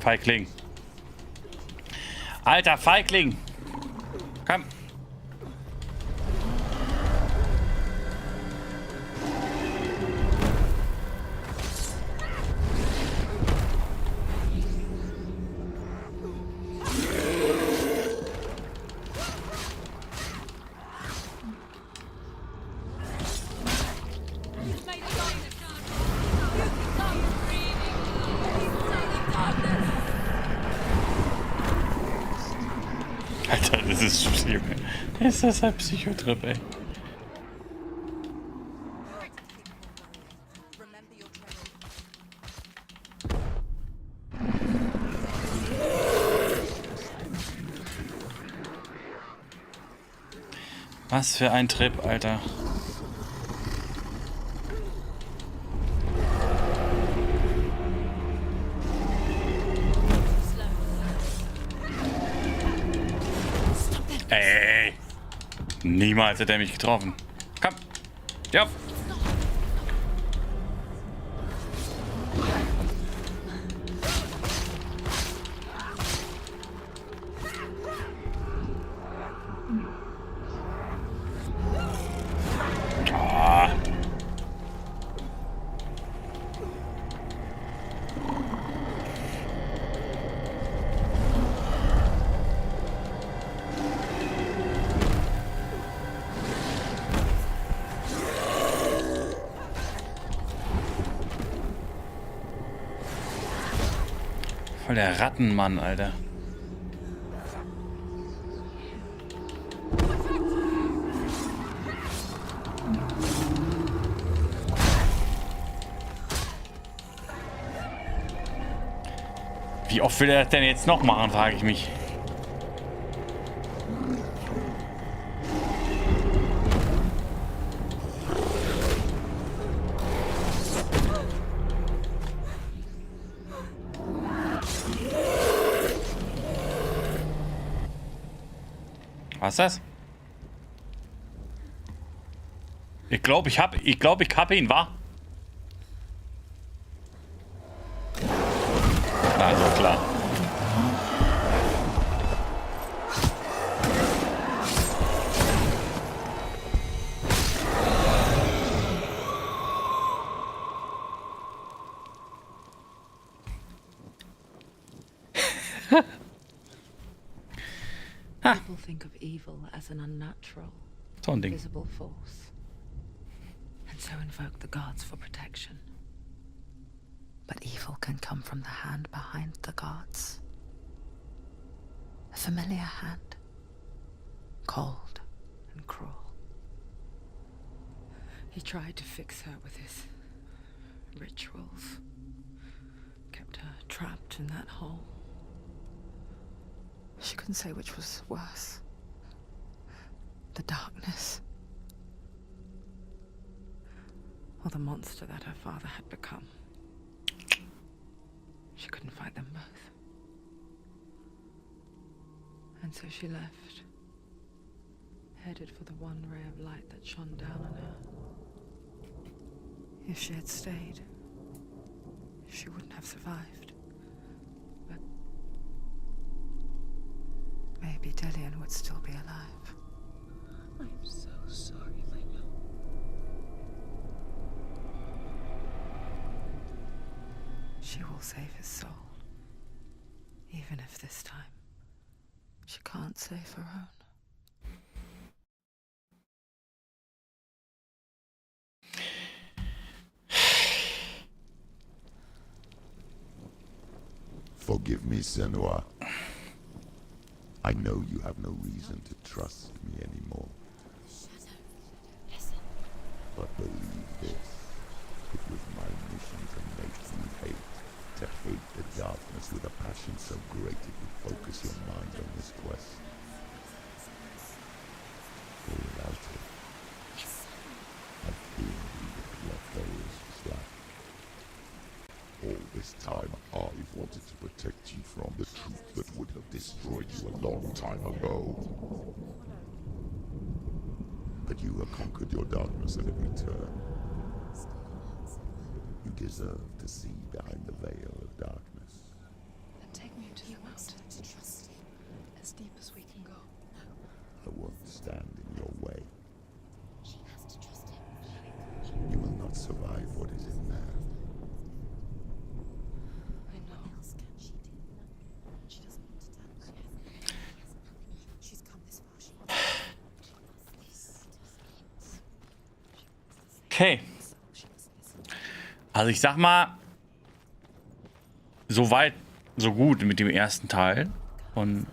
Feigling. Alter Feigling. Komm. Alter, das ist das ein Psychotrip, ey. Was für ein Trip, Alter. Ey. Niemals hätte er mich getroffen. Komm. Ja. Voll der Rattenmann, Alter. Wie oft will er das denn jetzt noch machen, frage ich mich. Was ist das? Ich glaube, ich hab ihn, wa? Also klar. People think of evil as an unnatural, invisible force, and so invoke the gods for protection. But evil can come from the hand behind the gods. A familiar hand, cold and cruel. He tried to fix her with his rituals, kept her trapped in that hole. She couldn't say which was worse, The darkness. Or the monster that her father had become. She couldn't fight them both. And so she left, headed for the one ray of light that shone down on her. If she had stayed, she wouldn't have survived. But maybe Delian would still be alive. I'm so sorry, Lena. She will save his soul. Even if this time she can't save her own. Forgive me, Senua. I know you have no reason to trust me anymore. But believe this, it was my mission to make you hate. To hate the darkness with a passion so great it would focus your mind on this quest. For without it, I've been what there is slack. All this time, I've wanted to protect you from the truth that would have destroyed you a long time ago. But you have conquered your darkness at every turn. You deserve to see behind the veil of darkness. Then take me to the mountain. As deep as we can go. I won't stand in your way. You will not survive what is in there. I know. She's come this far. Okay. Also ich sag mal, so weit, so gut mit dem ersten Teil von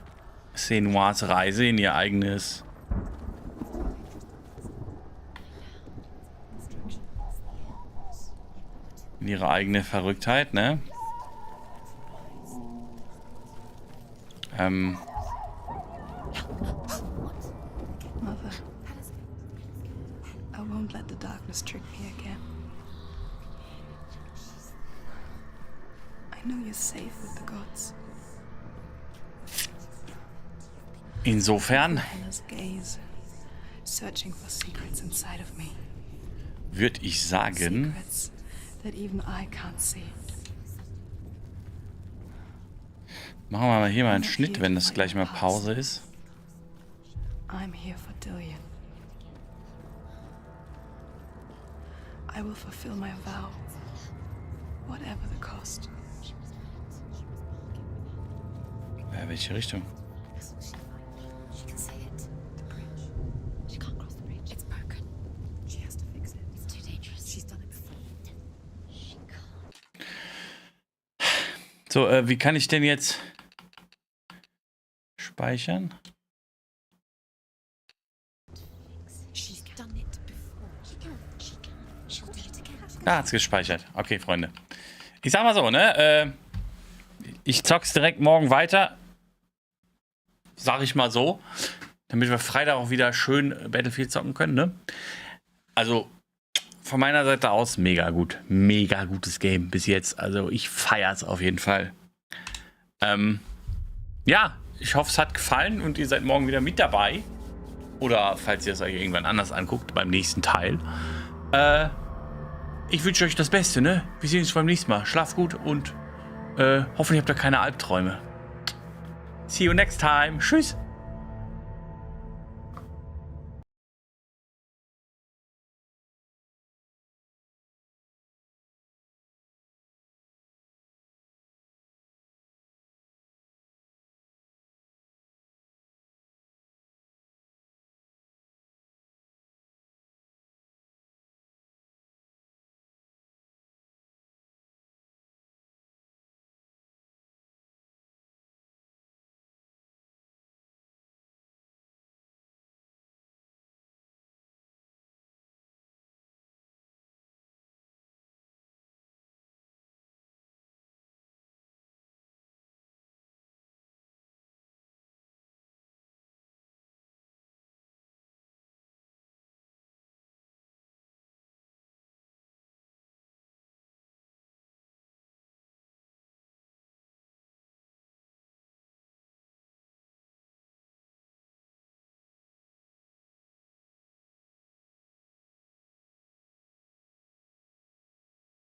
SENUAS Reise in ihr eigenes in ihre eigene Verrücktheit, ne? Mother, I won't let the darkness trick me again. I know you're safe with the gods. Insofern Hannah's gaze, searching for secrets inside of me. würde ich sagen, Secrets that even I can't see. machen wir mal hier mal einen Schnitt, wenn das gleich mal Pause ist. I'm here for Delian. I will fulfill my vow, whatever the cost. Welche Richtung? She can see it. The bridge. She can't cross the bridge. It's broken. She has to fix it. It's too dangerous. She's done it before. She can't. So, wie kann ich denn jetzt speichern? She's done it before. She can. She'll do it again. Da hat's gespeichert. Okay, Freunde. Ich sag mal so, ne? Ich zock's direkt morgen weiter. Sag ich mal so. Damit wir Freitag auch wieder schön Battlefield zocken können, ne? Also, von meiner Seite aus mega gut. Mega gutes Game bis jetzt. Also, ich feier's auf jeden Fall. Ja, ich hoffe, es hat gefallen und ihr seid morgen wieder mit dabei. Oder falls ihr es euch irgendwann anders anguckt, beim nächsten Teil. Ich wünsche euch das Beste, ne? Wir sehen uns beim nächsten Mal. Schlaft gut und hoffentlich habt ihr keine Albträume. See you next time. Tschüss.